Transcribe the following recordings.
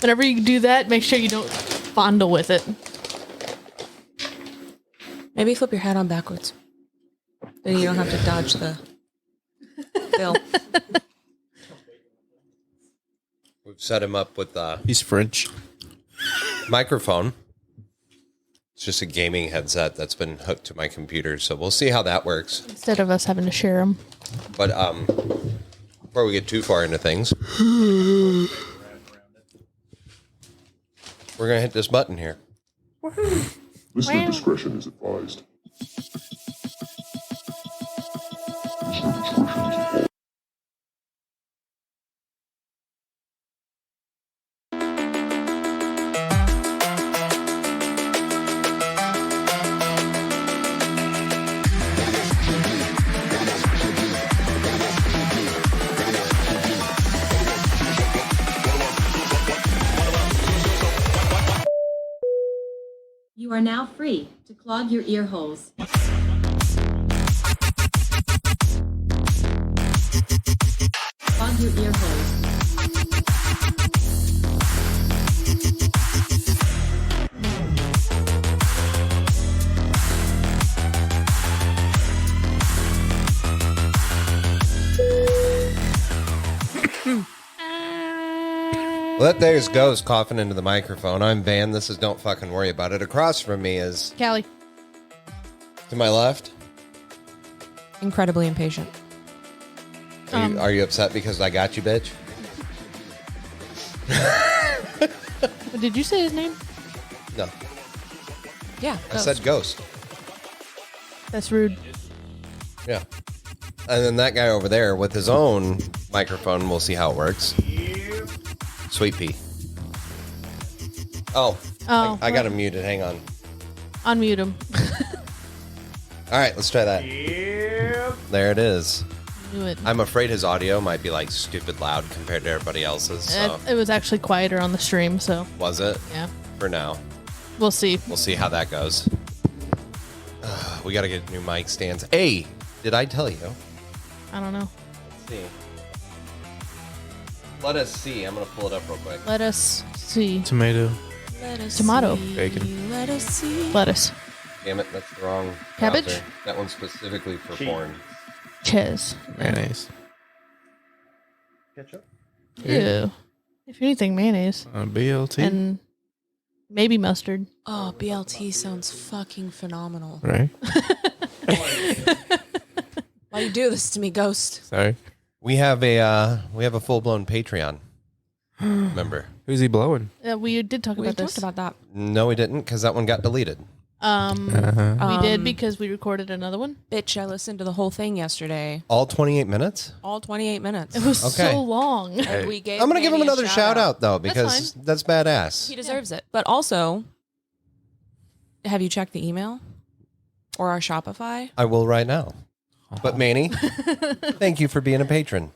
Whenever you do that, make sure you don't fondle with it. Maybe flip your hat on backwards. Then you don't have to dodge the bill. We've set him up with He's French. microphone. It's just a gaming headset that's been hooked to my computer, so we'll see how that works. Instead of us having to share them. But before we get too far into things, we're gonna hit this button here. Listener discretion is advised. You are now free to clog your ear holes. Clog your ear holes. Well, that there's Ghost coughing into the microphone. I'm Van. This is Don't Fucking Worry About It. Across from me is... Callie. To my left. Incredibly impatient. Are you upset because I got you, bitch? Did you say his name? No. Yeah. I said Ghost. That's rude. Yeah. And then that guy over there with his own microphone, we'll see how it works. Sweet pea. Oh. I got him muted. Hang on. Unmute him. All right, let's try that. Yep. There it is. Do it. I'm afraid his audio might be like stupid loud compared to everybody else's. So. It was actually quieter on the stream, so. Was it? Yeah. For now. We'll see. We'll see how that goes. We got to get new mic stands. Hey, did I tell you? I don't know. Let's see. Let us see. I'm going to pull it up real quick. Let us see. Tomato. Tomato. Bacon. Let us see. Lettuce. Damn it, that's the wrong Cabbage? browser. That one's specifically for porn. Cheese. Mayonnaise. Ketchup? Ew. If anything, mayonnaise. BLT. And maybe mustard. Oh, BLT sounds fucking phenomenal. Right? Why you do this to me, Ghost? Sorry. We have a full-blown Patreon member. Who's he blowing? We did talk We about talked this. about that. No, we didn't, because that one got deleted. We did because we recorded another one. Bitch, I listened to the whole thing yesterday. All 28 minutes? All 28 minutes. It was Okay. so long. And we gave I'm going to give him Manny a another shout out, though, because that's badass. He deserves it. But also, have you checked the email? Or our Shopify? I will right now. But Manny, thank you for being a patron.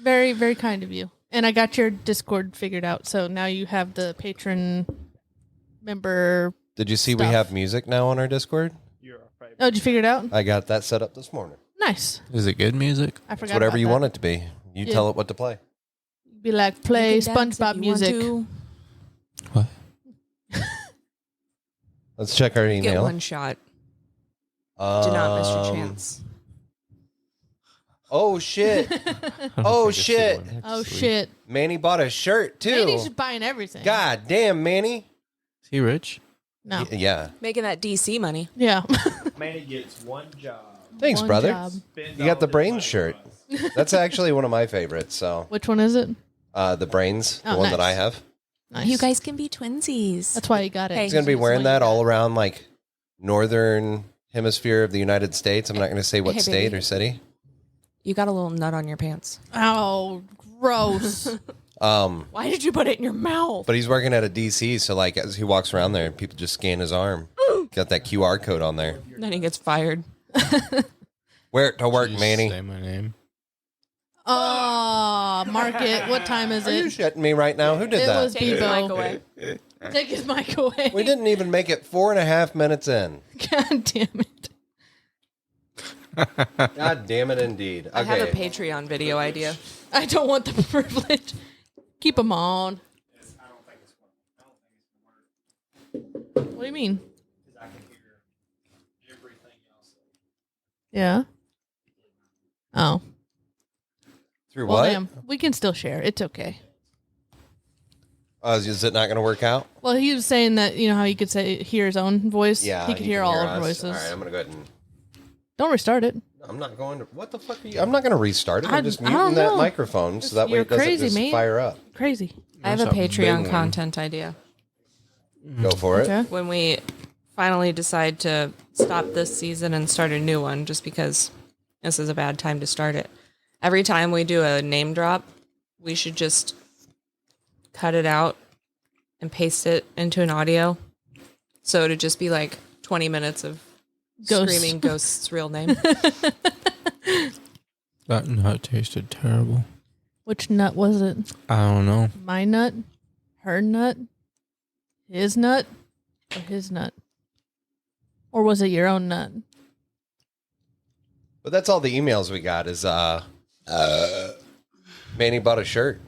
Very, very kind of you. And I got your Discord figured out, so now you have the patron member. Did you see we stuff. have music now on our Discord? Oh, did you figure it out? I got that set up this morning. Nice. Is it good music? I forgot. It's whatever about you that. want it to be. You Yeah. tell it what to play. Be like, play You can dance if SpongeBob you music. want What? Let's check our to. Get email. one shot. Do not miss your chance. Oh, shit. Oh, shit. Oh, shit. Manny bought a shirt, too. Manny's just buying everything. God damn, Manny. Is he rich? No. Yeah. Making that DC money. Yeah. Manny gets one job. Thanks, One brother. job. You got the brains shirt. That's actually one of my favorites. So Which one is it? the brains, the Oh, one that I nice. have. Nice. You guys can be twinsies. That's why you got it. Hey. He's going to be That's wearing why you that got all it. around like northern hemisphere of the United States. I'm not going to say what Hey, state baby. or city. You got a little nut on your pants. Oh, gross. Why did you put it in your mouth? But he's working at a DC, so like as he walks around there, people just scan his arm. Got that QR code on there. Then he gets fired. Wear it to work, Just Manny. Say my name. Oh, mark it. What time is Are you it? shitting me right now? Who did It that? was Take his mic Bebo. away. Take his mic away. We didn't even make it 4.5 minutes in. God damn it. God damn it, indeed. Okay. I have a Patreon video idea. I don't want the privilege. Keep them on. What do you mean? Because I can hear everything else. Yeah. Oh. Through Well, what? damn. We can still share. It's okay. Is it not going to work out? Well, he was saying that, you know how he could hear his own voice? Yeah. He could hear all of us. voices. All right, I'm going to go ahead and... Don't restart it. I'm not going to... What the fuck are you... I'm not going to restart it. I'm just I don't muting that know. microphone so that way You're it doesn't crazy, just mate. fire up. Crazy. I have a That's a Patreon big one. content idea. Go for it. Okay. When we finally decide to stop this season and start a new one, just because this is a bad time to start it. Every time we do a name drop, we should just cut it out and paste it into an audio. So it'd just be like 20 minutes of Ghosts. screaming Ghost's real name. That nut tasted terrible. Which nut was it? I don't know. My nut? Her nut? His nut? Or his nut? Or was it your own nut? But that's all the emails we got is Manny bought a shirt.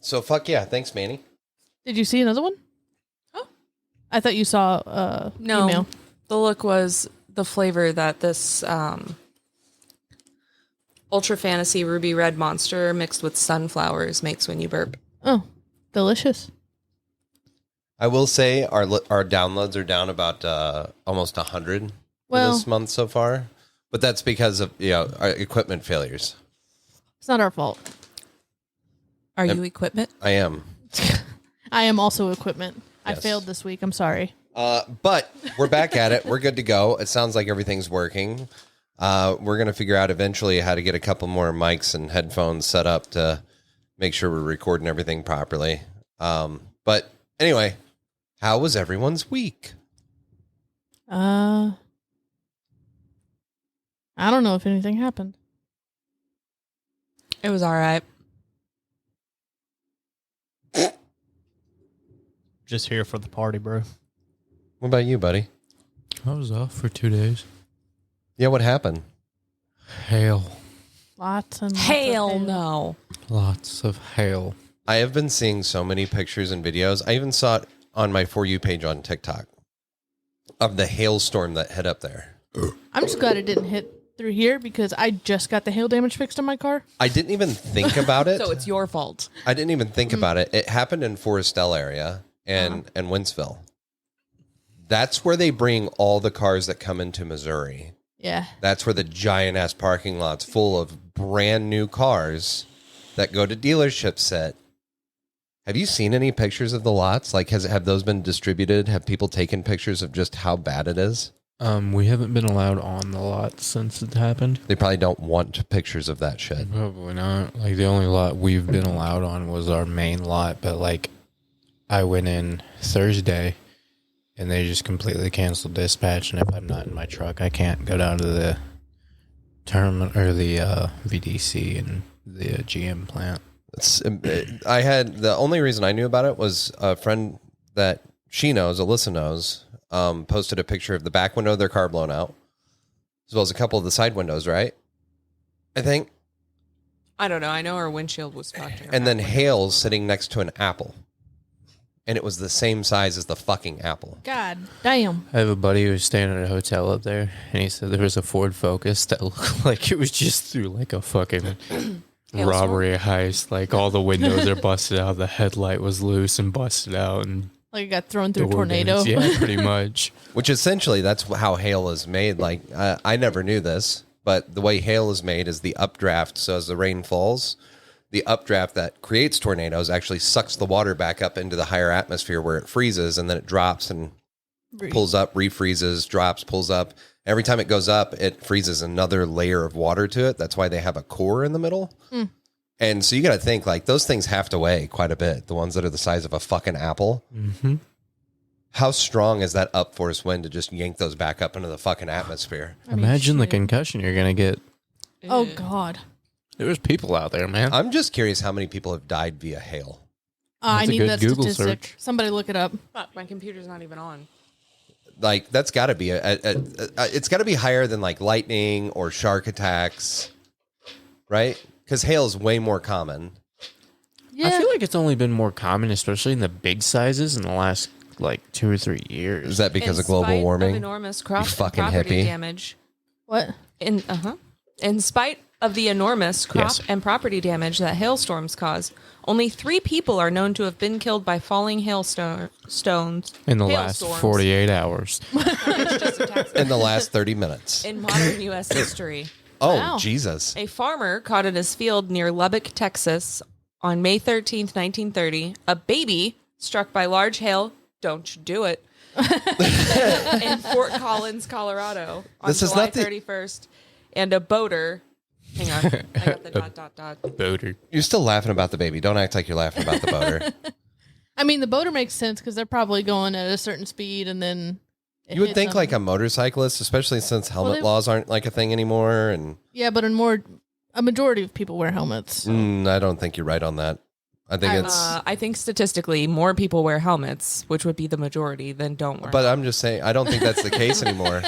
So fuck yeah. Thanks, Manny. Did you see another one? Oh. I thought you saw No, email. the look was the flavor that this Ultra Fantasy Ruby Red Monster mixed with sunflowers makes when you burp. Oh, delicious. I will say our downloads are down about almost 100 Well- this month so far. But that's because of our equipment failures. It's not our fault. Are you equipment? I am. I am also equipment. I Yes. failed this week. I'm sorry. But we're back at it. We're good to go. It sounds like everything's working. We're going to figure out eventually how to get a couple more mics and headphones set up to make sure we're recording everything properly. But anyway, how was everyone's week? I don't know if anything happened. It was all right. Just here for the party, bro. What about you, buddy? I was off for 2 days. Yeah, what happened? Hail. Lots and lots of Hell no. Lots of hail. I have been seeing so many pictures and videos. I even saw it on my For You page on TikTok of the hailstorm that hit up there. I'm just glad it didn't hit through here because I just got the hail damage fixed on my car. I didn't even think about it. So it's your fault. I didn't even think about it. It happened in Forestell area and Wentzville. That's where they bring all the cars that come into Missouri. Yeah. That's where the giant ass parking lots full of brand new cars that go to dealerships sit. Have you seen any pictures of the lots? Like, have those been distributed? Have people taken pictures of just how bad it is? We haven't been allowed on the lot since it happened. They probably don't want pictures of that shit. Probably not. Like, the only lot we've been allowed on was our main lot, but, like, I went in Thursday, and they just completely canceled dispatch, and if I'm not in my truck, I can't go down to the terminal, or the VDC and the GM plant. I had, the only reason I knew about it was a friend that she knows, Alyssa knows, posted a picture of the back window of their car blown out, as well as a couple of the side windows, right? I think. I don't know. I know her windshield was fucked. And then hail sitting next to an apple. And it was the same size as the fucking apple. God damn. I have a buddy who was staying at a hotel up there, and he said there was a Ford Focus that looked like it was just through, like, a fucking robbery heist. Like, all the windows are busted out, the headlight was loose and busted out, and Like it got thrown through a door tornado. damage. Yeah, pretty much. Which essentially, that's how hail is made. Like, I never knew this, but the way hail is made is the updraft. So as the rain falls, the updraft that creates tornadoes actually sucks the water back up into the higher atmosphere where it freezes, and then it drops and pulls up, refreezes, drops, pulls up. Every time it goes up, it freezes another layer of water to it. That's why they have a core in the middle. And so you got to think, like, those things have to weigh quite a bit. The ones that are the size of a fucking apple. Mm-hmm. How strong is that upforce wind to just yank those baback up into the fucking atmosphere? I mean, Imagine the shit. concussion you're going to get. Oh, God. There was people out there, man. I'm just curious how many people have died via hail. I That's a need good that Google statistic. search. Somebody look it up. Fuck, my computer's not even on. Like, that's got to be it's got to be higher than like lightning or shark attacks, right? Because hail is way more common. Yeah. I feel like it's only been more common, especially in the big sizes, in the last last like 2 or 3 years. Is that because In of global spite warming? Of enormous crop You fucking property hippie. damage. What? In spite of the enormous crop Yes. and property damage that hailstorms cause, only 3 people are known to have been killed by falling stones in the last 48 hours. In the last 30 minutes. in modern U.S. history. Oh, Wow. Jesus. A farmer caught in his field near Lubbock, Texas, on May 13th, 1930, a baby struck by large hail. Don't you do it. In Fort Collins, Colorado, on This is July not the- 31st, and a boater. Hang on, I got the ... Boater. You're still laughing about the baby. Don't act like you're laughing about the boater. I mean, the boater makes sense because they're probably going at a certain speed, and then You would think like a motorcyclist, especially since helmet they- laws aren't like a thing anymore. And but a majority of people wear helmets. I don't think you're right on that. I think it's. I think statistically, more people wear helmets, which would be the majority, than don't wear. But I'm just saying, I don't think that's the case anymore.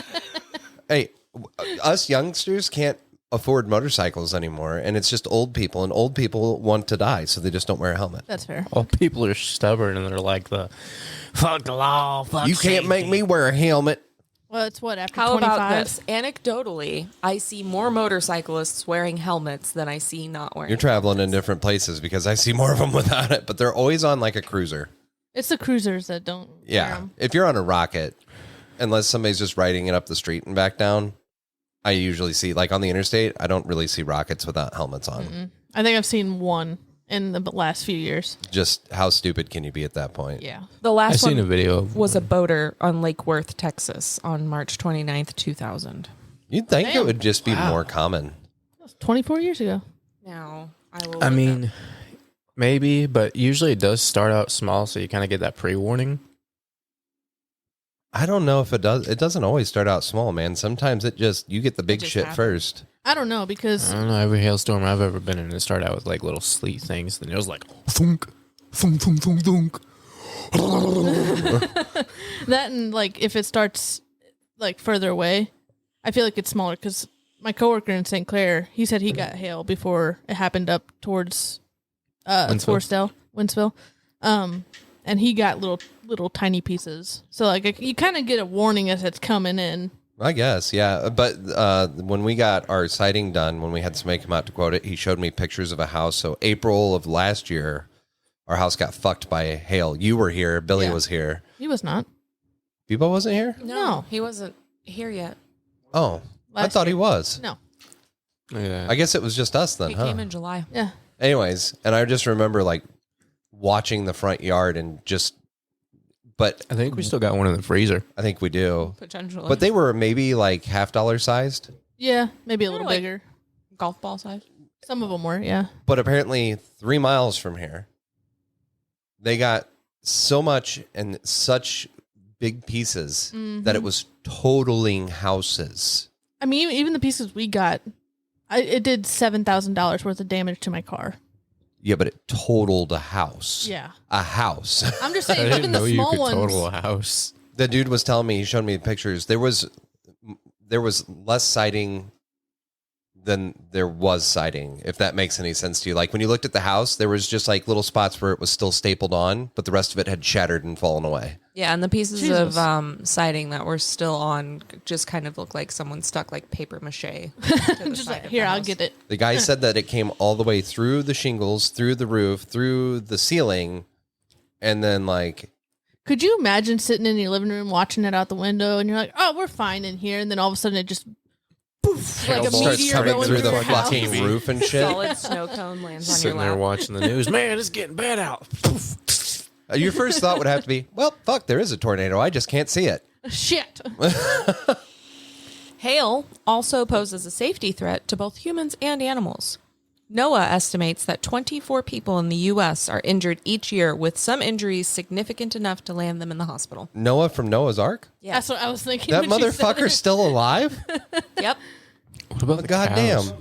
Hey, us youngsters can't afford motorcycles anymore, and it's just old people, and old people want to die, so they just don't wear a helmet. That's fair. All people are stubborn and they're like fuck the law, fuck You can't make safety. me wear a helmet. Well, it's what after How 25. about this? Anecdotally, I see more motorcyclists wearing helmets than I see not wearing. You're traveling in different places because I see more of them without it, but they're always on like a cruiser. It's the cruisers that don't. wear Yeah. 'em. If you're on a rocket, unless somebody's just riding it up the street and back down, I usually see, like on the interstate, I don't really see rockets without helmets on. I think I've seen one in the last few years. Just how stupid can you be at that point? Yeah. The I last seen a one video of was a boater on Lake Worth, Texas, on March 29th, 2000. You'd think it Damn. would just be more common. That was 24 years ago. Now, I will. I look mean, up- maybe, but usually it does start out small, so you kind of get that pre-warning. I don't know if it does. It doesn't always start out small, man. Sometimes you get the big just shit happens. first. I don't know because I don't know, every hailstorm I've ever been in, it started out with like little sleet things, then it was like thunk, thunk, thunk, thunk, thunk. that and like if it starts like further away, I feel like it's smaller because my coworker in St. Clair, he said he got hail before it happened up towards Winsville. And he got little tiny pieces. So like you kind of get a warning as it's coming in. I guess, yeah. But when we got our sighting done, when we had somebody come out to quote it, he showed me pictures of a house. So April of last year, our house got fucked by hail. You were here. Billy Yeah. was here. He was not. Bebo wasn't here? No. he wasn't here yet. Oh, I Last thought he year. was. No. Yeah. I guess it was just us then, He huh? came in July. Yeah. Anyways, and I just remember like watching the front yard and just, but I think we still got one in the freezer. I think we do. Potentially. But they were maybe like $50 sized. Yeah. Maybe a They're little like- bigger. golf ball size. Some of them were. Yeah. But apparently 3 miles from here, they got so much and such big pieces that it was totaling houses. I mean, even the pieces we got, it did $7,000 worth of damage to my car. Yeah, but it totaled a house. Yeah. A house. I'm just I saying, didn't even know the you small could ones. total a house. The dude was telling me, he showed me pictures. There was less sighting than there was sighting, if that makes any sense to you. Like when you looked at the house, there was just like little spots where it was still stapled on, but the rest of it had shattered and fallen away. Yeah, and the pieces Jesus. of siding that were still on just kind of looked like someone stuck like paper mache. To the Just side like, of here, the I'll house. get it. The guy said that it came all the way through the shingles, through the roof, through the ceiling, and then like Could you imagine sitting in your living room watching it out the window and you're like, oh, we're fine in here. And then all of a sudden it just poof, like a starts meteor coming going through the your house. fucking roof and shit. Solid snow cone lands on your Sitting there lap. watching the news. Man, it's getting bad out. Your first thought would have to be, well, fuck, there is a tornado. I just can't see it. Shit. Hail also poses a safety threat to both humans and animals. NOAA estimates that 24 people in the U.S. are injured each year, with some injuries significant enough to land them in the hospital. Noah from Noah's Ark? That's what I was thinking. That when she said motherfucker's it. still alive? Yep. What about the Goddamn. cows?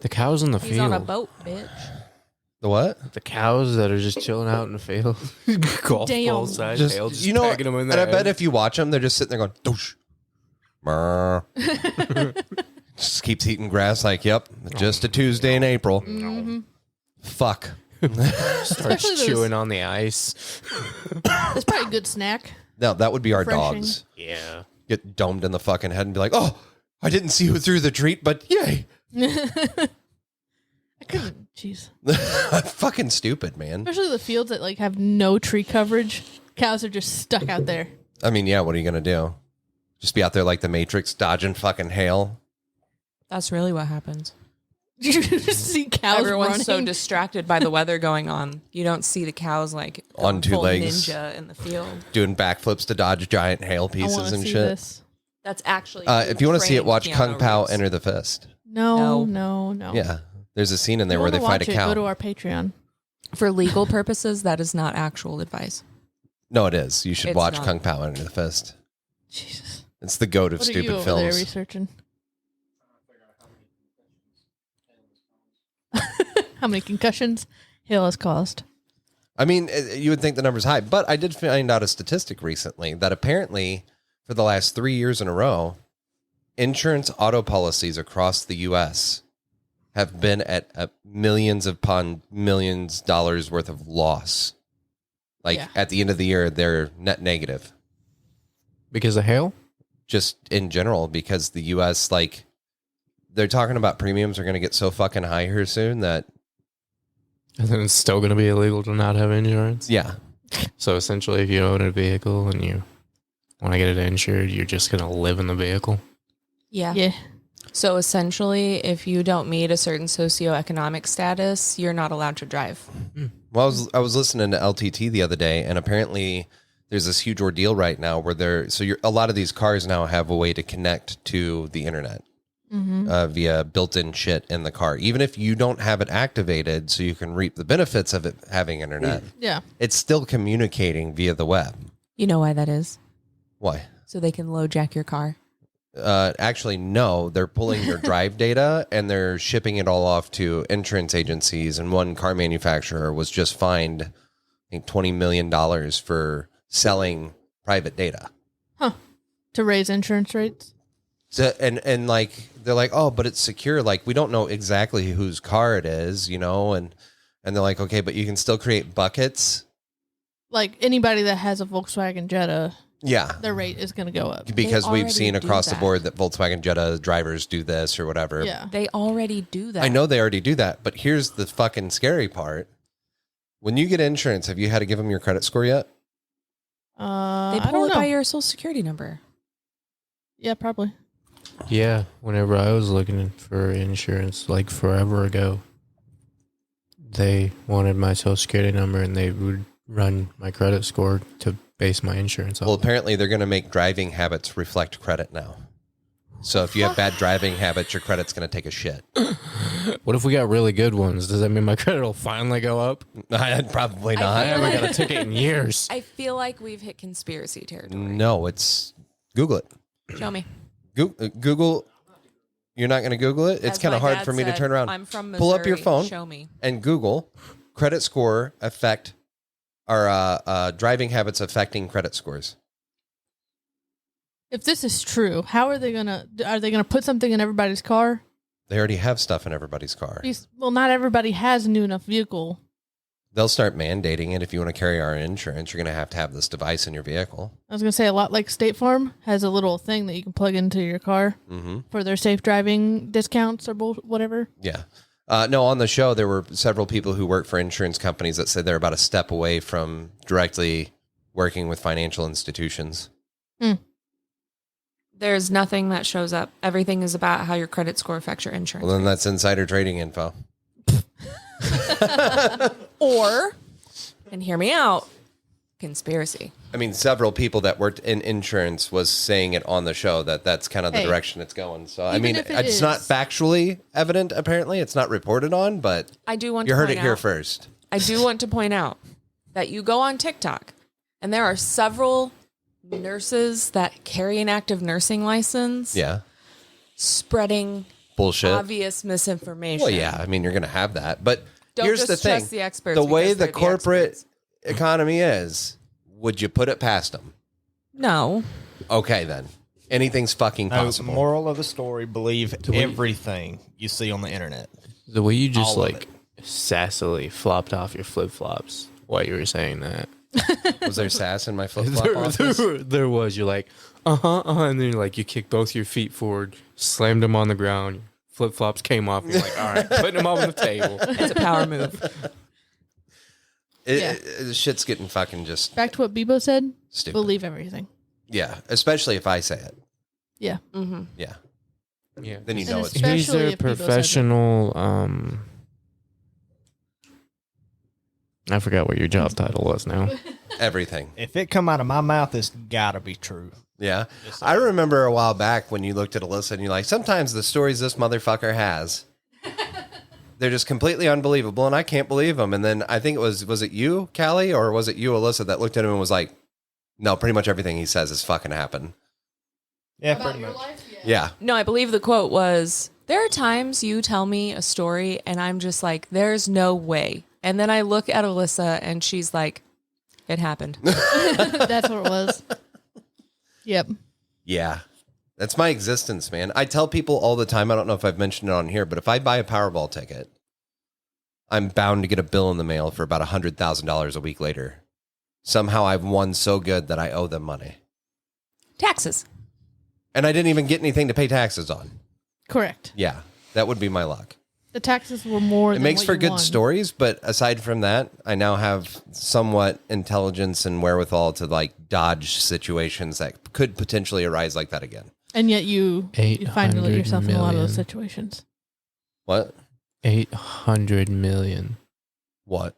The cows in the He's field. on a boat, bitch. The what? The cows that are just chilling out in the field. Golf Damn. ball size Just, hail, just you know, packing them in and the I bet head. if you watch them, they're just sitting there going, doosh. Brr. Just keeps eating grass like, yep, just a Tuesday in April. Fuck. Especially starts those- chewing on the ice. It's probably a good snack. No, that would be our Refreshing. dogs. Yeah. Get domed in the fucking head and be like, oh, I didn't see who threw the treat, but yay. I couldn't. Jeez. Fucking stupid, man. Especially the fields that like have no tree coverage. Cows are just stuck out there. I mean, yeah, what are you going to do? Just be out there like the Matrix dodging fucking hail? That's really what happens. You just see cows Everyone's running. so distracted by the weather going on. You don't see the cows like On two full legs. ninja in the field. Doing backflips to dodge giant hail I want pieces to and see shit. this. That's actually. If you want to see it, trained watch Keanu Kung Pao Reeves. Enter the Fist. No. Yeah. There's a scene in there You where they wanna fight a watch it, cow. Go to our Patreon. For legal purposes, that is not actual advice. No, it is. You should It's watch not. Kung Pao Enter the Fist. Jesus. It's the goat of What are you stupid over there films. researching? How many concussions hail has caused? I mean, you would think the number's high, but I did find out a statistic recently that apparently for the last 3 years in a row, insurance auto policies across the U.S. have been at millions dollars worth of loss. Like Yeah. at the end of the year, they're net negative. Because of hail? Just in general, because the U.S. like they're talking about premiums are going to get so fucking high here soon that And then it's still going to be illegal to not have insurance. yeah, So essentially, if you own a vehicle and you want to get it insured, you're just going to live in the vehicle. Yeah. Yeah. So essentially, if you don't meet a certain socioeconomic status, you're not allowed to drive. Well, I was listening to LTT the other day, and apparently there's this huge ordeal right now where a lot of these cars now have a way to connect to the internet via built-in shit in the car, even if you don't have it activated, so you can reap the benefits of it having internet. Yeah. It's still communicating via the web. You know why that is? Why? So they can low jack your car. Actually, no. They're pulling your drive data and they're shipping it all off to insurance agencies. And one car manufacturer was just fined, I think, $20 million for selling private data. To raise insurance rates? So, and like, they're like, oh, but it's secure. Like, we don't know exactly whose car it is, you know? And they're like, okay, but you can still create buckets. Like anybody that has a Volkswagen Jetta, Yeah. their rate is going to go up. Because we've already seen do across the that. board that Volkswagen Jetta drivers do this or whatever. Yeah. They already do that. I know they already do that, but here's the fucking scary part. When you get insurance, have you had to give them your credit score yet? They I pull don't it know. by your social security number. Yeah, probably. Yeah, whenever I was looking for insurance, like forever ago, they wanted my social security number and they would run my credit score to base my insurance on. Well, apparently they're going to make driving habits reflect credit now. So if you have bad driving habits, your credit's going to take a shit. What if we got really good ones? Does that mean my credit will finally go up? Probably I not. I haven't got a ticket in years. I feel like we've hit conspiracy territory. No, it's Google it. Show me. Google. You're not going to Google it? It's As kind of my hard dad for me to said, turn around. I'm from Missouri. Pull up your phone Show me. and Google credit score affect or driving habits affecting credit scores. If this is true, how are they going to put something in everybody's car? They already have stuff in everybody's car. Well, not everybody has a new enough vehicle. They'll start mandating it. If you want to carry our insurance, you're going to have this device in your vehicle. I was going to say a lot like State Farm has a little thing that you can plug into your car for their safe driving discounts or whatever. Yeah. No, on the show, there were several people who work for insurance companies that said they're about a step away from directly working with financial institutions. There's nothing that shows up. Everything is about how your credit score affects your insurance. Well, then that's insider trading info. Or, and hear me out, conspiracy. I mean, several people that worked in insurance was saying it on the show that that's kind of the Hey, direction it's going. So, I even mean, if it's not is- factually evident, apparently. It's not reported on, but I do want you to heard point it here out- first. I do want to point out that you go on TikTok and there are several nurses that carry an active nursing license Yeah. spreading Bullshit. obvious misinformation. Well, yeah. I mean, you're going to have that. But Don't here's just the thing. trust the experts The way because the they're the corporate experts. economy is, would you put it past them? No. Okay, then. Anything's fucking No, possible. moral of the story: believe everything you see on the internet. The way you just All of like sassily flopped off your flip flops while you were saying that. Was there sass in my flip-flop office? There was. You're like, and then you kick both your feet forward, slammed them on the ground, flip-flops came off, and you're like, all right, putting them on the table. It's a power move. Shit's getting fucking just Back to what Bebo said. stupid. Believe everything. Yeah, especially if I say it. Yeah. Mm-hmm. Yeah. Yeah. Then you And know it's especially He's a if people said it. professional, I forgot what your job title was now. everything. If it come out of my mouth, it's gotta be true. Yeah. I remember a while back when you looked at Alyssa and you're like, sometimes the stories this motherfucker has, they're just completely unbelievable and I can't believe them. And then I think was it you, Callie, or was it you, Alyssa, that looked at him and was like, no, pretty much everything he says is fucking happened. Yeah, pretty much. Yeah. No, I believe the quote was, there are times you tell me a story and I'm just like, there's no way. And then I look at Alyssa and she's like, it happened. That's what it was. Yep. Yeah. That's my existence, man. I tell people all the time, I don't know if I've mentioned it on here, but if I buy a Powerball ticket, I'm bound to get a bill in the mail for about $100,000 a week later. Somehow I've won so good that I owe them money. Taxes. And I didn't even get anything to pay taxes on. Correct. Yeah, that would be my luck. The taxes were more It than makes what for you good won. stories, but aside from that, I now have somewhat intelligence and wherewithal to dodge situations that could potentially arise like that again. And yet you find 800 yourself in a lot of those million. situations. What? 800 million. What?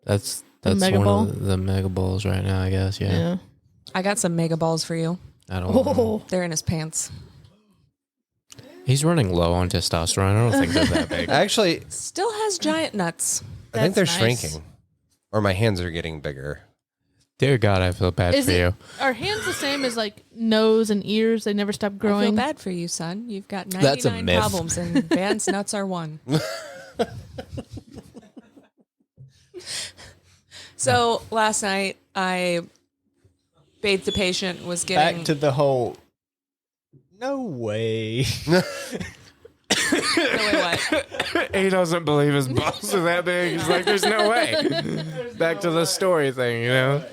That's Mega one Ball? of the mega balls right now, I guess. Yeah. I got some mega balls for you. I don't know. Oh, They're in his pants. He's running low on testosterone. I don't think they're that big. Actually, Still has giant nuts. I think they're That's nice. shrinking. Or my hands are getting bigger. Dear God, I feel bad Is for you. Are hands the same as nose and ears? They never stop I feel growing. bad for you, son. You've got That's a 99 myth. problems and Van's nuts are one. So last night I bathed the patient, was getting Back to the whole. No way. no, wait, what? He doesn't believe his balls are that big. He's like, there's no way. Back to the story thing, you know?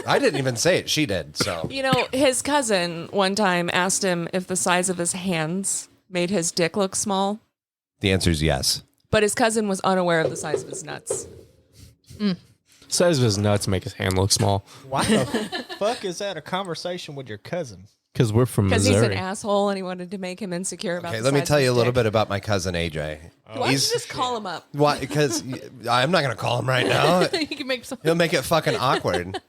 I didn't even say it. She did. So You know, his cousin one time asked him if the size of his hands made his dick look small, the answer is yes. but his cousin was unaware of the size of his nuts. Size of his nuts make his hand look small. Why the fuck is that a conversation with your cousin? Because we're from Because he's Missouri. an asshole and he wanted to make him insecure about Okay, the let me size tell of you a his little dick. bit about my cousin AJ. Why don't you just call him up? Why? Because I'm not going to call him right now. you can make some. He'll make it fucking awkward.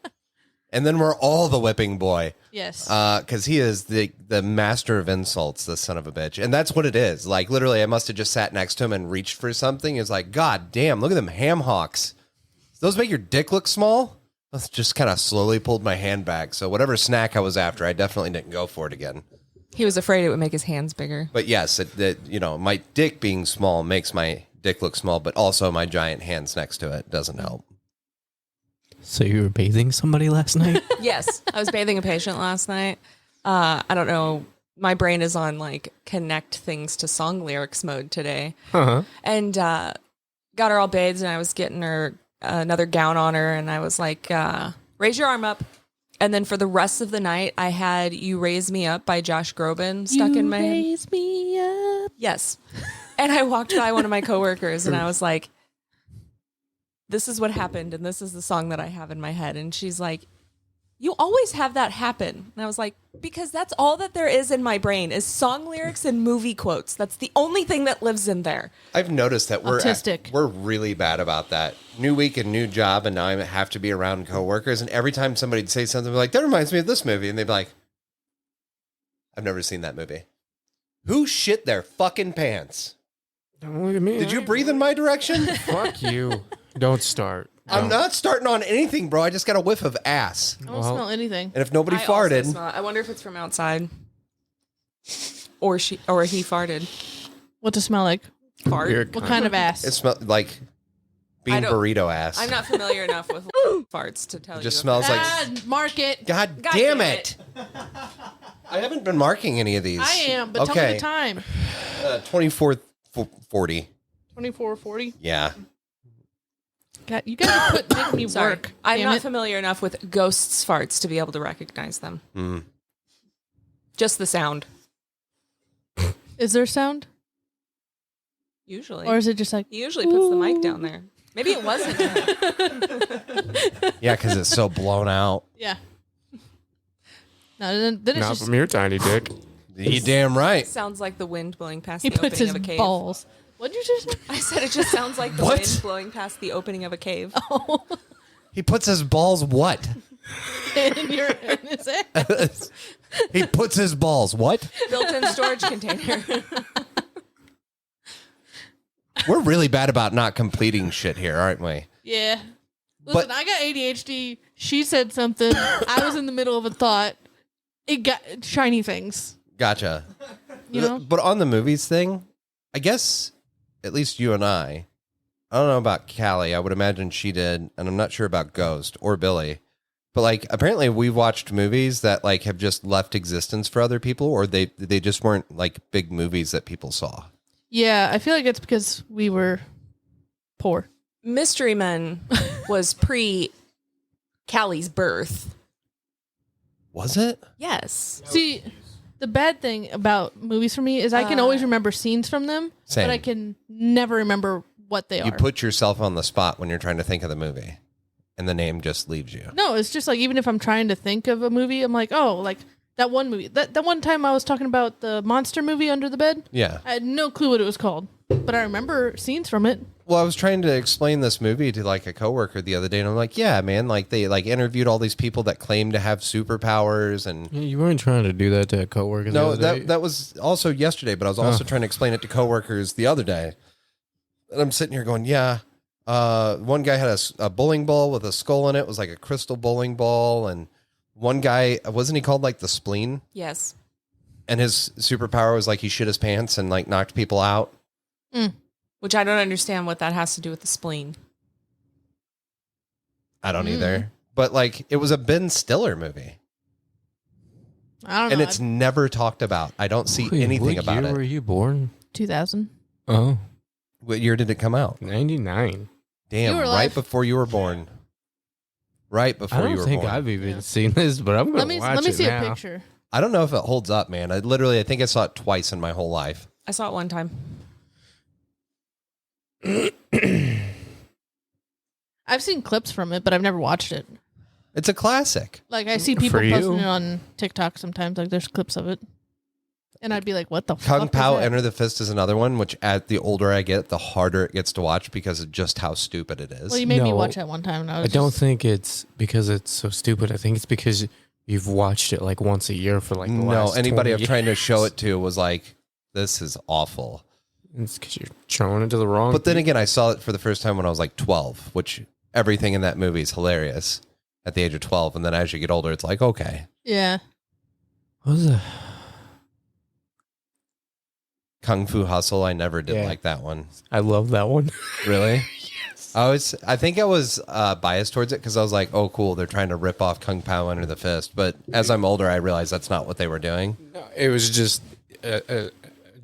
And then we're all the whipping boy. Yes. Because he is the master of insults, the son of a bitch. And that's what it is. Like, literally, I must have just sat next to him and reached for something. It's like, God damn, look at them ham hocks. Those make your dick look small? I just kind of slowly pulled my hand back. So whatever snack I was after, I definitely didn't go for it again. He was afraid it would make his hands bigger. But yes, my dick being small makes my dick look small, but also my giant hands next to it doesn't help. So you were bathing somebody last night? Yes, I was bathing a patient last night. I don't know. My brain is on connect things to song lyrics mode today. Uh-huh. And got her all bathed and I was getting her another gown on her and I was like, raise your arm up. And then for the rest of the night, I had You Raise Me Up by Josh Groban stuck in my head. Raise me up. Yes. And I walked by one of my coworkers and I was like, this is what happened and this is the song that I have in my head. And she's like, you always have that happen. And I was like, because that's all that there is in my brain is song lyrics and movie quotes. That's the only thing that lives in there. I've noticed that Autistic. we're really bad about that. New week and new job, and now I have to be around coworkers. And every time somebody'd say something like, that reminds me of this movie, and they'd be like, I've never seen that movie. Who shit their fucking pants? Don't look at me. Did you breathe in my direction? Fuck you. Don't start. I'm not starting on anything, bro. I just got a whiff of ass. I don't smell anything. And if nobody I also farted, smell it. I wonder if it's from outside. Or he farted. What's it smell like? Fart. Weird What kind of ass? it smells like I bean don't- burrito ass. I'm not familiar enough with farts to tell It you. just if smells like, Mark it. God, God damn damn it. I haven't been marking any of these. I am, but tell me the time. 24:40. 24:40. Yeah. God, you guys make me Sorry. work. I'm damn not it. familiar enough with ghosts' farts to be able to recognize them. Mm. Just the sound. Is there sound? Usually. Or is it just like... He usually puts the mic down there. Maybe it wasn't him. Yeah, because it's so blown out. Yeah. No, then it's Not just... from your tiny dick. You damn right. Sounds like the wind blowing past He the puts opening his of a cave. balls. What'd you just say? I said it just sounds like the What? wind blowing past the opening of a cave. Oh, He puts his balls what? in his ass. He puts his balls what? Built-in storage container. We're really bad about not completing shit here, aren't we? Yeah. Listen, I got ADHD. She said something. I was in the middle of a thought. It got shiny things. Gotcha. You know? But on the movies thing, I guess at least you and I don't know about Callie. I would imagine she did, and I'm not sure about Ghost or Billy. But like, apparently we watched movies that like have just left existence for other people, or they just weren't like big movies that people saw. Yeah, I feel like it's because we were poor. Mystery Men was pre Callie's birth. Was it? Yes. See, the bad thing about movies for me is I can always remember scenes from them, Same. but I can never remember what they You are. put yourself on the spot when you're trying to think of the movie, and the name just leaves you. No, it's just like even if I'm trying to think of a movie, I'm like, oh, like that one movie. That one time I was talking about the monster movie Under the Bed. Yeah. I had no clue what it was called, but I remember scenes from it. Well, I was trying to explain this movie to like a coworker the other day, and I'm like, yeah, man, like they like interviewed all these people that claim to have superpowers, and Yeah, you weren't trying to do that to a coworker. the no, other day? that was also yesterday, but I was also trying to explain it to coworkers the other day. And I'm sitting here going, yeah, one guy had a bowling ball with a skull in it. It was like a crystal bowling ball, and one guy, wasn't he called like the spleen? Yes. And his superpower was like he shit his pants and like knocked people out. Which I don't understand what that has to do with the spleen. I don't either. But like it was a Ben Stiller movie. I don't know. And it's never talked about. I don't see Wait, anything what about year it. were you born? 2000. Oh, What year did it come out? 99. Damn, You were right alive. before you were born. Right before I you don't were think born. I've even seen this, but I'm Let going to me watch let me it see now. a picture. I don't know if it holds up, man. I think I saw it twice in my whole life. I saw it one time. I've seen clips from it, but I've never watched it. It's a classic. Like I see people For you. posting it on TikTok sometimes. Like there's clips of it, and I'd be like, "What the Kung fuck?" Pao is that? Enter the Fist is another one, which the older I get, the harder it gets to watch because of just how stupid it is. Well, you made me No. watch that one time. And I don't think it's because it's so stupid. I think it's because you've watched it like once a year for like the no, last anybody 20 I'm trying to years. show it to was like, this is awful. It's because you're showing it to the wrong But then people. again, I saw it for the first time when I was like 12, which everything in that movie is hilarious at the age of 12. And then as you get older, it's like, okay. Yeah. What was it? Kung Fu Hustle, I never did Yeah. like that one. I love that one. Really? Yes. I think I was biased towards it because I was like, oh, cool, they're trying to rip off Kung Pao Enter the Fist. But as I'm older, I realized that's not what they were doing. It was just a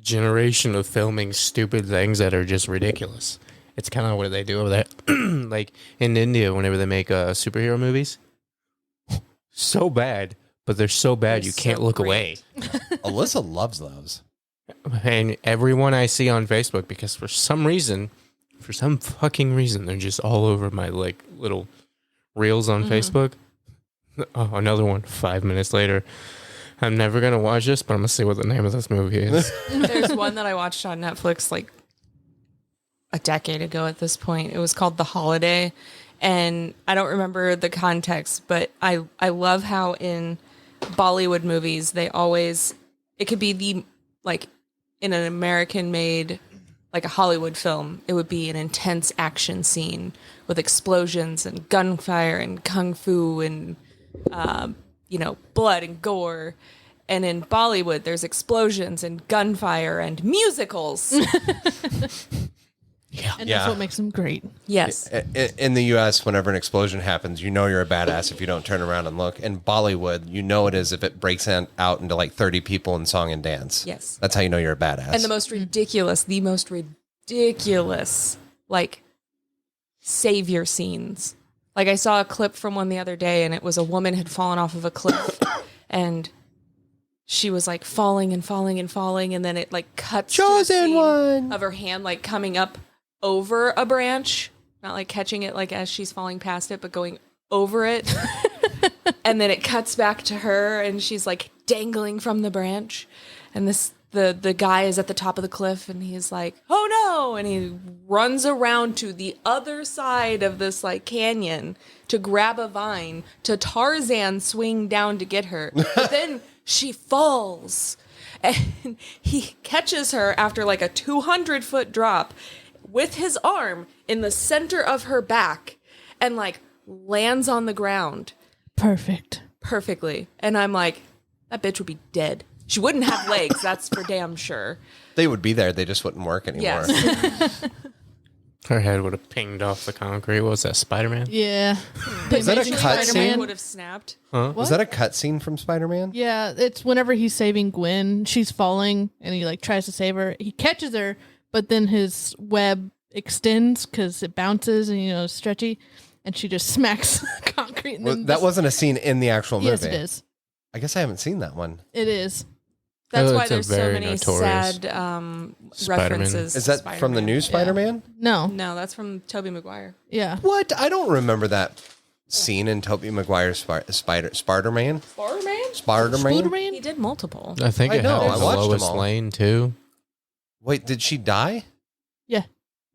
generation of filming stupid things that are just ridiculous. It's kind of what they do over there. Like in India, whenever they make superhero movies, so bad, but they're so bad They're you can't so look great. away. Alyssa loves those. And everyone I see on Facebook, because for some fucking reason, they're just all over my like little reels on Facebook. Oh, another one 5 minutes later. I'm never going to watch this, but I'm going to see what the name of this movie is. There's one that I watched on Netflix like a decade ago at this point. It was called The Holiday. And I don't remember the context, but I love how in Bollywood movies, they always, it could be the, like in an American made, like a Hollywood film, it would be an intense action scene with explosions and gunfire and kung fu and, blood and gore. And in Bollywood, there's explosions and gunfire and musicals. And Yeah. that's what makes them great. Yes. In the U.S., whenever an explosion happens, you know you're a badass if you don't turn around and look. In Bollywood, you know it is if it breaks out into like 30 people in song and dance. Yes. That's how you know you're a badass. And the most ridiculous, like savior scenes. Like I saw a clip from one the other day, and it was a woman had fallen off of a cliff, and she was like falling and falling and falling, and then it like cuts to a scene of her hand like coming up over a branch, not like catching it like as she's falling past it, but going over it. And then it cuts back to her, and she's like dangling from the branch, and the guy is at the top of the cliff, and he's like, oh no, and he runs around to the other side of this like canyon to grab a vine to Tarzan swing down to get her, but then she falls, and he catches her after like a 200-foot drop with his arm in the center of her back and like lands on the ground perfectly. And I'm like, that bitch would be dead. She wouldn't have legs, that's for damn sure. They would be there. They just wouldn't work anymore. Yes. Her head would have pinged off the concrete. What was that, Spider-Man? Yeah. Is that a Amazing cut Spider-Man. scene? Would have snapped. Was that a cut scene from Spider-Man? Yeah, it's whenever he's saving Gwen, she's falling, and he like tries to save her. He catches her, but then his web extends because it bounces and it's stretchy, and she just smacks concrete. And Well, then that wasn't a scene in the actual movie. Yes, it is. I guess I haven't seen that one. It is. That's Oh, why it's a there's so very many notorious sad Spider-Man. references. Is to that from the new Spider-Man? No. No, that's from Tobey Maguire. Yeah. What? I don't remember that scene in Tobey Maguire's Spider-Man. Spider-Man? Spider-Man? Spider-Man? He did multiple. I think I it know, had I watched them Lois all. Lane too. Wait, did she die? Yeah.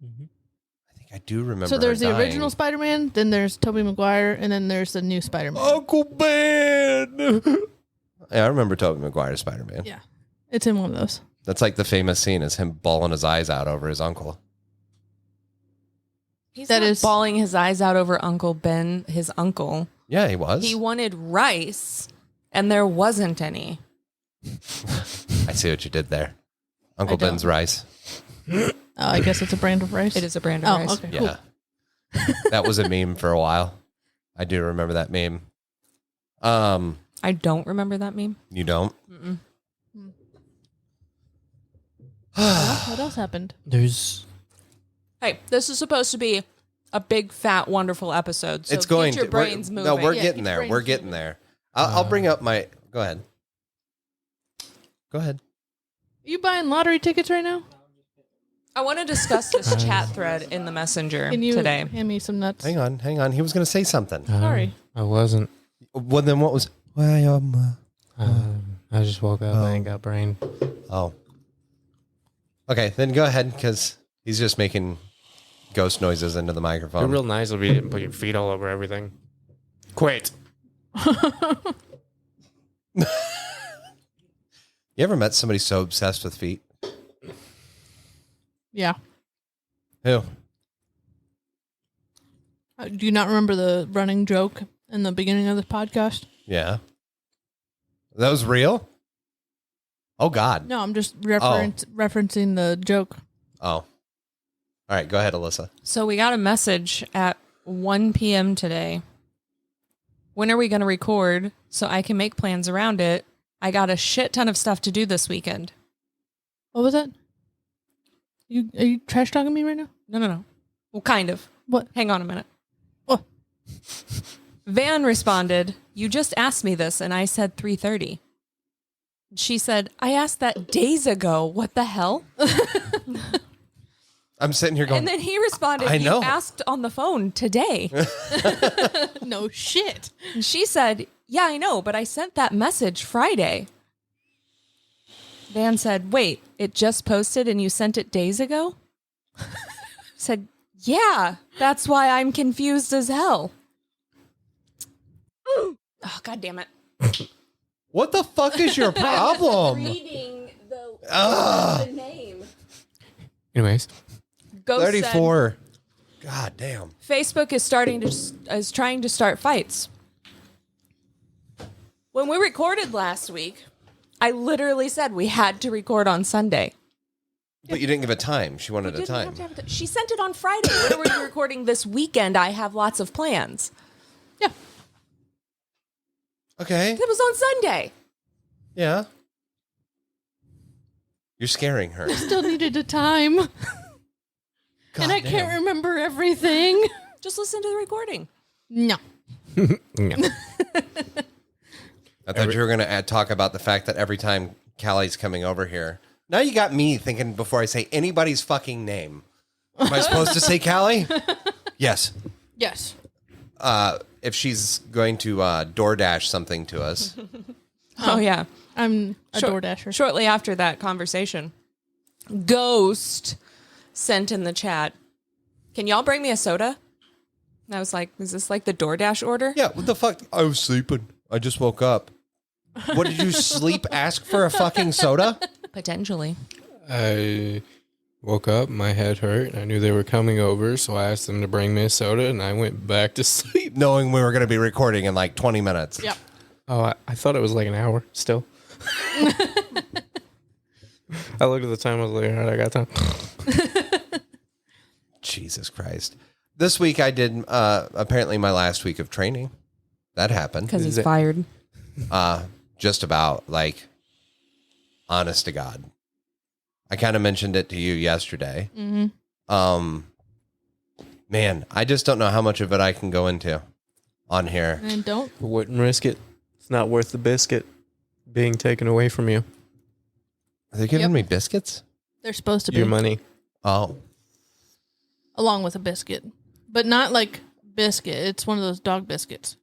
I think I do remember. So there's her the original dying. Spider-Man, then there's Tobey Maguire, and then there's the new Spider-Man. Uncle Ben. Yeah, I remember Tobey Maguire's Spider-Man. Yeah. It's in one of those. That's like the famous scene is him bawling his eyes out over his uncle. He's That not is- bawling his eyes out over Uncle Ben, his uncle. Yeah, he was. He wanted rice, and there wasn't any. I see what you did there. Uncle I don't. Ben's rice. I guess it's a brand of rice. It is a brand of Oh, rice. okay. Cool. Yeah. That was a meme for a while. I do remember that meme. I don't remember that meme. You don't? What else happened? There's Hey, this is supposed to be a big, fat, wonderful episode. So It's going get your to. brains we're, moving. No, we're Yeah, getting get there. your We're brains getting moving. there. I'll bring up my. Go ahead. Go ahead. Are you buying lottery tickets right now? I want to discuss this chat thread in the messenger Can you today. hand me some nuts? Hang on. He was going to say something. Sorry. I wasn't. Well, then what was? Well, I just woke up. I ain't got brain. oh. Okay, then go ahead because he's just making ghost noises into the It'd microphone. be real nice if you didn't put your feet all over everything. Quit. You ever met somebody so obsessed with feet? Yeah. Who? Do you not remember the running joke in the beginning of the podcast? Yeah. That was real? Oh, God. No, I'm just referencing the joke. Oh. All right, go ahead, Alyssa. So we got a message at 1 p.m. today. When are we going to record so I can make plans around it? I got a shit ton of stuff to do this weekend. What was that? Are you trash talking me right now? No. Well, kind of. What? Hang on a minute. What? Van responded, "You just asked me this," and I said 3:30. She said, "I asked that days ago. What the hell?" I'm sitting here going, And then he responded, I know. "You asked on the phone today." No shit. And she said, "Yeah, I know, but I sent that message Friday." Van said, "Wait, it just posted and you sent it days ago?" Said, "Yeah, that's why I'm confused as hell." Oh, God damn it. what the fuck is your problem? Reading the name. Anyways, Ghost said, 34. God damn. Facebook is trying to start fights. When we recorded last week, I literally said we had to record on Sunday. But you didn't give a time. She wanted a Didn't time. have to have it. She sent it on Friday. When are we recording this weekend? I have lots of plans. Yeah. Okay. It was on Sunday. Yeah. You're scaring her. Still needed a time. God and I damn. can't remember everything. Just listen to the recording. No. No. I thought you were going to talk about the fact that every time Callie's coming over here. Now you got me thinking before I say anybody's fucking name. Am I supposed to say Callie? Yes. Yes. If she's going to DoorDash something to us. Oh, yeah. I'm a Short- DoorDasher. Shortly after that conversation, Ghost sent in the chat, "Can y'all bring me a soda?" And I was like, is this like the DoorDash order? Yeah, what the fuck? I was sleeping. I just woke up. What, did you sleep ask for a fucking soda? Potentially. I woke up, my head hurt, and I knew they were coming over, so I asked them to bring me a soda, and I went back to sleep. Knowing we were going to be recording in like 20 minutes. Yep. Oh, I thought it was like an hour still. I looked at the time, I was like, all right, I got time. Jesus Christ. This week I did apparently my last week of training. That happened. Because he's fired. Just about, like, honest to God. I kind of mentioned it to you yesterday. Mm-hmm. Man, I just don't know how much of it I can go into on here. And don't. Wouldn't risk it. It's not worth the biscuit being taken away from you. Are they giving Yep. me biscuits? They're supposed to be. Your money. Oh. Along with a biscuit. But not like biscuit. It's one of those dog biscuits.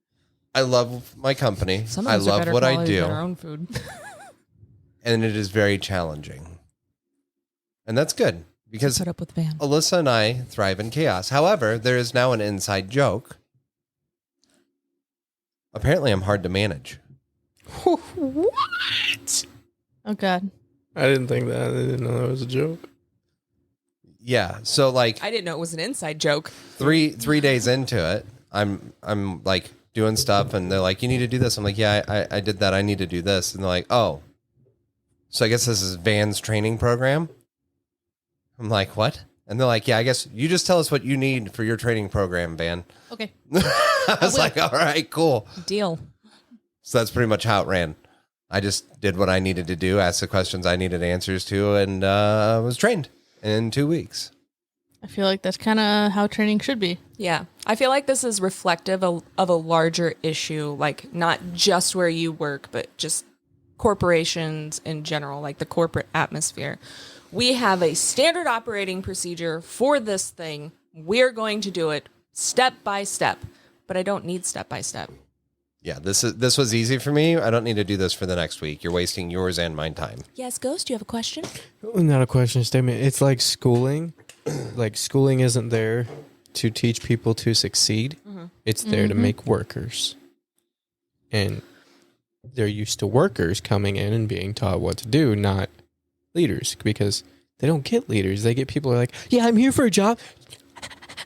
I love my company. Some of I those are love better what I quality do. than our own food. And it is very challenging. And that's good because Put up with Van. Alyssa and I thrive in chaos. However, there is now an inside joke. Apparently, I'm hard to manage. What? Oh, God. I didn't think that. I didn't know that was a joke. Yeah. So, like, I didn't know it was an inside joke. three days into it, I'm like doing stuff, and they're like, "You need to do this." I'm like, "Yeah, I did that. I need to do this." And they're like, "Oh, so I guess this is Van's training program." I'm like, "What?" And they're like, "Yeah, I guess you just tell us what you need for your training program, Van." Okay. I was like, "All right, cool." Deal. So that's pretty much how it ran. I just did what I needed to do, asked the questions I needed answers to, and was trained in 2 weeks. I feel like that's kind of how training should be. Yeah. I feel like this is reflective of a larger issue, like not just where you work, but just corporations in general, like the corporate atmosphere. We have a standard operating procedure for this thing. We're going to do it step by step, but I don't need step by step. Yeah, this was easy for me. I don't need to do this for the next week. You're wasting yours and mine time. Yes, Ghost, you have a question? Not a question, statement. It's like schooling. Like schooling isn't there to teach people to succeed. It's there to make workers. And they're used to workers coming in and being taught what to do, not leaders, because they don't get leaders. They get people who are like, yeah, I'm here for a job.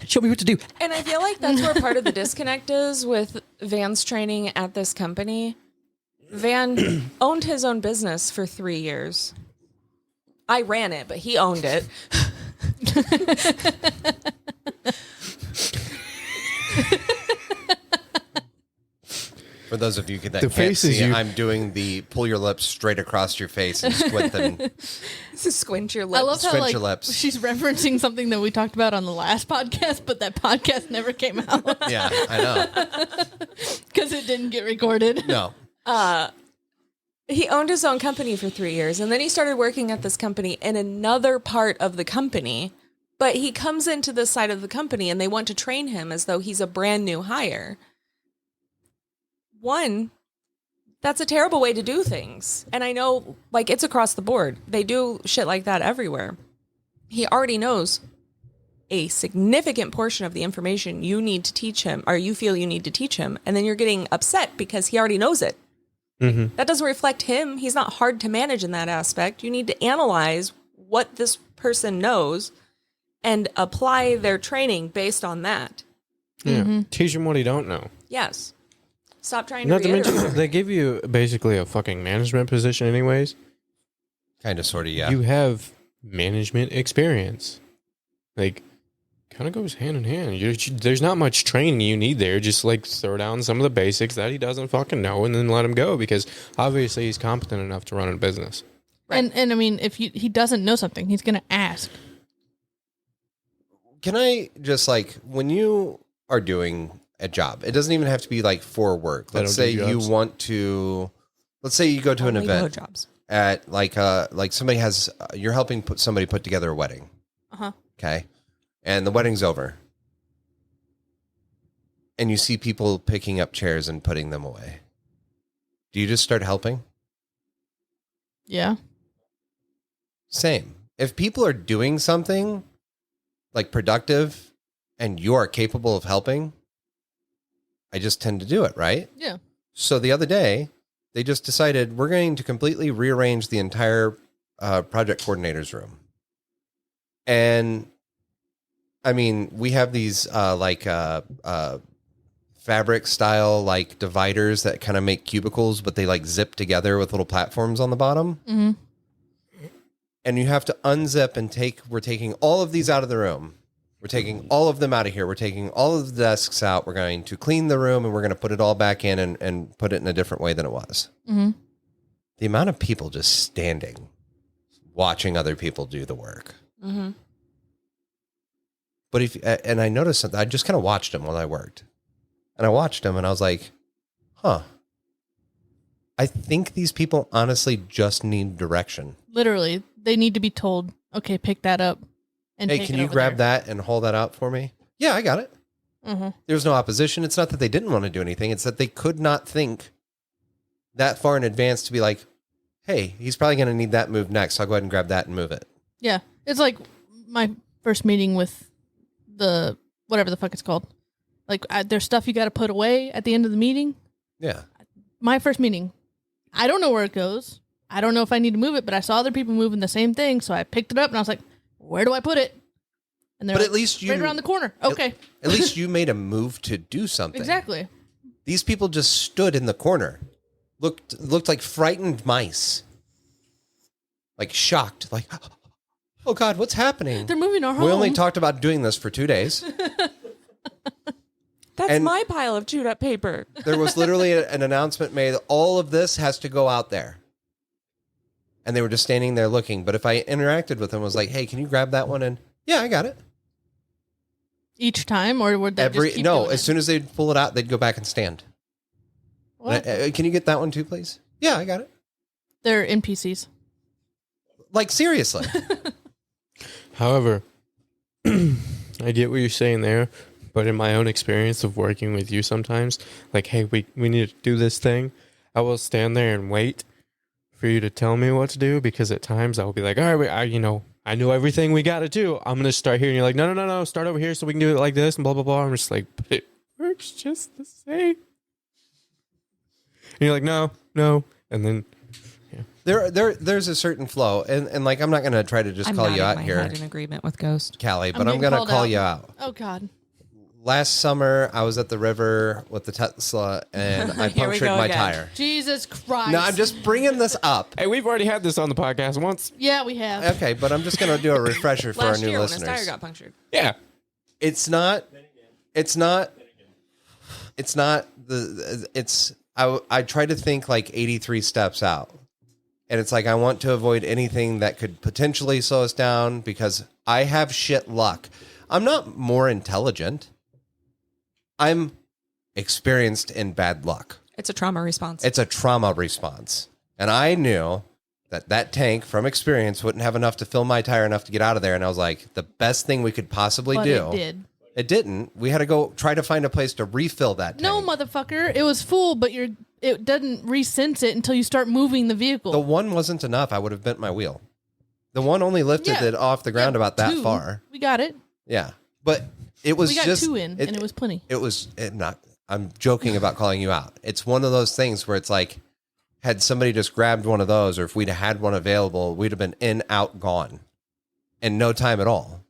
Show me what to do. And I feel like that's where part of the disconnect is with Van's training at this company. Van owned his own business for 3 years. I ran it, but he owned it. For those of you that The can't faces see, you- I'm doing the pull your lips straight across your face and squint them. Squint your lips. I love how Squint like your lips. she's referencing something that we talked about on the last podcast, but that podcast never came out Yeah, I know. because it didn't get recorded. No. He owned his own company for 3 years, and then he started working at this company in another part of the company. But he comes into this side of the company, and they want to train him as though he's a brand new hire. One, that's a terrible way to do things. And I know, like, it's across the board. They do shit like that everywhere. He already knows a significant portion of the information you need to teach him, or you feel you need to teach him, and then you're getting upset because he already knows it. Mm-hmm. That doesn't reflect him. He's not hard to manage in that aspect. You need to analyze what this person knows and apply their training based on that. Yeah. Teach him what he don't know. Yes. Stop trying Not to to reiterate. mention, they give you basically a fucking management position anyways. Kind of, sort of, yeah. You have management experience. Like, kind of goes hand in hand. There's not much training you need there. Just like throw down some of the basics that he doesn't fucking know and then let him go, because obviously he's competent enough to run a business. Right. And I mean, if he doesn't know something, he's going to ask. Can I just, like, when you are doing a job. It doesn't even have to be like for work. Let's say you want to, let's say you go to an event Jobs. at like somebody has, you're helping somebody put together a wedding. Uh-huh. Okay. And the wedding's over. And you see people picking up chairs and putting them away. Do you just start helping? Yeah. Same. If people are doing something like productive and you are capable of helping, I just tend to do it, right? Yeah. So the other day, they just decided we're going to completely rearrange the entire project coordinator's room. And I mean, we have these fabric style like dividers that kind of make cubicles, but they like zip together with little platforms on the bottom. Mm-hmm. And you have to unzip and we're taking all of these out of the room. We're taking all of them out of here. We're taking all of the desks out. We're going to clean the room and we're going to put it all back in and put it in a different way than it was. Mm-hmm. The amount of people just standing, watching other people do the work. Mm-hmm. But and I noticed something, I just kind of watched them while I worked. And I watched them and I was like, huh. I think these people honestly just need direction. Literally, they need to be told, okay, pick that up. And hey, take can it you over grab there. that and hold that out for me? Yeah, I got it. Mm-hmm. There was no opposition. It's not that they didn't want to do anything. It's that they could not think that far in advance to be like, hey, he's probably going to need that move next. I'll go ahead and grab that and move it. Yeah. It's like my first meeting with the, whatever the fuck it's called. Like, there's stuff you got to put away at the end of the meeting. Yeah. My first meeting, I don't know where it goes. I don't know if I need to move it, but I saw other people moving the same thing, so I picked it up and I was like, where do I put it? And they're But like, at least you... right around the corner. Okay. At least you made a move to do something. Exactly. These people just stood in the corner. Looked like frightened mice. Like shocked. Like, oh God, what's happening? They're moving our home. We only talked about doing this for 2 days. That's my pile of chewed up paper. There was literally an announcement made. All of this has to go out there. And they were just standing there looking. But if I interacted with them, was like, hey, can you grab that one? And yeah, I got it. Each time, or would that just keep doing as it? soon as they'd pull it out, they'd go back and stand. What? Can you get that one too, please? Yeah, I got it. They're NPCs. Like, seriously. However, I get what you're saying there, but in my own experience of working with you sometimes, like, hey, we need to do this thing, I will stand there and wait for you to tell me what to do, because at times I will be like, all right, I know everything we got to do. I'm going to start here. And you're like, no, start over here so we can do it like this and blah, blah, blah. I'm just like, but it works just the same. And you're like, no. And then, yeah. There's a certain flow. And like, I'm not going to try to just call you out here, in agreement with Ghost. Callie, but I'm I'm going to getting call called you out. out. Oh, God. Last summer, I was at the river with the Tesla and I Here we punctured go my again. tire. Jesus Christ. No, I'm just bringing this up. Hey, we've already had this on the podcast once. Yeah, we have. Okay, but I'm just going to do a refresher for our Last new year listeners. when his tire got punctured. Yeah. I try to think like 83 steps out. And it's like, I want to avoid anything that could potentially slow us down because I have shit luck. I'm not more intelligent. I'm experienced in bad luck. It's a trauma response. It's a trauma response. And I knew that tank from experience wouldn't have enough to fill my tire enough to get out of there. And I was like, the best thing we could possibly But do. it did. It didn't. We had to go try to find a place to refill that tank. No, motherfucker. It was full, but it doesn't resense it until you start moving the vehicle. The one wasn't enough. I would have bent my wheel. The one only lifted it off the ground about that two. far. We got it. Yeah. But it was We got just... two in, and it was plenty. I'm joking about calling you out. It's one of those things where it's like, had somebody just grabbed one of those, or if we'd had one available, we'd have been in, out, gone. In no time at all.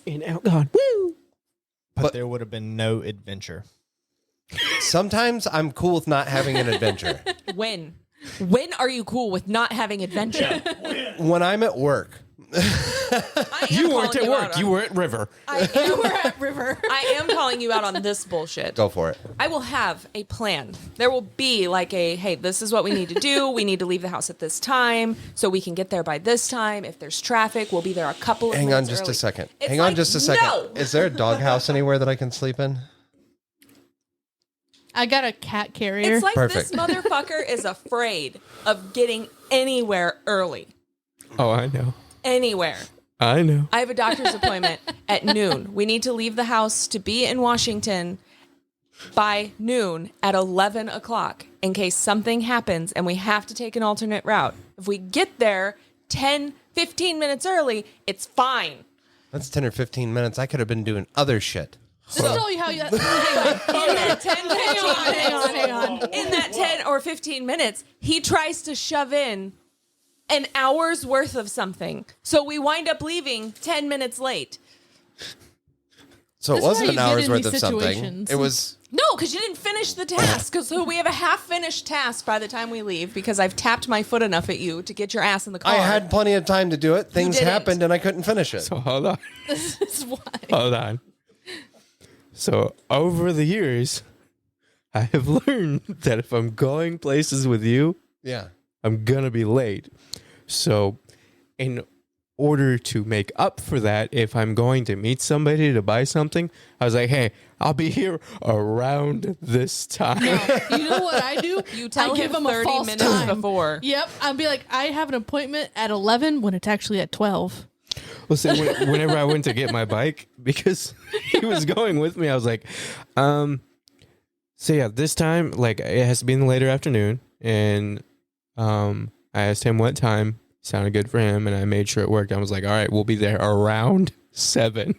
In, out, gone. Woo! But there would have been no adventure. Sometimes I'm cool with not having an adventure. When are you cool with not having adventure? When I'm at work. You weren't at work. You were at River. You were at River. I am calling you out on this bullshit. Go for it. I will have a plan. There will be like hey, this is what we need to do. We need to leave the house at this time so we can get there by this time. If there's traffic, we'll be there a couple of Hang minutes on just early. a second. It's Hang on like, just a second. no! Is there a doghouse anywhere that I can sleep in? I got a cat carrier. It's like Perfect. this motherfucker is afraid of getting anywhere early. Oh, I know. Anywhere. I know. I have a doctor's appointment at noon. We need to leave the house to be in Washington by noon at 11 o'clock in case something happens and we have to take an alternate route. If we get there 10, 15 minutes early, it's fine. That's 10 or 15 minutes. I could have been doing other shit. This is all you how you. Hang In that 10, 15 hang on. in that 10 or 15 minutes, he tries to shove in an hour's worth of something. So we wind up leaving 10 minutes late. So This it is wasn't how an you get hour's in worth these of something. situations. It was. No, because you didn't finish the task. So we have a half-finished task by the time we leave because I've tapped my foot enough at you to get your ass in the car. I had plenty of time to do it. Things didn't. happened and I couldn't finish it. So hold on. This is why. Hold on. So over the years, I have learned that if I'm going places with you, Yeah. I'm gonna be late. So in order to make up for that, if I'm going to meet somebody to buy something, I was like, hey, I'll be here around this time. You know what I do? You tell I give him him a 30 false minutes time. before. Yep. I'll be like, I have an appointment at 11 when it's actually at 12. Well, see, whenever I went to get my bike, because he was going with me, I was like, so yeah, this time, like, it has to be in the later afternoon. And I asked him what time sounded good for him, and I made sure it worked. I was like, all right, we'll be there around 7.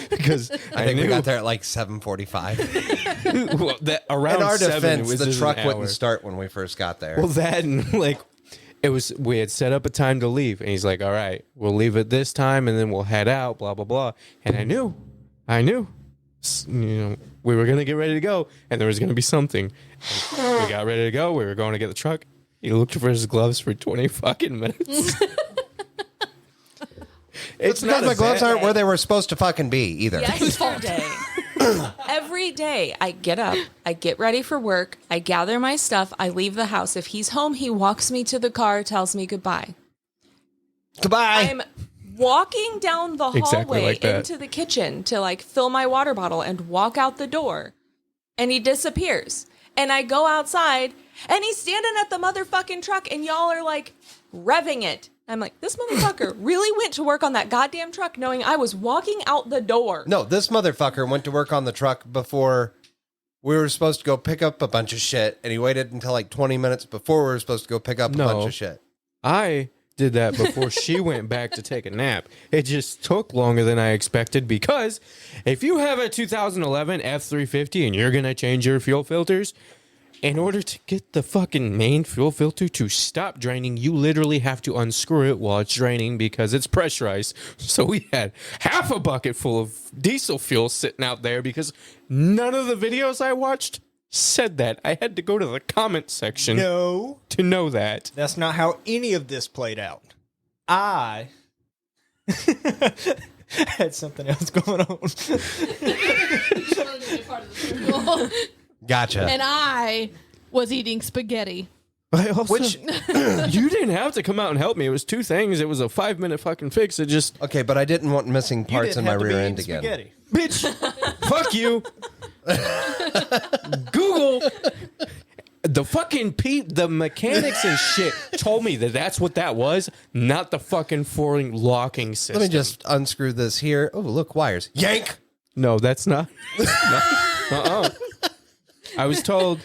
Because I think we got there at like 7:45. well, that around In our 7 defense, was the just truck an hour. wouldn't start when we first got there. Well, that and like we had set up a time to leave, and he's like, all right, we'll leave at this time, and then we'll head out, blah blah blah. And I knew, we were gonna get ready to go, and there was gonna be something. And we got ready to go. We were going to get the truck. He looked for his gloves for 20 fucking minutes. It's because my gloves aren't where they were supposed to fucking be either. Yesterday, every day I get up, I get ready for work, I gather my stuff, I leave the house. If he's home, he walks me to the car, tells me goodbye. Goodbye. I'm walking down the Exactly hallway like that. into the kitchen to like fill my water bottle and walk out the door, and he disappears. And I go outside, and he's standing at the motherfucking truck, and y'all are like revving it. I'm like, this motherfucker really went to work on that goddamn truck knowing I was walking out the door. No, this motherfucker went to work on the truck before we were supposed to go pick up a bunch of shit, and he waited until like 20 minutes before we were supposed to go pick up a bunch of shit. I did that before she went back to take a nap. It just took longer than I expected because if you have a 2011 F350 and you're going to change your fuel filters, in order to get the fucking main fuel filter to stop draining, you literally have to unscrew it while it's draining because it's pressurized. So we had half a bucket full of diesel fuel sitting out there because none of the videos I watched said that. I had to go to the comment section No, to know that. that's not how any of this played out. I had something else going on. Gotcha. And I was eating spaghetti. I also, Which, you didn't have to come out and help me. It was 2 things. It was a 5-minute fucking fix. It just, okay, but I didn't want missing You parts didn't in my have to be rear eating end again. spaghetti. bitch, fuck you. Google the fucking the mechanics and shit told me that that's what that was, not the fucking foreign locking system. Let me just unscrew this here. Oh, look, wires. Yank! No, that's not. I was told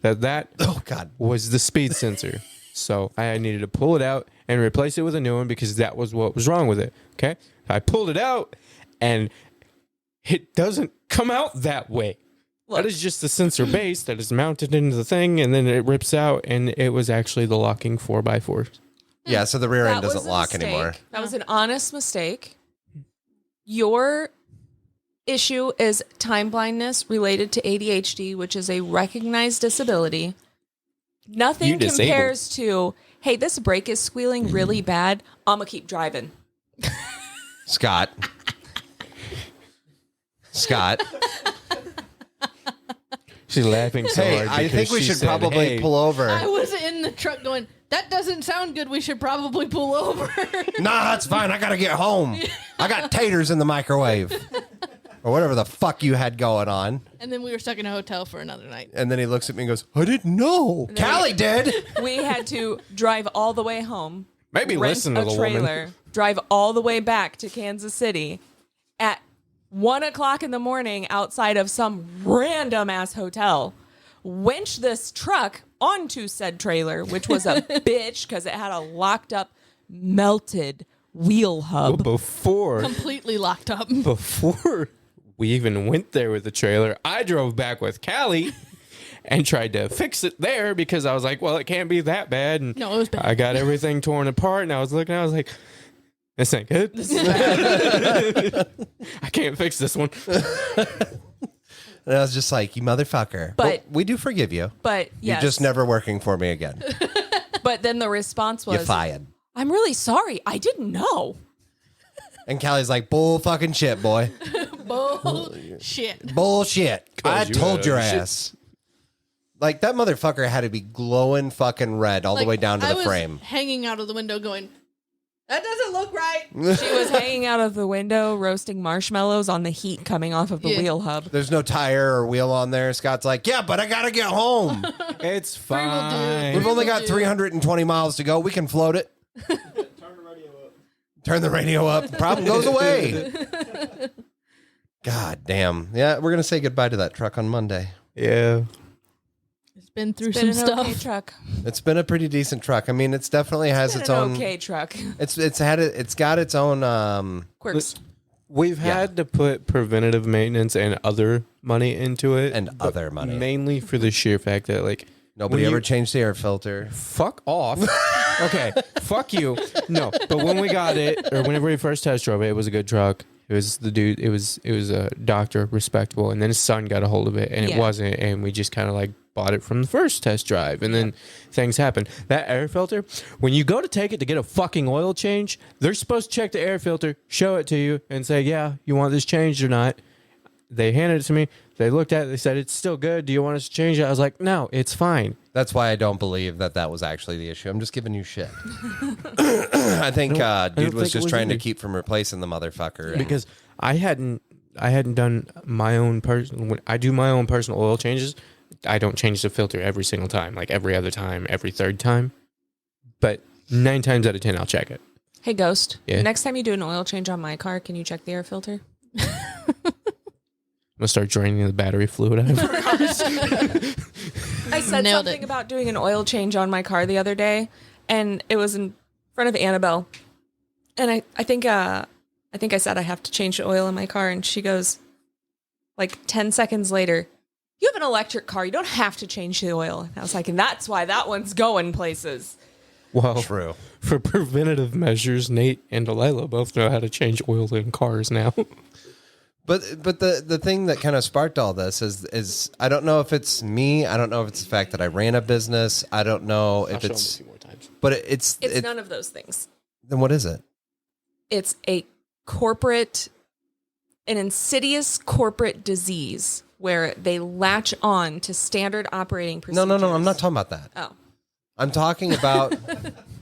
that Oh, God. was the speed sensor. So I needed to pull it out and replace it with a new one because that was what was wrong with it. Okay. I pulled it out and it doesn't come out that way. Look. That is just the sensor base that is mounted into the thing and then it rips out and it was actually the locking 4x4. Yeah, so the rear end That was doesn't a lock mistake. anymore. That was an honest mistake. Your issue is time blindness related to ADHD, which is a recognized disability. Nothing You disabled. compares to, hey, this brake is squealing really bad. I'm going to keep driving. Scott. She's laughing so Hey, hard. I because think we she should said, probably "Hey." pull over. I was in the truck going, that doesn't sound good. We should probably pull over. Nah, it's fine. I got to get home. I got taters in the microwave. or whatever the fuck you had going on. And then we were stuck in a hotel for another night. And then he looks at me and goes, I didn't know. Callie did. We had to drive all the way home. Maybe rent listen to a the trailer, woman. drive all the way back to Kansas City at 1:00 in the morning outside of some random ass hotel. Winch this truck onto said trailer, which was a bitch because it had a locked up, melted wheel hub. Before Completely locked up. we even went there with the trailer, I drove back with Callie and tried to fix it there because I was like, well, it can't be that bad. And No, it was bad. I got everything torn apart and I was looking, I was like, this ain't good. I can't fix this one. And I was just like, you motherfucker. But- we do forgive you. But yes, You're just never working for me again. But then the response was, You're fired. I'm really sorry. I didn't know. And Callie's like, bull fucking shit, boy. Bullshit. Bullshit. I you told had your a shit. ass. Like, that motherfucker had to be glowing fucking red all the way down to I the was frame. hanging out of the window going, that doesn't look right. She was hanging out of the window roasting marshmallows on the heat coming off of the Yeah. wheel hub. There's no tire or wheel on there. Scott's like, yeah, but I got to get home. It's will do. fine. We've only got do. 320 miles to go. We can float it. Turn the radio up. Problem goes away. God damn. Yeah, we're going to say goodbye to that truck on Monday. Yeah. It's been through Been some an stuff. okay truck. It's been a pretty decent truck. I mean, it's definitely has its Been an own. okay truck. It's got its own. Quirks. We've had to put preventative maintenance and other money into it. And but other money. Mainly for the sheer fact that, like, Nobody when ever you- changed the air filter. fuck off. Okay, fuck you. No, but when we got it, or whenever we first test drove it, it was a good truck. It was the dude. It was a doctor, respectable, and then his son got a hold of it, and it Yeah. wasn't. And we just kind of like bought it from the first test drive, and then things happen. That air filter, when you go to take it to get a fucking oil change, they're supposed to check the air filter, show it to you, and say, yeah, you want this changed or not. They handed it to me. They looked at it. They said, it's still good. Do you want us to change it? I was like, no, it's fine. That's why I don't believe that was actually the issue. I'm just giving you shit. I think dude was think it just was trying to either. keep from replacing the motherfucker. Because I hadn't done my own personal. When I do my own personal oil changes, I don't change the filter every single time, like every other time, every third time. But 9 times out of 10, I'll check it. Hey, Ghost. Yeah. Next time you do an oil change on my car, can you check the air filter? I'm gonna start draining the battery fluid out of it. I said Nailed something it. about doing an oil change on my car the other day, and it was in front of Annabelle. And I think I said I have to change the oil in my car, and she goes, like 10 seconds later, you have an electric car. You don't have to change the oil. And I was like, and that's why that one's going places. Well, True. for preventative measures, Nate and Delilah both know how to change oil in cars now. But the thing that kind of sparked all this is I don't know if it's me. I don't know if it's the fact that I ran a business. I don't know if it's. more times. But it's None of those things. then what is it? It's an insidious corporate disease where they latch on to standard operating procedures. No. I'm not talking about that. Oh, I'm talking about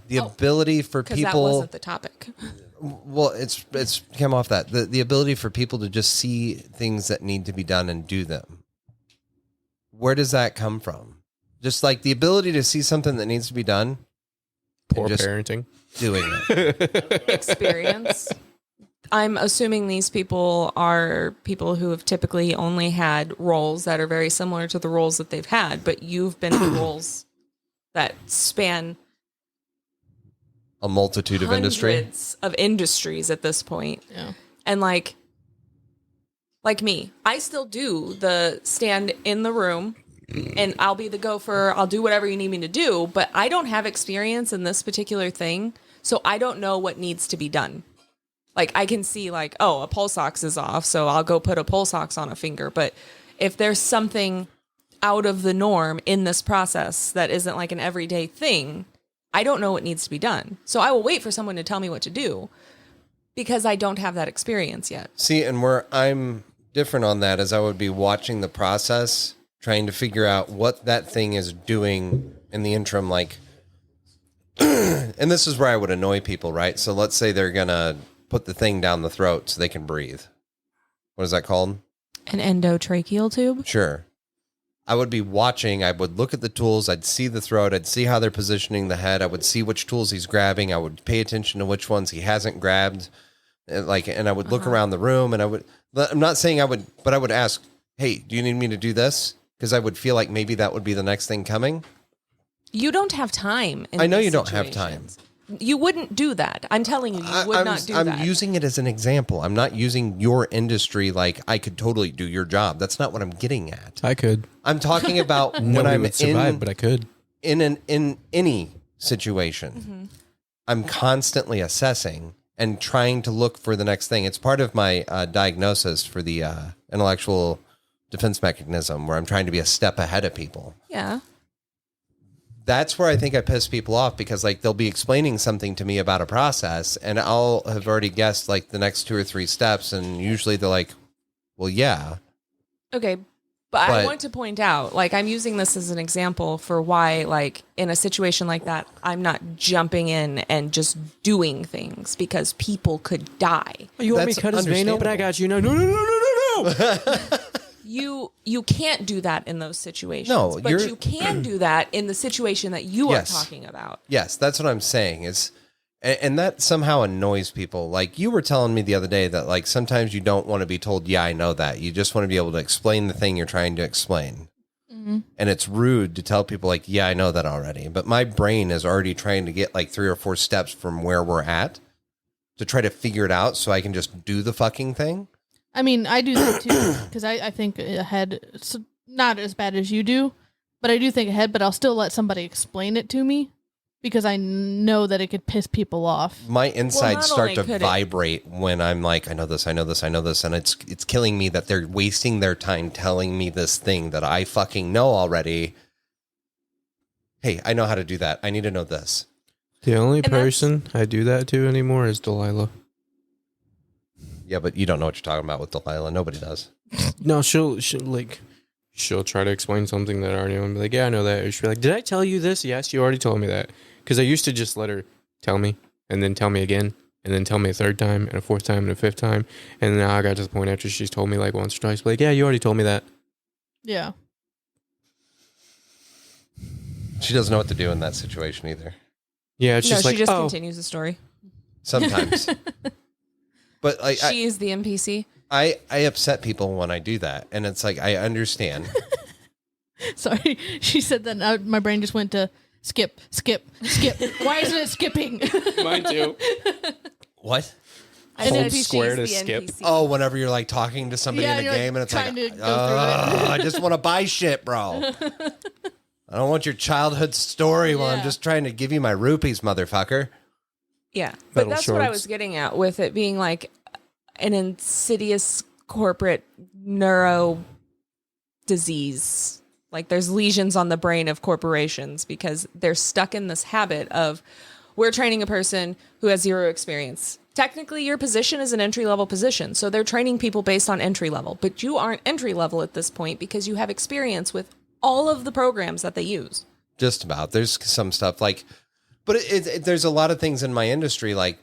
the ability for because that people. wasn't the topic. Well, it's came off that the ability for people to just see things that need to be done and do them. Where does that come from? Just like the ability to see something that needs to be done, Poor just parenting. doing it. Experience. I'm assuming these people are people who have typically only had roles that are very similar to the roles that they've had, but you've been in roles that span A multitude of industry. hundreds of industries at this point. Yeah. And like me, I still do the stand in the room and I'll be the gopher. I'll do whatever you need me to do, but I don't have experience in this particular thing. So I don't know what needs to be done. Like I can see like, oh, a pulse ox is off. So I'll go put a pulse ox on a finger. But if there's something out of the norm in this process that isn't like an everyday thing, I don't know what needs to be done. So I will wait for someone to tell me what to do because I don't have that experience yet. See, and where I'm different on that is I would be watching the process, trying to figure out what that thing is doing in the interim. Like, and this is where I would annoy people, right? So let's say they're going to put the thing down the throat so they can breathe. what is that called? An endotracheal tube? Sure. I would be watching. I would look at the tools. I'd see the throat. I'd see how they're positioning the head. I would see which tools he's grabbing. I would pay attention to which ones he hasn't grabbed. And I would look around the room, and I'm not saying I would, but I would ask, hey, do you need me to do this? Because I would feel like maybe that would be the next thing coming. You don't have time. I know you don't have time. You wouldn't do that. I'm telling you, you would not do that. I'm using it as an example. I'm not using your industry like I could totally do your job. That's not what I'm getting at. I could. I'm talking about when Nobody I'm would survive, but I could. in any situation. I'm constantly assessing and trying to look for the next thing. It's part of my diagnosis for the intellectual defense mechanism, where I'm trying to be a step ahead of people. Yeah. That's where I think I piss people off, because like they'll be explaining something to me about a process and I'll have already guessed like the next 2 or 3 steps. And usually they're like, well, yeah. Okay. But I want to point out, like, I'm using this as an example for why, like, in a situation like that, I'm not jumping in and just doing things because people could die. You want me to cut his vein open? I got you. No. You can't do that in those situations. No, but you can do that in the situation that you are talking about. Yes, that's what I'm saying. And that somehow annoys people. Like you were telling me the other day that like sometimes you don't want to be told, yeah, I know that. You just want to be able to explain the thing you're trying to explain. Mm-hmm. And it's rude to tell people like, yeah, I know that already. But my brain is already trying to get like 3 or 4 steps from where we're at to try to figure it out so I can just do the fucking thing. I mean, I do that too, because I think ahead, it's not as bad as you do, but I do think ahead, but I'll still let somebody explain it to me because I know that it could piss people off. My insides start to vibrate when I'm like, I know this, and it's killing me that they're wasting their time telling me this thing that I fucking know already. Hey, I know how to do that. I need to know this. The only person I do that to anymore is Delilah. Yeah, but you don't know what you're talking about with Delilah. Nobody does. No, she'll try to explain something that I already know and be like, yeah, I know that. Or she'll be like, did I tell you this? Yes, you already told me that. Because I used to just let her tell me and then tell me again and then tell me a 3rd time and a 4th time and a 5th time. And now I got to the point after she's told me like once or twice, like, yeah, you already told me that. Yeah. She doesn't know what to do in that situation either. Yeah, it's just like, she just continues the story. Sometimes. But like, she is the NPC. I upset people when I do that, and it's like I understand. Sorry, she said that. Now my brain just went to skip. Why isn't it skipping? Mine too. What? Hold square to skip. NPC. Oh, whenever you're like talking to somebody in a game, and it's like, I just want to buy shit, bro. I don't want your childhood story while I'm just trying to give you my rupees, motherfucker. Yeah, but that's what I was getting at with it being like an insidious corporate neuro disease. Like there's lesions on the brain of corporations because they're stuck in this habit of we're training a person who has 0 experience. Technically, your position is an entry-level position, so they're training people based on entry level. But you aren't entry level at this point because you have experience with all of the programs that they use. Just about. There's some stuff like... But there's a lot of things in my industry, like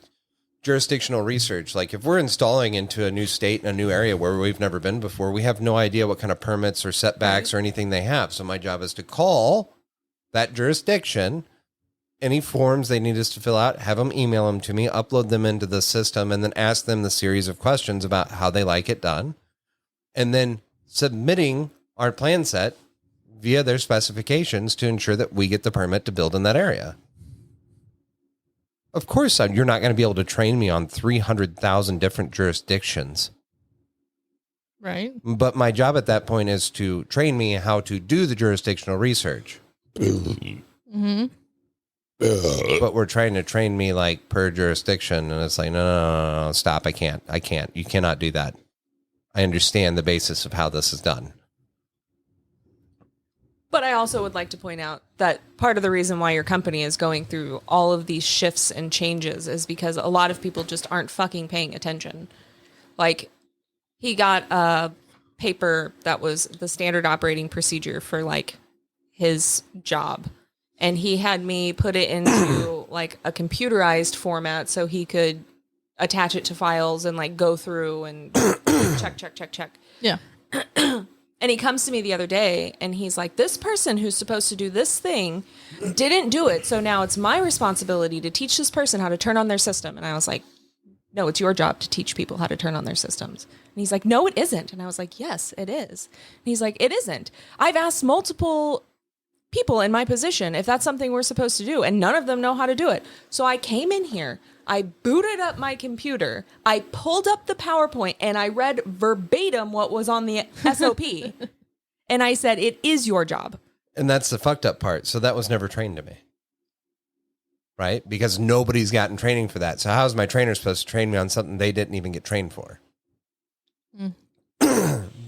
jurisdictional research. Like if we're installing into a new state and a new area where we've never been before, we have no idea what kind of permits or setbacks or anything they have. So my job is to call that jurisdiction, any forms they need us to fill out, have them email them to me, upload them into the system, and then ask them the series of questions about how they like it done. And then submitting our plan set via their specifications to ensure that we get the permit to build in that area. Of course, you're not going to be able to train me on 300,000 different jurisdictions. Right. But my job at that point is to train me how to do the jurisdictional research. Mm-hmm. But we're trying to train me like per jurisdiction. And it's like, no, stop. I can't. You cannot do that. I understand the basis of how this is done. But I also would like to point out that part of the reason why your company is going through all of these shifts and changes is because a lot of people just aren't fucking paying attention. Like, he got a paper that was the standard operating procedure for, like, his job. And he had me put it into, like, a computerized format so he could attach it to files and like go through and check. Yeah. And he comes to me the other day and he's like, this person who's supposed to do this thing didn't do it. So now it's my responsibility to teach this person how to turn on their system. And I was like, no, it's your job to teach people how to turn on their systems. And he's like, no, it isn't. And I was like, yes, it is. And he's like, it isn't. I've asked multiple people in my position if that's something we're supposed to do, and none of them know how to do it. So I came in here, I booted up my computer, I pulled up the PowerPoint, and I read verbatim what was on the SOP. And I said, it is your job. And that's the fucked up part. So that was never trained to me. Right? Because nobody's gotten training for that. So how is my trainer supposed to train me on something they didn't even get trained for?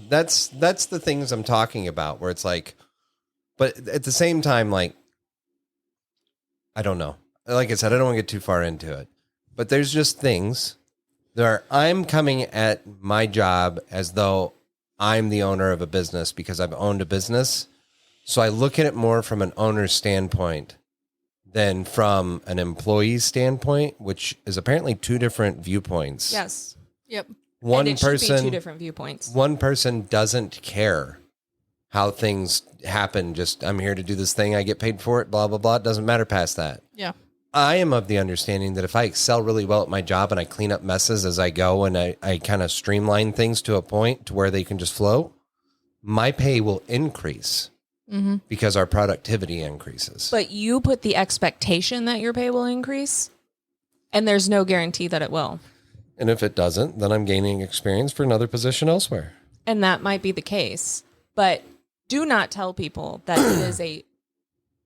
That's the things I'm talking about, where it's like, but at the same time, like, I don't know. Like I said, I don't want to get too far into it. But there's just things that I'm coming at my job as though I'm the owner of a business because I've owned a business. So I look at it more from an owner's standpoint than from an employee's standpoint, which is apparently two different viewpoints. Yes. Yep. One and it should person, be two different viewpoints. one person doesn't care how things happen. Just, I'm here to do this thing. I get paid for it, blah, blah, blah. It doesn't matter past that. Yeah. I am of the understanding that if I excel really well at my job and I clean up messes as I go and I kind of streamline things to a point to where they can just flow, my pay will increase because our productivity increases. But you put the expectation that your pay will increase, and there's no guarantee that it will. And if it doesn't, then I'm gaining experience for another position elsewhere. And that might be the case. But do not tell people that it is a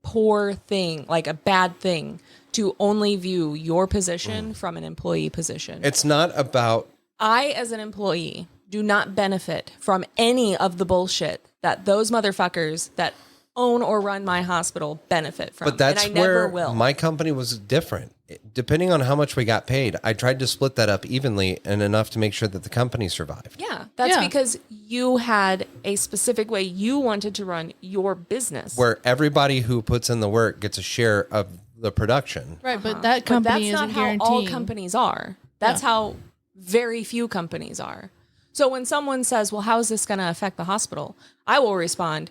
poor thing, like a bad thing, to only view your position from an employee position. It's not about... I, as an employee, do not benefit from any of the bullshit that those motherfuckers that own or run my hospital benefit from. But that's and I where never will. my company was different. Depending on how much we got paid, I tried to split that up evenly and enough to make sure that the company survived. Yeah, that's Yeah. because you had a specific way you wanted to run your business. Where everybody who puts in the work gets a share of the production. Right, but that company but that's isn't not how guaranteeing. all companies are. That's how very few companies are. So when someone says, well, how is this going to affect the hospital? I will respond,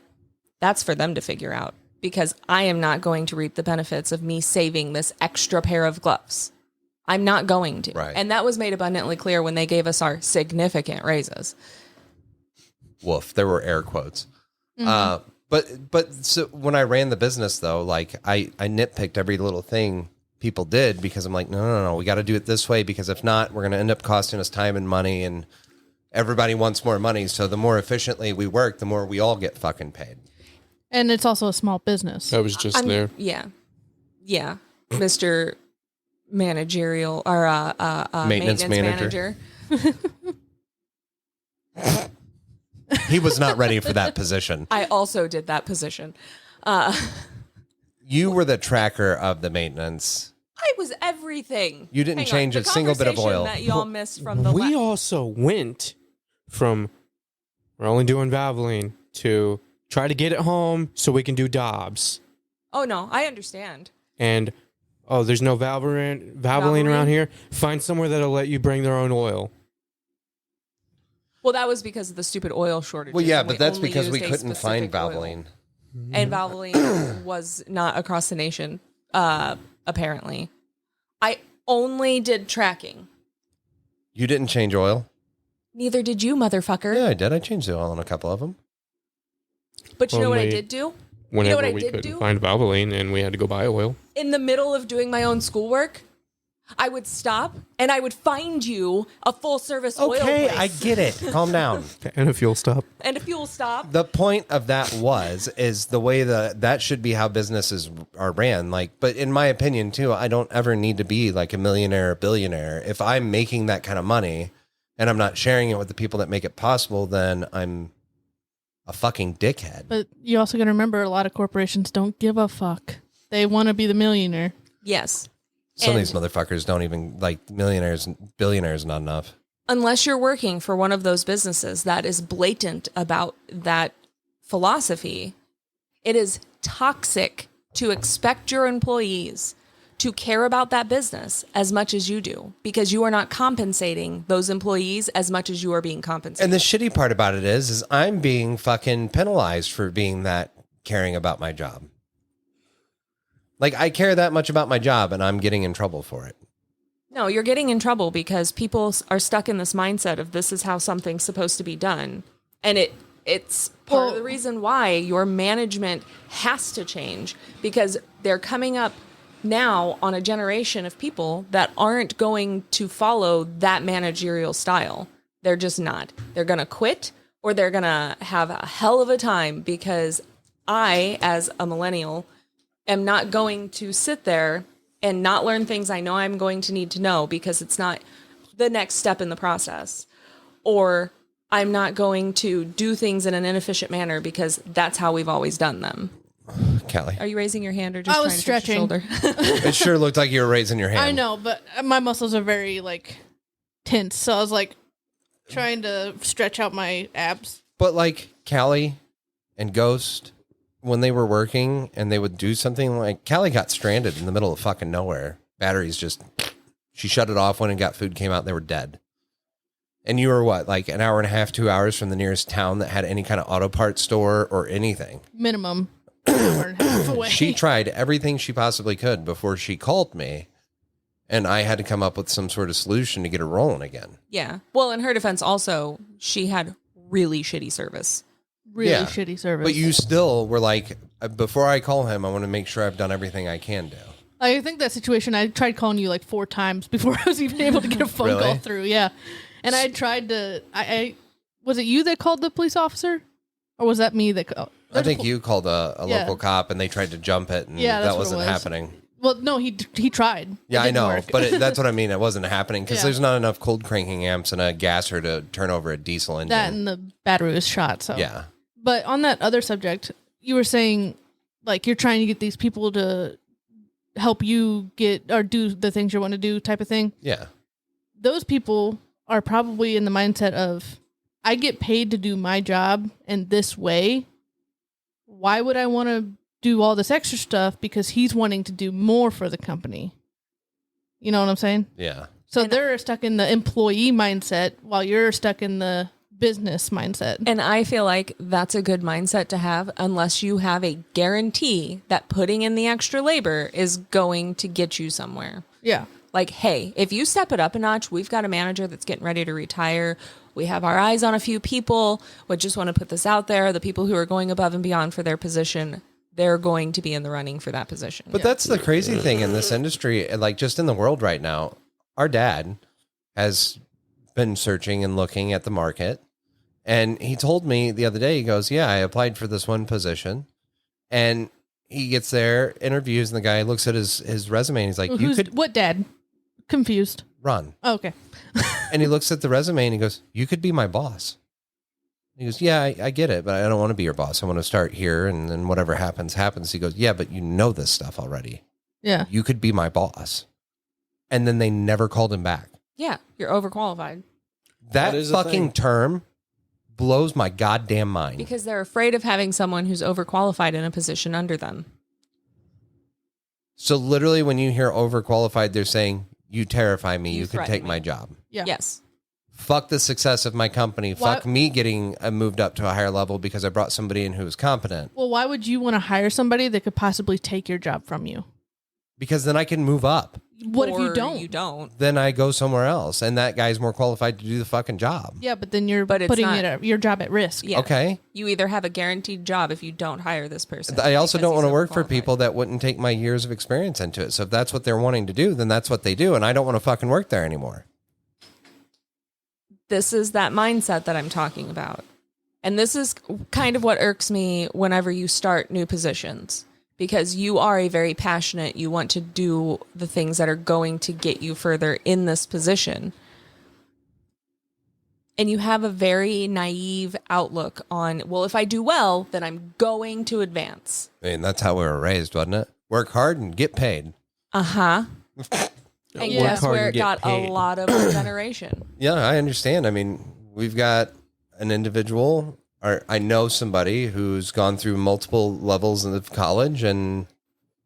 that's for them to figure out, because I am not going to reap the benefits of me saving this extra pair of gloves. I'm not going to. Right. And that was made abundantly clear when they gave us our significant raises. Woof. There were air quotes. But so when I ran the business, though, like I nitpicked every little thing people did because I'm like, no, we got to do it this way, because if not, we're going to end up costing us time and money, and everybody wants more money. So the more efficiently we work, the more we all get fucking paid. And it's also a small business. I was just there. Yeah. Mr. Managerial or maintenance manager. He was not ready for that position. I also did that position. You were the tracker of the maintenance. I was everything. You didn't Hang on, change the a single bit of conversation oil. that y'all missed from the We also went from we're only doing Valvoline to try to get it home so we can do Dobbs. Oh no, I understand. And there's no Valvoline around here. Find somewhere that'll let you bring their own oil. Well, that was because of the stupid oil shortage. Well, yeah, but that's because we couldn't find Valvoline. And Valvoline was not across the nation, apparently. I only did tracking. You didn't change oil? Neither did you, motherfucker. Yeah, I did. I changed the oil on a couple of them. But you know what I Only did do? Whenever You know what I we did couldn't do? find Valvoline and we had to go buy oil. In the middle of doing my own schoolwork, I would stop and I would find you a full service oil Okay, place. I get it. Calm down. And a fuel stop. And a fuel stop. The point of that is the way that should be how businesses are ran. Like, but in my opinion too, I don't ever need to be like a millionaire or billionaire. If I'm making that kind of money and I'm not sharing it with the people that make it possible, then I'm a fucking dickhead. But you also got to remember, a lot of corporations don't give a fuck. They want to be the millionaire. Yes. Some of And these motherfuckers don't even like millionaires and billionaires. Not enough. unless you're working for one of those businesses that is blatant about that philosophy, it is toxic to expect your employees to care about that business as much as you do, because you are not compensating those employees as much as you are being compensated. And the shitty part about it is I'm being fucking penalized for being that caring about my job. Like, I care that much about my job and I'm getting in trouble for it. No, you're getting in trouble because people are stuck in this mindset of this is how something's supposed to be done. And it's part of the reason why your management has to change, because they're coming up now on a generation of people that aren't going to follow that managerial style. They're just not. They're going to quit, or they're going to have a hell of a time, because I, as a millennial, am not going to sit there and not learn things I know I'm going to need to know because it's not the next step in the process. Or I'm not going to do things in an inefficient manner because that's how we've always done them. Callie. Are you raising your hand or just I was trying to touch your shoulder? It sure looked like you were raising your hand. I know, but my muscles are very like tense, so I was like trying to stretch out my abs. But like Callie and Ghost, when they were working and they would do something, like Callie got stranded in the middle of fucking nowhere. Batteries just, she shut it off, went and got food, came out, and they were dead. And you were what, like an hour and a half, 2 hours from the nearest town that had any kind of auto parts store or anything. Minimum. An hour and a half away. She tried everything she possibly could before she called me, and I had to come up with some sort of solution to get her rolling again. Yeah. Well, in her defense, also, she had really shitty service. Really shitty service. But you still were like, before I call him, I want to make sure I've done everything I can do. I think that situation, I tried calling you like 4 times before I was even able to get a phone Really? call through. Yeah. And I tried to, I was it you that called the police officer? Or was that me that called? I think you called a Yeah. local cop and they tried to jump it, and Yeah, that's that what it wasn't was. happening. Well, no, he tried. Yeah, It I didn't know, work. but that's what I mean. It wasn't happening because Yeah. there's not enough cold cranking amps and a gasser to turn over a diesel engine. that and the battery was shot. So Yeah. But on that other subject, you were saying like you're trying to get these people to help you get or do the things you want to do type of thing. Yeah. Those people are probably in the mindset of, I get paid to do my job in this way. Why would I want to do all this extra stuff because he's wanting to do more for the company? You know what I'm saying? Yeah. So they're stuck in the employee mindset while you're stuck in the business mindset. And I feel like that's a good mindset to have unless you have a guarantee that putting in the extra labor is going to get you somewhere. Yeah. Like, hey, if you step it up a notch, we've got a manager that's getting ready to retire. We have our eyes on a few people. We just want to put this out there. The people who are going above and beyond for their position, they're going to be in the running for that position. But that's the crazy thing in this industry, like just in the world right now. Our dad has been searching and looking at the market. And he told me the other day, he goes, yeah, I applied for this one position. And he gets there, interviews, and the guy looks at his resume and he's like, you could What dad? Confused. run. Oh, okay. And he looks at the resume and he goes, you could be my boss. He goes, yeah, I get it, but I don't want to be your boss. I want to start here, and then whatever happens, happens. He goes, yeah, but you know this stuff already. Yeah. You could be my boss. And then they never called him back. Yeah, you're overqualified. That is a fucking thing. term blows my goddamn mind. Because they're afraid of having someone who's overqualified in a position under them. So literally when you hear overqualified, they're saying, you terrify me. You You could threaten take me. my job. Yeah. Yes. Fuck the success of my company. Why- Fuck me getting moved up to a higher level because I brought somebody in who was competent. Well, why would you want to hire somebody that could possibly take your job from you? Because then I can move up. What if you Or don't? You don't. Then I go somewhere else, and that guy's more qualified to do the fucking job. Yeah, but then you're But it's putting not- your job at risk. Yeah. Okay. You either have a guaranteed job if you don't hire this person. I also because don't want to he's work for overqualified. people that wouldn't take my years of experience into it. So if that's what they're wanting to do, then that's what they do, and I don't want to fucking work there anymore. This is that mindset that I'm talking about. And this is kind of what irks me whenever you start new positions, because you are a very passionate, you want to do the things that are going to get you further in this position. And you have a very naive outlook on, well, if I do well, then I'm going to advance. I mean, that's how we were raised, wasn't it? Work hard and get paid. Uh-huh. And Yeah. guess hard where and it get got paid. a lot of our generation. Yeah, I understand. I mean, we've got an individual, or I know somebody who's gone through multiple levels of college, and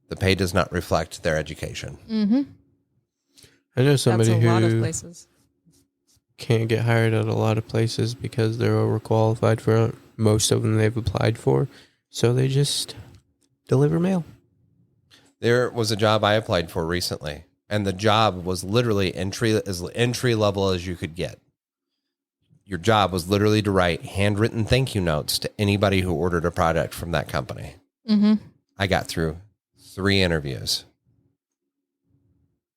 The pay does not reflect their education. Mm-hmm. I know somebody That's a lot of who places. can't get hired at a lot of places because they're overqualified for most of them they've applied for. So they just deliver mail. There was a job I applied for recently, and the job was literally entry level as you could get. Your job was literally to write handwritten thank you notes to anybody who ordered a product from that company. Mm-hmm. I got through 3 interviews.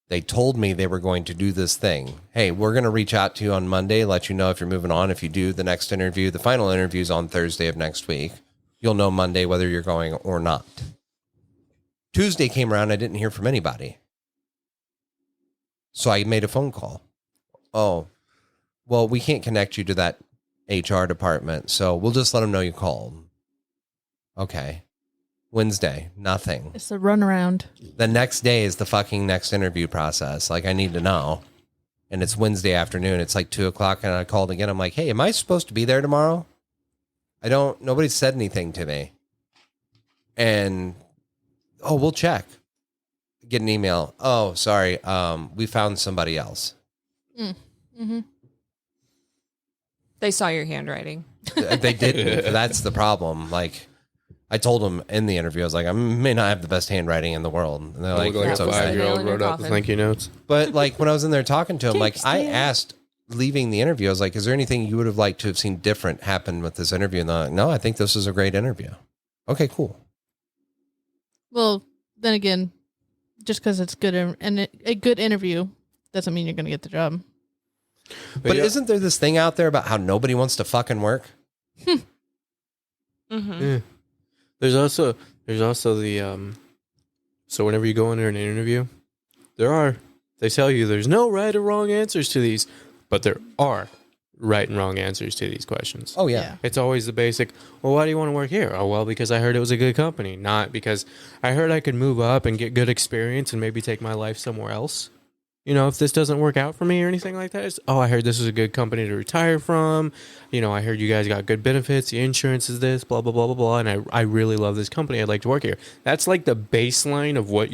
They told me they were going to do this thing. Hey, we're going to reach out to you on Monday, let you know if you're moving on. If you do the next interview, the final interview is on Thursday of next week. You'll know Monday whether you're going or not. Tuesday came around. I didn't hear from anybody. So I made a phone call. Oh, well, we can't connect you to that HR department, so we'll just let them know you called. Okay. Wednesday, nothing. It's a runaround. The next day is the fucking next interview process. Like, I need to know. And it's Wednesday afternoon. It's like 2:00, and I called again. I'm like, hey, am I supposed to be there tomorrow? Nobody said anything to me. And, oh, we'll check. Get an email. Oh, sorry. We found somebody else. Mm-hmm. They saw your handwriting. They didn't. That's the problem. Like, I told them in the interview, I was like, I may not have the best handwriting in the world. And they're like, Like it's a okay. 5-year-old Nail in your wrote out the coffin. thank you notes. But like when I was in there talking to him, like I asked leaving the interview, I was like, is there anything you would have liked to have seen different happen with this interview? And they're like, no, I think this is a great interview. Okay, cool. Well, then again, just because it's good and a good interview doesn't mean you're going to get the job. But yeah. isn't there this thing out there about how nobody wants to fucking work? Mm-hmm. Yeah. There's also the so whenever you go into an interview, they tell you there's no right or wrong answers to these, but there are right and wrong answers to these questions. Oh, yeah. It's always the basic, well, why do you want to work here? Oh, well, because I heard it was a good company, not because I heard I could move up and get good experience and maybe take my life somewhere else. You know, if this doesn't work out for me or anything like that, it's, oh, I heard this is a good company to retire from. You know, I heard you guys got good benefits. The insurance is this, blah, blah, blah, blah, blah. And I really love this company. I'd like to work here. That's like the baseline of what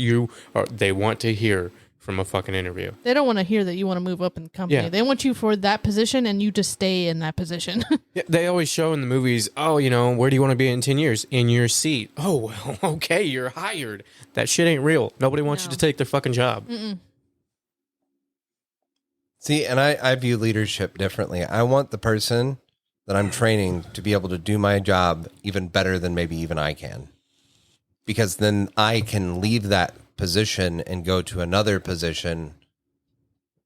they want to hear from a fucking interview. They don't want to hear that you want to move up in the company. Yeah. They want you for that position and you to stay in that position. Yeah, they always show in the movies, oh, you know, where do you want to be in 10 years? In your seat. Oh, well, okay, you're hired. That shit ain't real. Nobody wants you to take their fucking job. Mm-mm. See, and I view leadership differently. I want the person that I'm training to be able to do my job even better than maybe even I can. Because then I can leave that position and go to another position.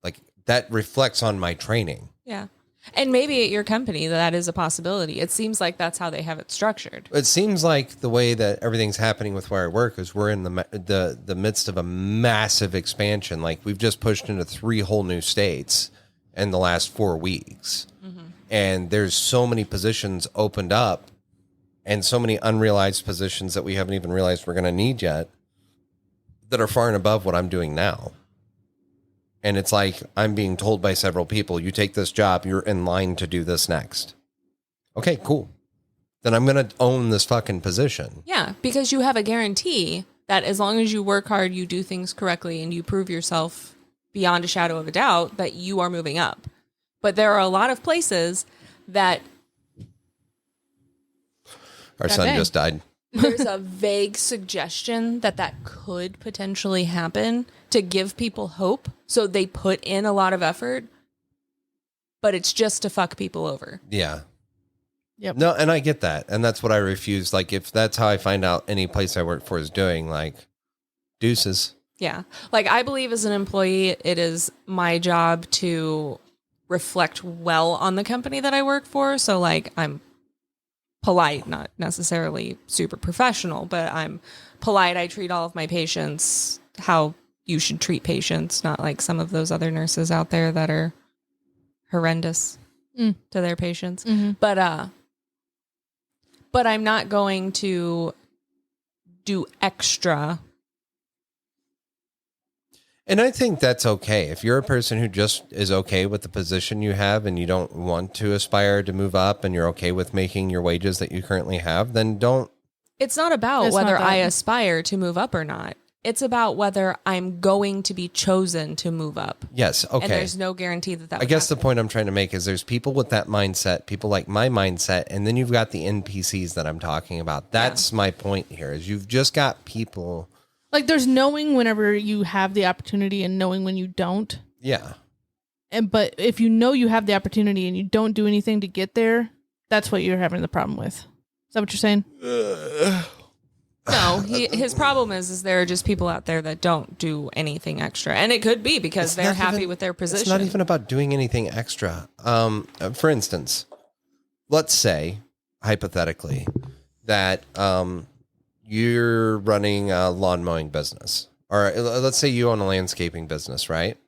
Like, that reflects on my training. Yeah. And maybe at your company, that is a possibility. It seems like that's how they have it structured. It seems like the way that everything's happening with where I work is we're in the midst of a massive expansion. Like, we've just pushed into 3 whole new states in the last 4 weeks. Mm-hmm. And there's so many positions opened up and so many unrealized positions that we haven't even realized we're going to need yet that are far and above what I'm doing now. And it's like, I'm being told by several people, you take this job, you're in line to do this next. Okay, cool. Then I'm going to own this fucking position. Yeah, because you have a guarantee that as long as you work hard, you do things correctly, and you prove yourself beyond a shadow of a doubt that you are moving up. But there are a lot of places that Our son dang. just died. there's a vague suggestion that could potentially happen to give people hope. So they put in a lot of effort, but it's just to fuck people over. Yeah. Yep. No, and I get that. And that's what I refuse. Like, if that's how I find out any place I work for is doing, like, deuces. Yeah. Like, I believe as an employee, it is my job to reflect well on the company that I work for. So, like, I'm polite, not necessarily super professional, but I'm polite. I treat all of my patients how you should treat patients, not like some of those other nurses out there that are horrendous to their patients. Mm-hmm. But I'm not going to do extra. And I think that's okay. If you're a person who just is okay with the position you have and you don't want to aspire to move up and you're okay with making your wages that you currently have, then don't. It's not about It's whether not that. I aspire to move up or not. It's about whether I'm going to be chosen to move up. Yes. Okay. And there's no guarantee that I guess the point I'm trying to make is there's people with that mindset, people like my mindset, and then you've got the NPCs that I'm talking about. That's my point here is you've just got people. Like there's knowing whenever you have the opportunity and knowing when you don't. Yeah. But if you know you have the opportunity and you don't do anything to get there, that's what you're having the problem with. Is that what you're saying? No, his problem is there are just people out there that don't do anything extra. And it could be because they're happy with their position. It's not even about doing anything extra. For instance, let's say, hypothetically, that you're running a lawn mowing business. Or let's say you own a landscaping business, right?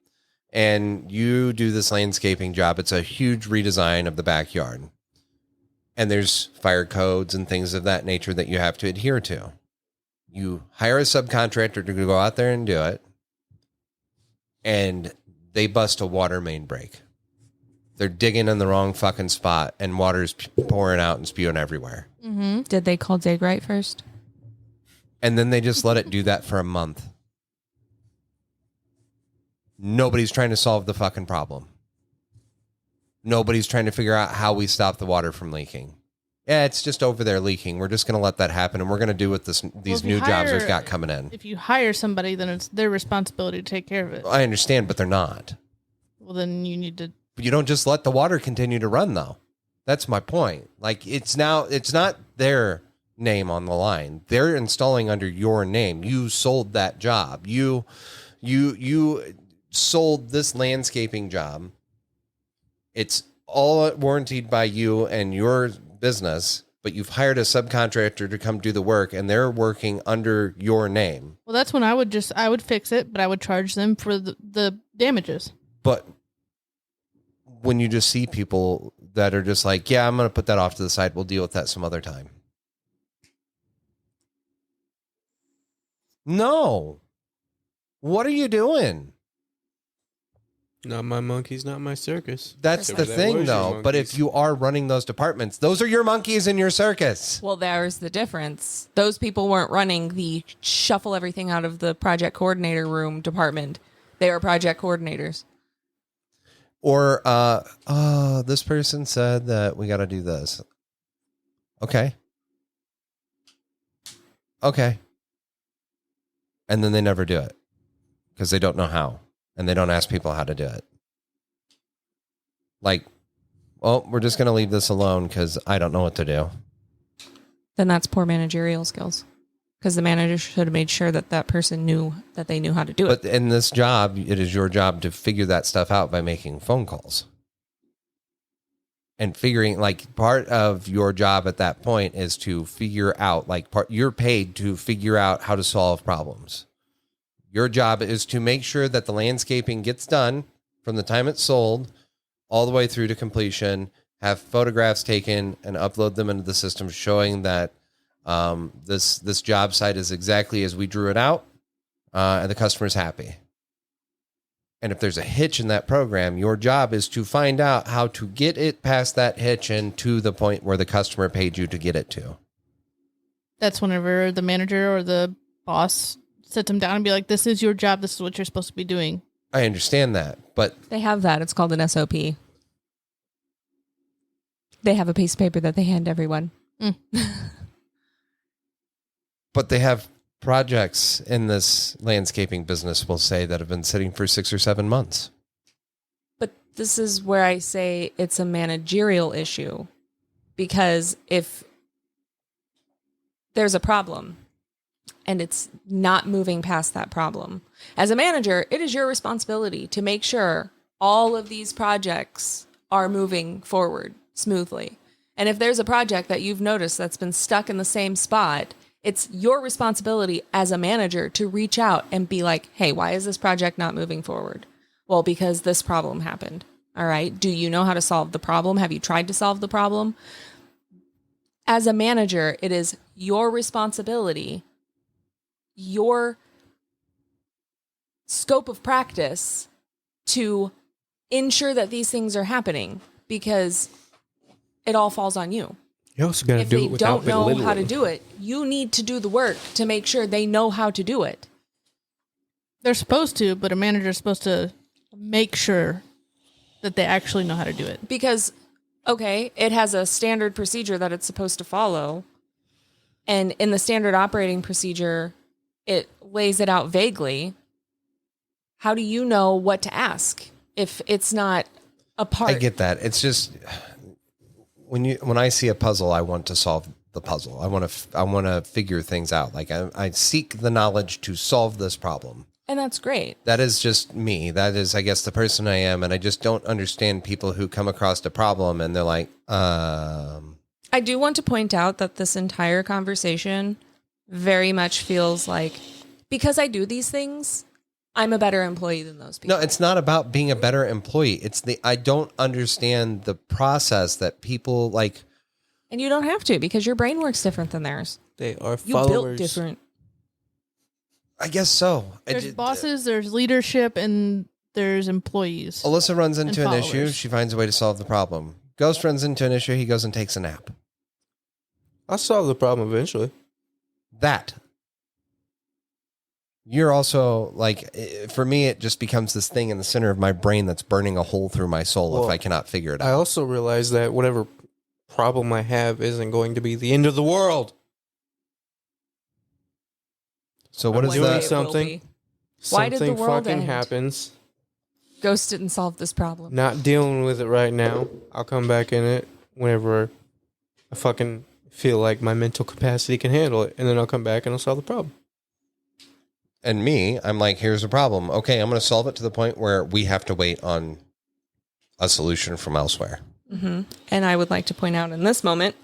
And you do this landscaping job. It's a huge redesign of the backyard. And there's fire codes and things of that nature that you have to adhere to. You hire a subcontractor to go out there and do it, and they bust a water main break. They're digging in the wrong fucking spot, and water's pouring out and spewing everywhere. Mm-hmm. Did they call dig right first? And then they just let it do that for a month. Nobody's trying to solve the fucking problem. Nobody's trying to figure out how we stop the water from leaking. Yeah, it's just over there leaking. We're just going to let that happen, and we're going to do with these new jobs we've got coming in. If you hire somebody, then it's their responsibility to take care of it. I understand, but they're not. Well, then you need to... You don't just let the water continue to run, though. That's my point. Like, it's not their name on the line. They're installing under your name. You sold that job. You sold this landscaping job. It's all warranted by you and your business, but you've hired a subcontractor to come do the work, and they're working under your name. Well, that's when I would fix it, but I would charge them for the damages. But when you just see people that are just like, yeah, I'm going to put that off to the side. We'll deal with that some other time. No. What are you doing? Not my monkeys, not my circus. That's the thing, though. But if you are running those departments, those are your monkeys in your circus. Well, there's the difference. Those people weren't running the shuffle everything out of the project coordinator room department. They were project coordinators. Or, this person said that we got to do this. Okay. And then they never do it because they don't know how. And they don't ask people how to do it. Like, well, we're just going to leave this alone because I don't know what to do. Then that's poor managerial skills. Because the manager should have made sure that that person knew that they knew how to do it. But in this job, it is your job to figure that stuff out by making phone calls. And figuring, like, part of your job at that point is to figure out, like, you're paid to figure out how to solve problems. Your job is to make sure that the landscaping gets done from the time it's sold all the way through to completion, have photographs taken and upload them into the system showing that this job site is exactly as we drew it out, and the customer's happy. And if there's a hitch in that program, your job is to find out how to get it past that hitch and to the point where the customer paid you to get it to. That's whenever the manager or the boss sit them down and be like, this is your job. This is what you're supposed to be doing. I understand that, but... They have that. It's called an SOP. They have a piece of paper that they hand everyone. But they have projects in this landscaping business, we'll say, that have been sitting for 6 or 7 months. But this is where I say it's a managerial issue. Because if there's a problem... and it's not moving past that problem. As a manager, it is your responsibility to make sure all of these projects are moving forward smoothly. And if there's a project that you've noticed that's been stuck in the same spot, it's your responsibility as a manager to reach out and be like, hey, why is this project not moving forward? Well, because this problem happened. All right. Do you know how to solve the problem? Have you tried to solve the problem? As a manager, it is your responsibility, your scope of practice to ensure that these things are happening, because it all falls on you. You also got to If do they it without don't know how to belittling. do it, you need to do the work to make sure they know how to do it. They're supposed to, but a manager is supposed to make sure that they actually know how to do it. Because, okay, it has a standard procedure that it's supposed to follow. And in the standard operating procedure, it lays it out vaguely. How do you know what to ask if it's not a part? I get that. It's just when I see a puzzle, I want to solve the puzzle. I want to figure things out. Like I seek the knowledge to solve this problem. And that's great. That is just me. That is, I guess, the person I am. And I just don't understand people who come across a problem and they're like, I do want to point out that this entire conversation very much feels like, because I do these things, I'm a better employee than those people. No, it's not about being a better employee. It's I don't understand the process that people like. And you don't have to, because your brain works different than theirs. They are You followers. built different. I guess so. There's bosses, there's leadership, and there's employees. Alyssa runs into an followers. issue. She finds a way to solve the problem. Ghost runs into an issue. He goes and takes a nap. I'll solve the problem eventually. That. You're also like, for me, it just becomes this thing in the center of my brain that's burning a hole through my soul if I cannot figure it I out. also realize that whatever problem I have isn't going to be the end of the world. So what I'm is doing that? something. Why did the Something world fucking end? happens. Ghost didn't solve this problem. Not dealing with it right now. I'll come back in it whenever I fucking feel like my mental capacity can handle it, and then I'll come back and I'll solve the problem. And me, I'm like, here's a problem. Okay, I'm going to solve it to the point where we have to wait on a solution from elsewhere. Mm-hmm. And I would like to point out in this moment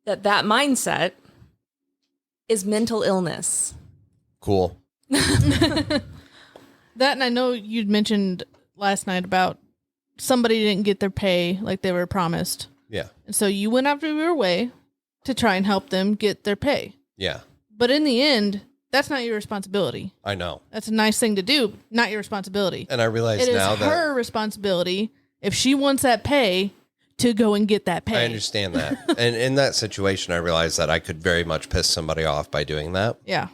that mindset is mental illness. Cool. That, and I know you'd mentioned last night about somebody didn't get their pay like they were promised. Yeah. And so you went out of your way to try and help them get their pay. Yeah. But in the end, that's not your responsibility. I know. That's a nice thing to do, not your responsibility. And I realize It is now that her responsibility, if she wants that pay, to go and get that pay. I understand that. And in that situation, I realized that I could very much piss somebody off by doing that. Yeah.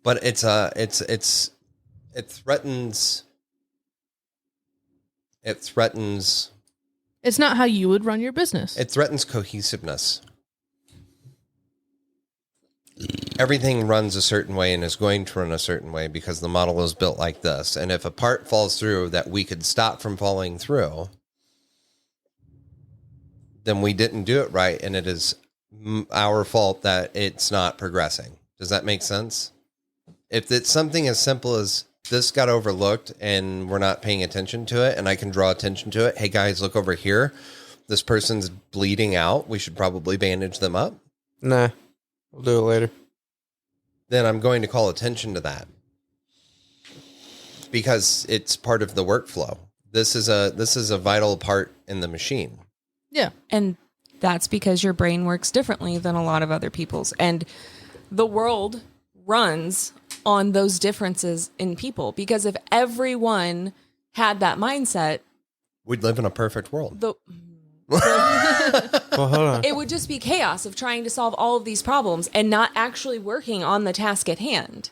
But it threatens. It's not how you would run your business. It threatens cohesiveness. Everything runs a certain way and is going to run a certain way because the model is built like this. And if a part falls through that we could stop from falling through, then we didn't do it right, and it is our fault that it's not progressing. Does that make sense? If it's something as simple as this got overlooked and we're not paying attention to it, and I can draw attention to it, hey guys, look over here. This person's bleeding out. We should probably bandage them up. Nah, we'll do it later. Then I'm going to call attention to that because it's part of the workflow. This is a vital part in the machine. Yeah. And that's because your brain works differently than a lot of other people's. And the world runs on those differences in people. Because if everyone had that mindset, We'd live in a perfect world. Well, hold on. it would just be chaos of trying to solve all of these problems and not actually working on the task at hand.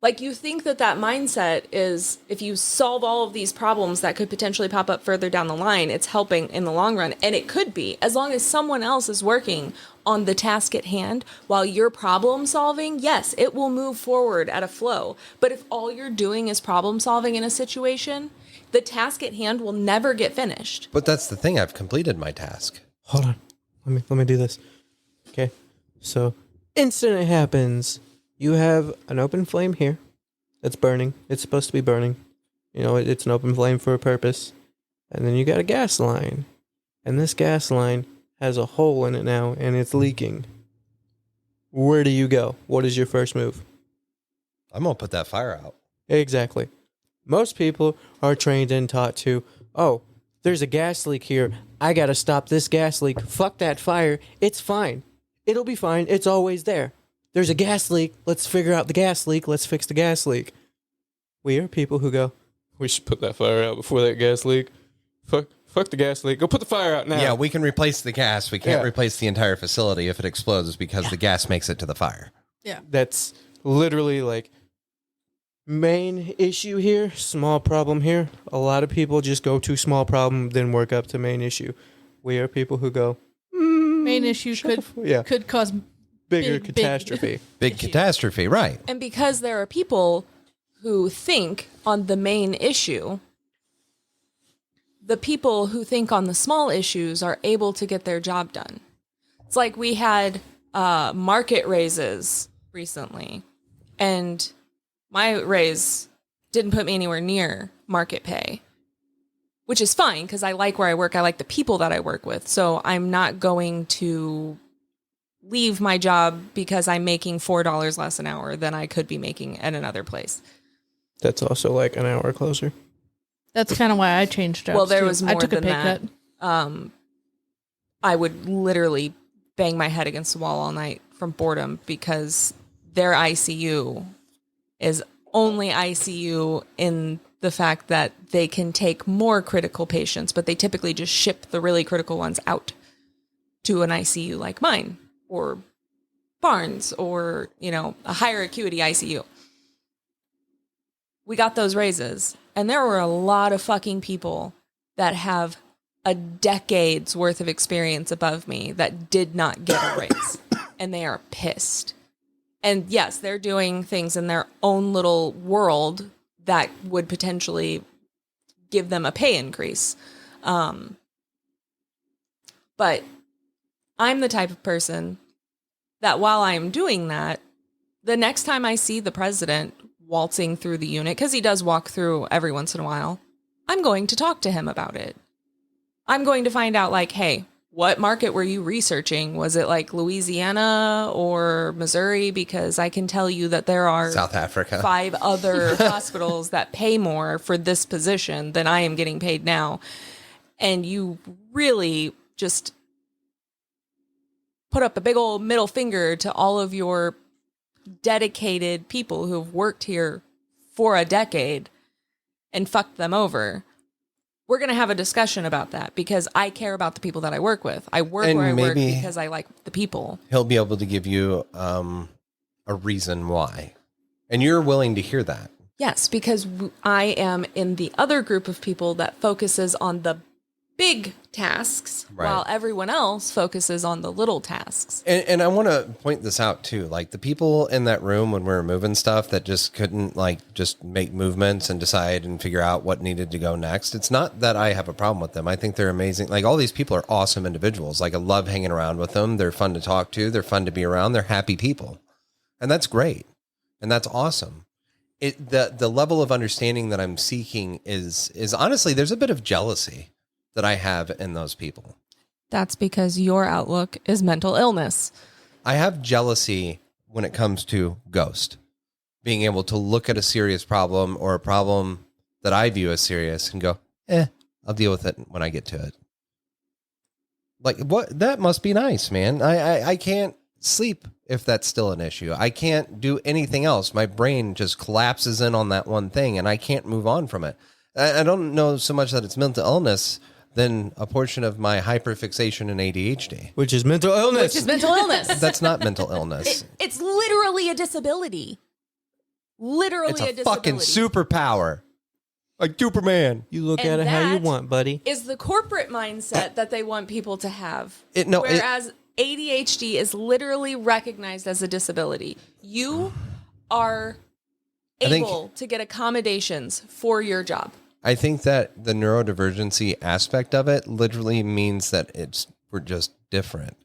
Like, you think that mindset is, if you solve all of these problems that could potentially pop up further down the line, it's helping in the long run. And it could be, as long as someone else is working on the task at hand while you're problem solving, yes, it will move forward at a flow. But if all you're doing is problem solving in a situation, the task at hand will never get finished. But that's the thing. I've completed my task. Hold on. Let me do this. Okay. So, incident happens. You have an open flame here that's burning. It's supposed to be burning. You know, it's an open flame for a purpose. And then you got a gas line. And this gas line has a hole in it now, and it's leaking. Where do you go? What is your first move? I'm going to put that fire out. Exactly. Most people are trained and taught to, oh, there's a gas leak here. I got to stop this gas leak. Fuck that fire. It's fine. It'll be fine. It's always there. There's a gas leak. Let's figure out the gas leak. Let's fix the gas leak. We are people who go, we should put that fire out before that gas leak. fuck the gas leak. Go put the fire out now. Yeah, we can replace the gas. We can't Yeah. replace the entire facility if it explodes because the gas makes it to the fire. Yeah. That's literally like main issue here, small problem here. A lot of people just go to small problem, then work up to main issue. We are people who go, Main issue could cause bigger big- catastrophe. Big catastrophe, right? And because there are people who think on the main issue, the people who think on the small issues are able to get their job done. It's like we had market raises recently, and my raise didn't put me anywhere near market pay, which is fine because I like where I work. I like the people that I work with. So I'm not going to leave my job because I'm making $4 less an hour than I could be making at another place. That's also like an hour closer. That's kind of why I changed jobs. Well, there too. was more I took than a pay that. cut. I would literally bang my head against the wall all night from boredom because their ICU is only ICU in the fact that they can take more critical patients, but they typically just ship the really critical ones out to an ICU like mine or Barnes or, a higher acuity ICU. We got those raises, and there were a lot of fucking people that have a decade's worth of experience above me that did not get a raise, and they are pissed. And yes, they're doing things in their own little world that would potentially give them a pay increase. But I'm the type of person that while I'm doing that, the next time I see the president waltzing through the unit, because he does walk through every once in a while, I'm going to talk to him about it. I'm going to find out, like, hey, what market were you researching? Was it like Louisiana or Missouri? Because I can tell you that there are South Africa. 5 other hospitals that pay more for this position than I am getting paid now. And you really just put up a big old middle finger to all of your dedicated people who have worked here for a decade and fucked them over. We're going to have a discussion about that because I care about the people that I work with. I work And where I work maybe because I like the people. He'll be able to give you a reason why. And you're willing to hear that. Yes, because I am in the other group of people that focuses on the big tasks Right. while everyone else focuses on the little tasks. And I want to point this out too. Like the people in that room when we were moving stuff that just couldn't just make movements and decide and figure out what needed to go next. It's not that I have a problem with them. I think they're amazing. Like all these people are awesome individuals. Like I love hanging around with them. They're fun to talk to. They're fun to be around. They're happy people. And that's great. And that's awesome. The level of understanding that I'm seeking is honestly, there's a bit of jealousy that I have in those people. That's because your outlook is mental illness. I have jealousy when it comes to Ghost. Being able to look at a serious problem or a problem that I view as serious and go, I'll deal with it when I get to it. Like, what? That must be nice, man. I can't sleep if that's still an issue. I can't do anything else. My brain just collapses in on that one thing and I can't move on from it. I don't know so much that it's mental illness than a portion of my hyperfixation and ADHD. Which is mental illness. Which is mental illness. That's not mental illness. It's literally a disability. Literally It's a a disability. fucking superpower. Like Superman. You look And at it how you that want, buddy. is the corporate mindset that they want people to have. No, Whereas ADHD is literally recognized as a disability. You are I think- able to get accommodations for your job. I think that the neurodivergency aspect of it literally means that we're just different.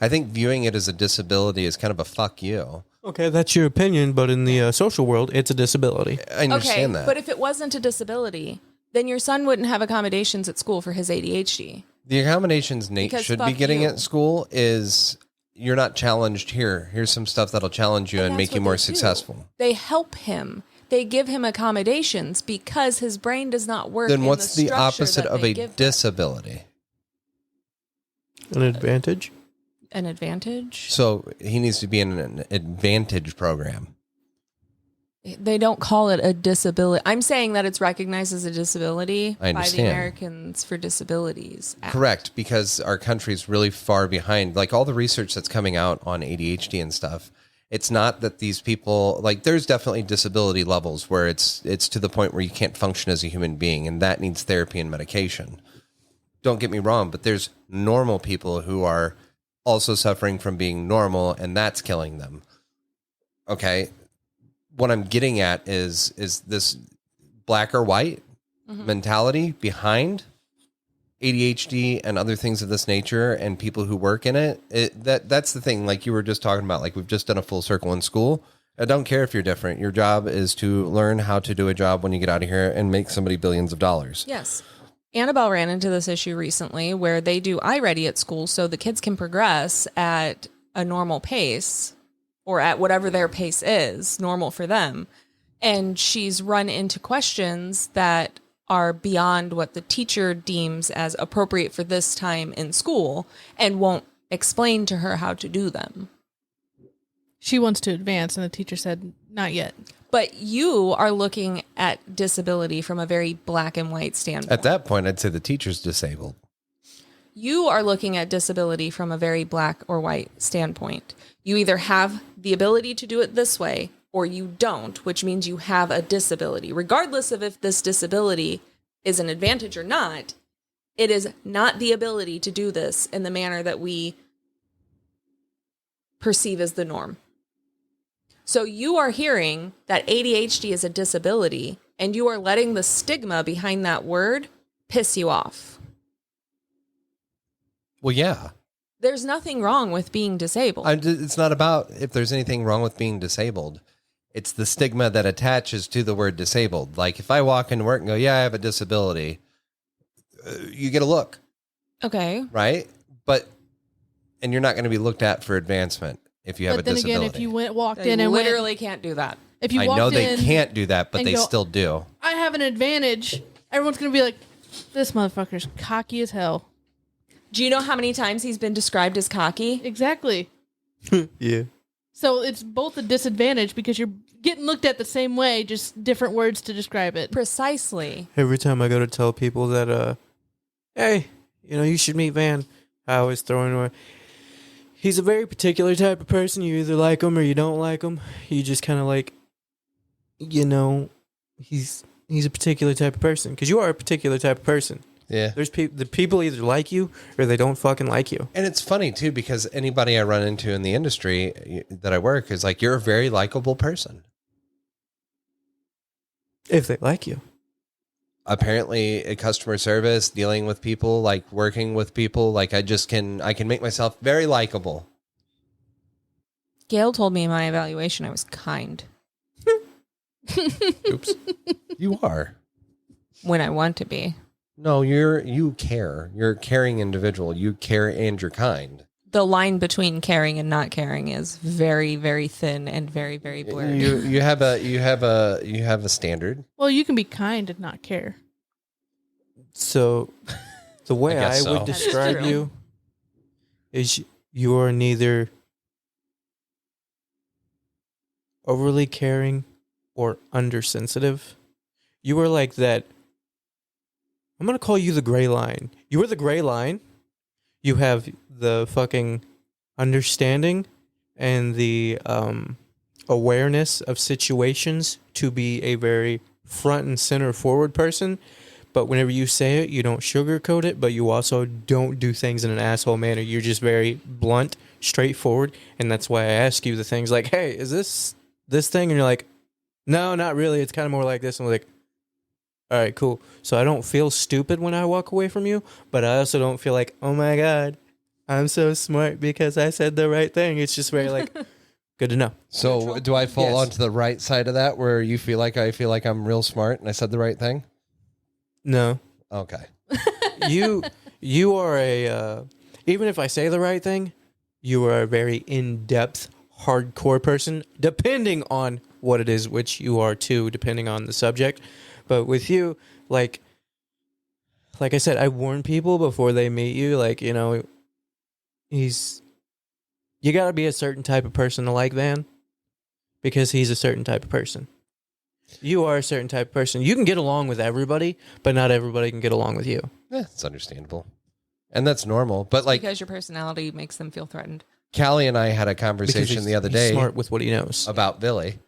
I think viewing it as a disability is kind of a fuck you. Okay, that's your opinion, but in the social world, it's a disability. I understand that. But if it wasn't a disability, then your son wouldn't have accommodations at school for his ADHD. The accommodations Nate Because should be fuck getting you. at school is you're not challenged here. Here's some stuff that'll challenge you and that's make you what more they do. successful. They help him. They give him accommodations because his brain does not work. Then in what's the structure opposite that of they a give them. disability? An advantage? An advantage? So he needs to be in an advantage program. They don't call it a disability. I'm saying that it's recognized as a disability I by the understand. Americans for Disabilities Act. Correct, because our country's really far behind. Like all the research that's coming out on ADHD and stuff, it's not that these people, like there's definitely disability levels where it's to the point where you can't function as a human being, and that needs therapy and medication. Don't get me wrong, but there's normal people who are also suffering from being normal, and that's killing them. Okay. What I'm getting at is this black or white mentality behind ADHD and other things of this nature and people who work in it. That's the thing. Like you were just talking about, like we've just done a full circle in school. I don't care if you're different. Your job is to learn how to do a job when you get out of here and make somebody billions of dollars. Yes. Annabelle ran into this issue recently where they do iReady at school so the kids can progress at a normal pace or at whatever their pace is normal for them. And she's run into questions that are beyond what the teacher deems as appropriate for this time in school and won't explain to her how to do them. She wants to advance, and the teacher said, not yet. But you are looking at disability from a very black and white standpoint. At that point, I'd say the teacher's disabled. You are looking at disability from a very black or white standpoint. You either have the ability to do it this way or you don't, which means you have a disability. Regardless of if this disability is an advantage or not, it is not the ability to do this in the manner that we perceive as the norm. So you are hearing that ADHD is a disability, and you are letting the stigma behind that word piss you off. Well, yeah. There's nothing wrong with being disabled. It's not about if there's anything wrong with being disabled. It's the stigma that attaches to the word disabled. Like if I walk into work and go, yeah, I have a disability, you get a look. Okay. Right? And you're not going to be looked at for advancement if you have a But then disability. again, if you walked They in and literally can't do that. if you I walked know they in, can't do that, but and they go, still do. I have an advantage. Everyone's gonna be like, this motherfucker's cocky as hell. Do you know how many times he's been described as cocky? Exactly. Yeah. So it's both a disadvantage because you're getting looked at the same way, just different words to describe it. Precisely. Every time I go to tell people that, hey, you should meet Van, I always throw in away. He's a very particular type of person. You either like him or you don't like him. You just kind of like, he's a particular type of person. Because you are a particular type of person. Yeah. There's the people either like you or they don't fucking like you. And it's funny, too, because anybody I run into in the industry that I work is like, you're a very likable person. If they like you. Apparently, customer service, dealing with people, like working with people, like I can make myself very likable. Gail told me in my evaluation I was kind Oops. You are. when I want to be. No, you care. You're a caring individual. You care and you're kind. The line between caring and not caring is very, very thin and very, very blurred. You have a standard. Well, you can be kind and not care. So the way I I, guess so. would That is describe true. you is you are neither overly caring or undersensitive. You are like that. I'm going to call you the gray line. You are the gray line. You have the fucking understanding and the awareness of situations to be a very front and center forward person. But whenever you say it, you don't sugarcoat it, but you also don't do things in an asshole manner. You're just very blunt, straightforward. And that's why I ask you the things like, hey, is this thing? And you're like, no, not really. It's kind of more like this. And I'm like, all right, cool. So I don't feel stupid when I walk away from you, but I also don't feel like, oh my God, I'm so smart because I said the right thing. It's just very like, good to know. So do I fall Yes. onto the right side of that where you feel like I feel like I'm real smart and I said the right thing? No. Okay. You are even if I say the right thing, you are a very in-depth, hardcore person, depending on what it is, which you are too, depending on the subject. But with you, like I said, I warn people before they meet you, like, you got to be a certain type of person to like Van because he's a certain type of person. You are a certain type of person. You can get along with everybody, but not everybody can get along with you. It's understandable. And that's normal. But like Because your personality makes them feel threatened. Callie and I had a Because conversation the other he's day smart with what he knows. about Billy.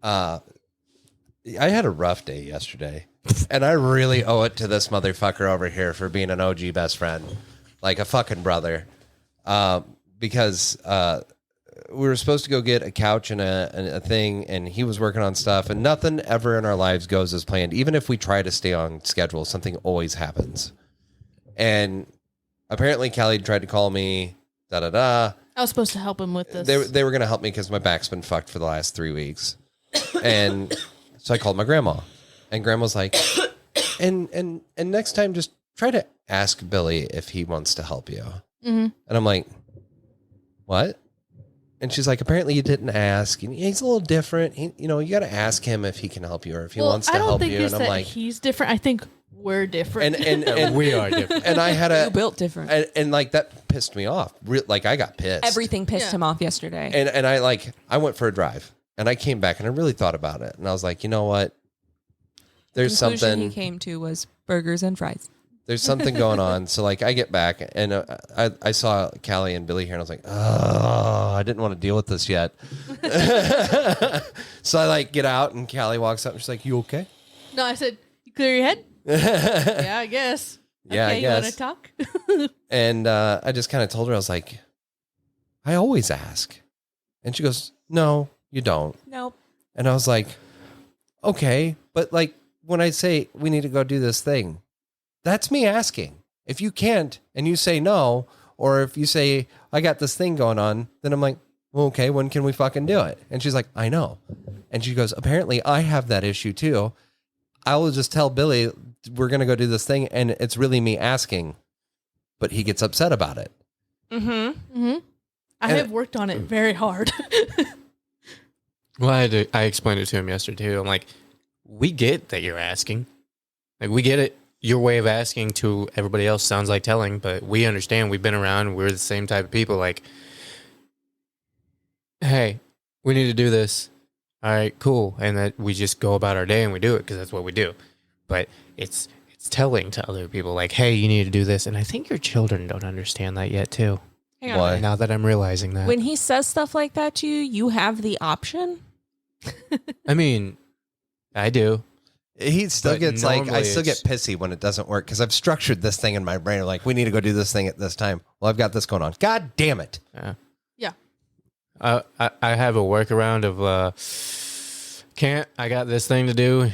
I had a rough day yesterday. And I really owe it to this motherfucker over here for being an OG best friend. Like a fucking brother. Because we were supposed to go get a couch and a thing, and he was working on stuff, and nothing ever in our lives goes as planned. Even if we try to stay on schedule, something always happens. And apparently Callie tried to call me, I was supposed to help him with this. They were going to help me because my back's been fucked for the last 3 weeks. And so I called my grandma, and grandma's like, and next time just try to ask Billy if he wants to help you. Mm-hmm. And I'm like, what? And she's like, apparently you didn't ask. And he's a little different. You got to ask him if he can help you or if he wants to help you. And I'm like, he's different. I think we're different. And We are different. And I had You built different. and like that pissed me off. Like I got pissed. Everything pissed him off yesterday. And I went for a drive and I came back and I really thought about it. And I was like, you know what? There's The conclusion something he came to was burgers and fries. There's something going on. So like I get back and I saw Callie and Billy here and I was like, oh, I didn't want to deal with this yet. So I like get out and Callie walks up and she's like, you okay? No, I said, you clear your head? Yeah, I guess. Yeah, okay, I guess. You want to talk? And I just kind of told her, I was like, I always ask. And she goes, no, you don't. Nope. And I was like, okay, but like when I say we need to go do this thing, that's me asking. If you can't and you say no, or if you say, I got this thing going on, then I'm like, well, okay, when can we fucking do it? And she's like, I know. And she goes, apparently I have that issue too. I will just tell Billy, we're going to go do this thing. And it's really me asking, but he gets upset about it. Mm-hmm. Mm-hmm. I have worked on it very hard. Well, I explained it to him yesterday too. I'm like, we get that you're asking. Like, we get it. Your way of asking to everybody else sounds like telling, but we understand. We've been around. We're the same type of people. Like, hey, we need to do this. All right, cool. And that we just go about our day and we do it because that's what we do. But it's telling to other people, like, hey, you need to do this. And I think your children don't understand that yet too. Hang on. Why? Now that I'm realizing that. When he says stuff like that to you, you have the option. I mean, I do. He still But gets like, I normally still get it's- pissy when it doesn't work because I've structured this thing in my brain. Like, we need to go do this thing at this time. Well, I've got this going on. God damn it. Yeah. Yeah. I have a workaround of can't. I got this thing to do.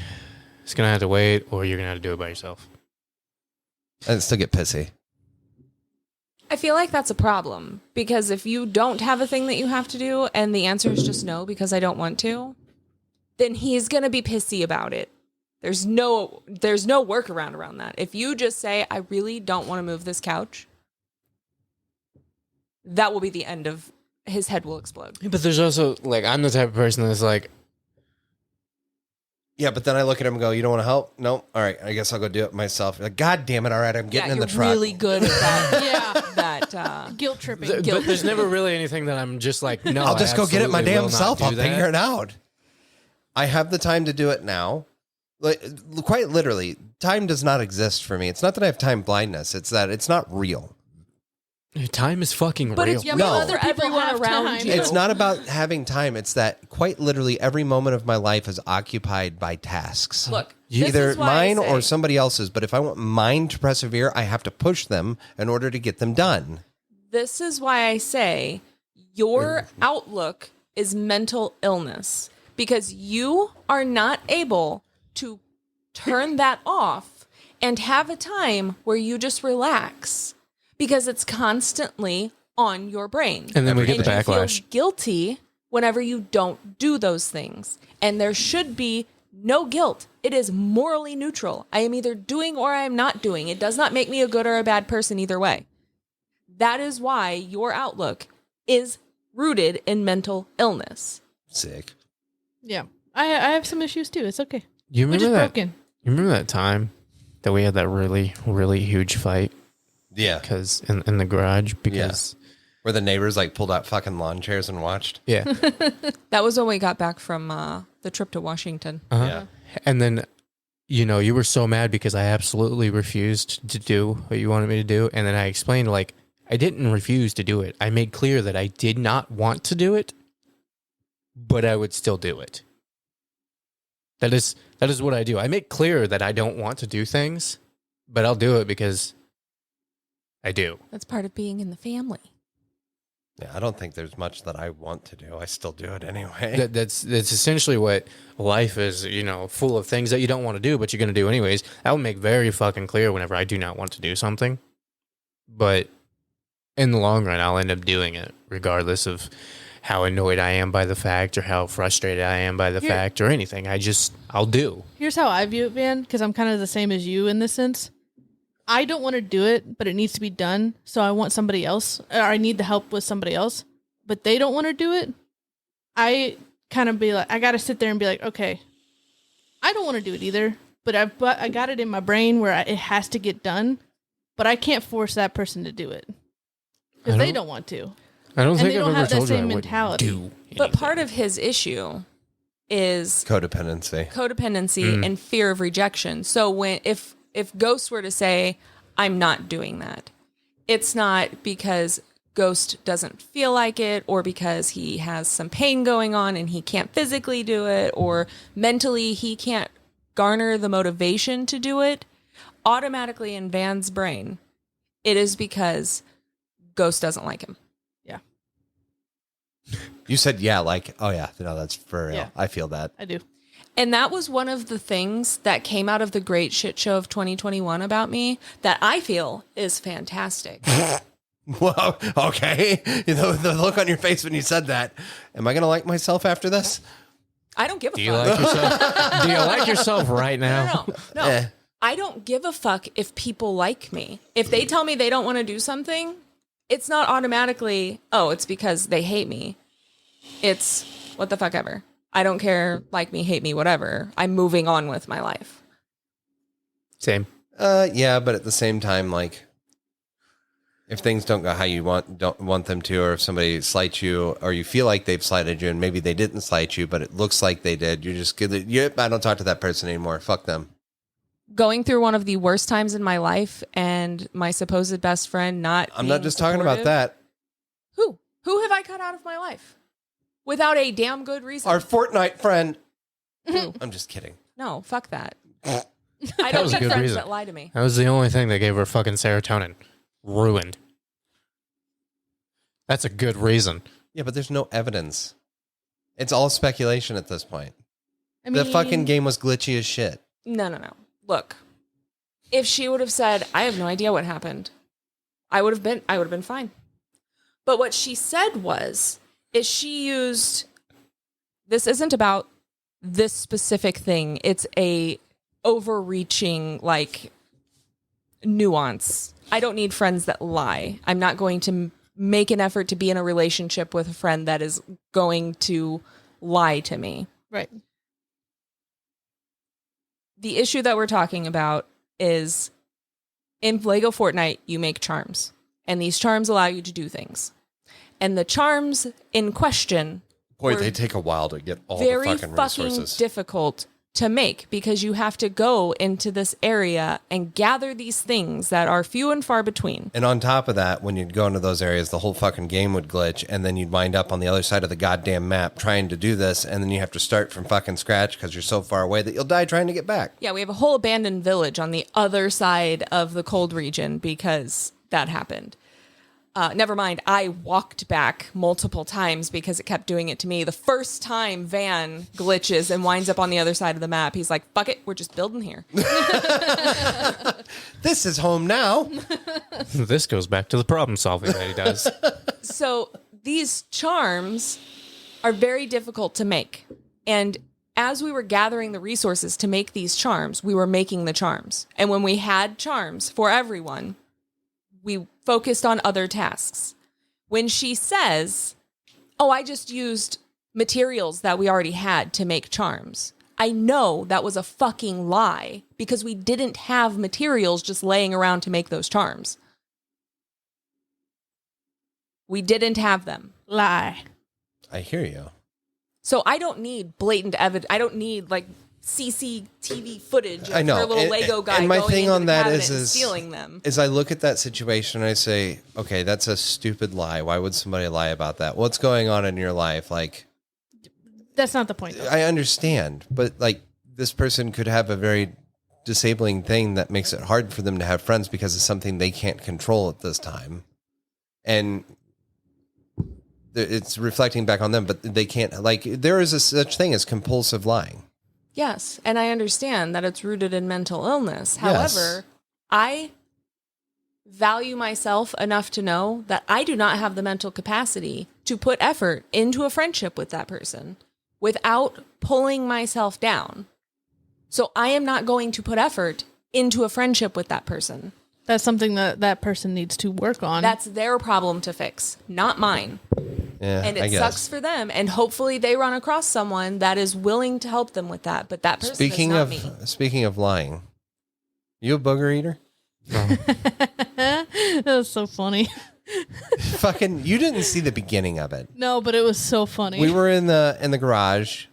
It's gonna have to wait, or you're gonna have to do it by yourself. I still get pissy. I feel like that's a problem because if you don't have a thing that you have to do and the answer is just no because I don't want to, then he's going to be pissy about it. There's no workaround around that. If you just say, I really don't want to move this couch, that will be the end of his head will explode. But there's also, like, I'm the type of person that's like, Yeah, but then I look at him and go, you don't want to help? No. All right, I guess I'll go do it myself. Like, God damn it. All right, I'm getting in the truck. Really good at that. Guilt tripping. but there's never really anything that I'm just like, no, I'll just go get it my absolutely damn will not self. do I'll that. figure it out. I have the time to do it now. Like, quite literally, time does not exist for me. It's not that I have time blindness. It's that it's not real. Time is fucking But real. it's Yeah, No. but other for people everyone have around time. you. It's not about having time. It's that quite literally every moment of my life is occupied by tasks. Look, Either this is why I mine or say- somebody else's. But if I want mine to persevere, I have to push them in order to get them done. This is why I say your outlook is mental illness because you are not able to turn that off and have a time where you just relax because it's constantly on your brain. And then we get the you backlash. feel guilty whenever you don't do those things. And there should be no guilt. It is morally neutral. I am either doing or I am not doing. It does not make me a good or a bad person either way. That is why your outlook is rooted in mental illness. Sick. Yeah. I have some issues too. It's okay. You We're remember just that? broken. You remember that time that we had that really, really huge fight? Yeah. Because in the garage, because Where the neighbors like pulled out fucking lawn chairs and watched. Yeah. That was when we got back from the trip to Washington. Yeah. And then, you were so mad because I absolutely refused to do what you wanted me to do. And then I explained, like, I didn't refuse to do it. I made clear that I did not want to do it, but I would still do it. That is what I do. I make clear that I don't want to do things, but I'll do it because I do. That's part of being in the family. Yeah, I don't think there's much that I want to do. I still do it anyway. That's essentially what life is, full of things that you don't want to do, but you're going to do anyways. I will make very fucking clear whenever I do not want to do something. But in the long run, I'll end up doing it, regardless of how annoyed I am by the fact or how frustrated I am by the fact or anything. I'll do. Here's how I view it, Van, because I'm kind of the same as you in this sense. I don't want to do it, but it needs to be done. So I want somebody else, or I need the help with somebody else, but they don't want to do it. I kind of be like, I got to sit there and be like, okay, I don't want to do it either, but I got it in my brain where it has to get done, but I can't force that person to do it because they don't want to. I don't And think they I've don't ever have that told you I same wouldn't mentality. do anything. But part of his issue is Codependency. and fear of rejection. So if Ghost were to say, I'm not doing that, it's not because Ghost doesn't feel like it or because he has some pain going on and he can't physically do it or mentally he can't garner the motivation to do it. Automatically in Van's brain, it is because Ghost doesn't like him. Yeah, You said, yeah, like, oh yeah, no, that's for real. Yeah. I feel that. I do. And that was one of the things that came out of the great shit show of 2021 about me that I feel is fantastic. Well, okay. The look on your face when you said that. Am I going to like myself after this? I don't give a Do you fuck. like yourself? Do you like yourself right now? No. Eh. I don't give a fuck if people like me. If they tell me they don't want to do something, it's not automatically, oh, it's because they hate me. It's what the fuck ever. I don't care, like me, hate me, whatever. I'm moving on with my life. Same. Yeah, but at the same time, like, if things don't go how you don't want them to, or if somebody slights you, or you feel like they've slighted you, and maybe they didn't slight you, but it looks like they did, you're just good. Yep, I don't talk to that person anymore. Fuck them. Going through one of the worst times in my life and my supposed best friend not I'm being not just talking about supportive. that. Who have I cut out of my life? Without a damn good reason. Our Fortnite friend. I'm just kidding. No, fuck that. I That don't was a need good friends reason. that lie to me. That was the only thing that gave her fucking serotonin. Ruined. That's a good reason. Yeah, but there's no evidence. It's all speculation at this point. I mean, The fucking game was glitchy as shit. No. Look, if she would have said, I have no idea what happened, I would have been fine. But what she said is she used, this isn't about this specific thing. It's a overreaching, like, nuance. I don't need friends that lie. I'm not going to make an effort to be in a relationship with a friend that is going to lie to me. Right. The issue that we're talking about is in Lego Fortnite, you make charms, and these charms allow you to do things. And the charms in question Boy, were they take a while to get all the very fucking resources. difficult to make because you have to go into this area and gather these things that are few and far between. And on top of that, when you'd go into those areas, the whole fucking game would glitch, and then you'd wind up on the other side of the goddamn map trying to do this, and then you have to start from fucking scratch because you're so far away that you'll die trying to get back. Yeah, we have a whole abandoned village on the other side of the cold region because that happened. Never mind, I walked back multiple times because it kept doing it to me. The first time Van glitches and winds up on the other side of the map, he's like, fuck it, we're just building here. This is home now. This goes back to the problem solving that he does. So these charms are very difficult to make. And as we were gathering the resources to make these charms, we were making the charms. And when we had charms for everyone, we focused on other tasks. When she says, oh, I just used materials that we already had to make charms, I know that was a fucking lie because we didn't have materials just laying around to make those charms. We didn't have them. Lie. I hear you. So I don't need blatant evidence. I don't need like CCTV footage of I know. her little Lego guy and my going thing into on the that cabinet and is stealing them. Is I look at that situation and I say, okay, that's a stupid lie. Why would somebody lie about that? What's going on in your life? Like, That's not the point, though. I understand, but like this person could have a very disabling thing that makes it hard for them to have friends because of something they can't control at this time. And it's reflecting back on them, but they can't, like, there is a such thing as compulsive lying. Yes, and I understand that it's rooted in mental illness. Yes. However, I value myself enough to know that I do not have the mental capacity to put effort into a friendship with that person without pulling myself down. So I am not going to put effort into a friendship with that person. That's something that person needs to work on. That's their problem to fix, not mine. Yeah, And I it guess. sucks for them. And hopefully they run across someone that is willing to help them with that. But that person Speaking is not of me. speaking of lying, you a booger eater? That was so funny. Fucking, you didn't see the beginning of it. No, but it was so funny. We were in the garage.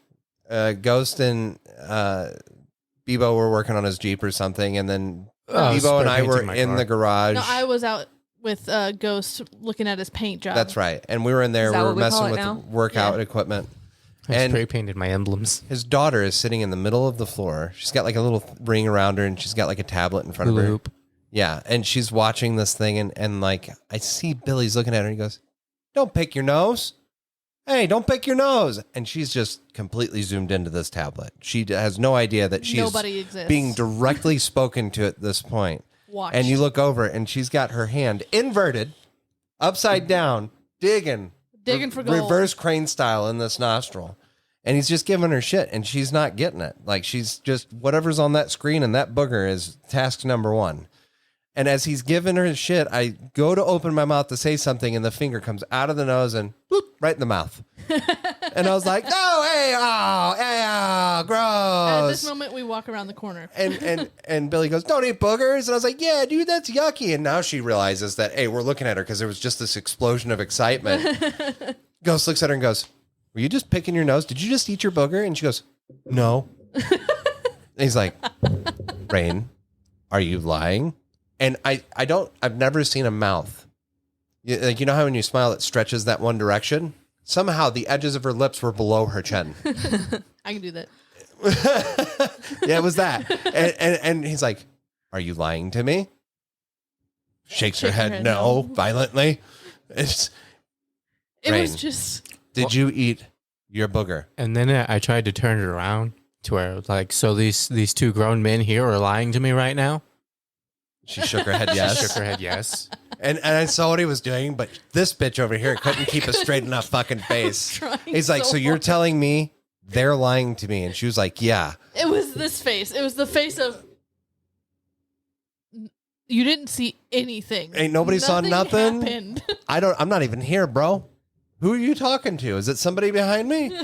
Ghost and Bebo were working on his Jeep or something, and then Bebo and I were in the garage. No, I was out with Ghost looking at his paint job. That's right. And we were in there. Is that We were what we call messing it with now? workout equipment. I And spray painted my emblems. his daughter is sitting in the middle of the floor. She's got like a little ring around her, and she's got like a tablet in front of her. Loop. Yeah, and she's watching this thing, and like I see Billy's looking at her, and he goes, "Don't pick your nose. Hey, don't pick your nose." And she's just completely zoomed into this tablet. She has no idea that she's Nobody exists. being directly spoken to at this point. Watched. And you look over, and she's got her hand inverted, upside down, digging for gold. reverse crane style in this nostril. And he's just giving her shit, and she's not getting it. Like, she's just, whatever's on that screen and that booger is task number one. And as he's giving her shit, I go to open my mouth to say something, and the finger comes out of the nose and bloop, right in the mouth. And I was like, "No, hey, gross." At this moment, we walk around the corner. And Billy goes, "Don't eat boogers." And I was like, "Yeah, dude, that's yucky." And now she realizes that, hey, we're looking at her because there was just this explosion of excitement. Ghost looks at her and goes, "Were you just picking your nose? Did you just eat your booger?" And she goes, "No." And he's like, "Rain, are you lying?" And I've never seen a mouth. Like, you know how when you smile, it stretches that one direction? Somehow the edges of her lips were below her chin. I can do that. Yeah, it was that. And he's like, "Are you lying to me?" Shakes her head no, violently. It Rain, was just. did you eat your booger? And then I tried to turn it around to where it was like, so these two grown men here are lying to me right now? She shook her head yes. She shook her head yes. And I saw what he was doing, but this bitch over here couldn't keep a straight enough fucking face. Trying He's like, "So you're hard. telling me they're lying to me?" And she was like, "Yeah." It was this face. It was the face of. You didn't see anything. Ain't nobody saw nothing? Happened. I'm not even here, bro. Who are you talking to? Is it somebody behind me?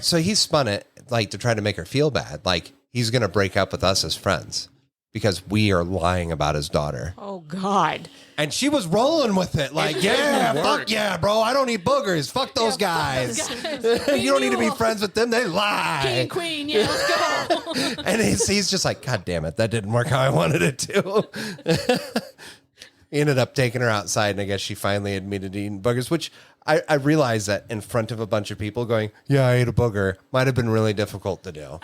So he spun it like to try to make her feel bad. Like he's going to break up with us as friends because we are lying about his daughter. Oh, God. And she was rolling with it. Like, "Yeah, fuck yeah, bro. I don't eat boogers. Fuck those guys. You don't need to be friends with them. They King, lie." queen, yeah, let's go. And he's just like, "God damn it. That didn't work how I wanted it to." He ended up taking her outside, and I guess she finally admitted eating boogers, which I realized that in front of a bunch of people going, "Yeah, I ate a booger," might have been really difficult to do.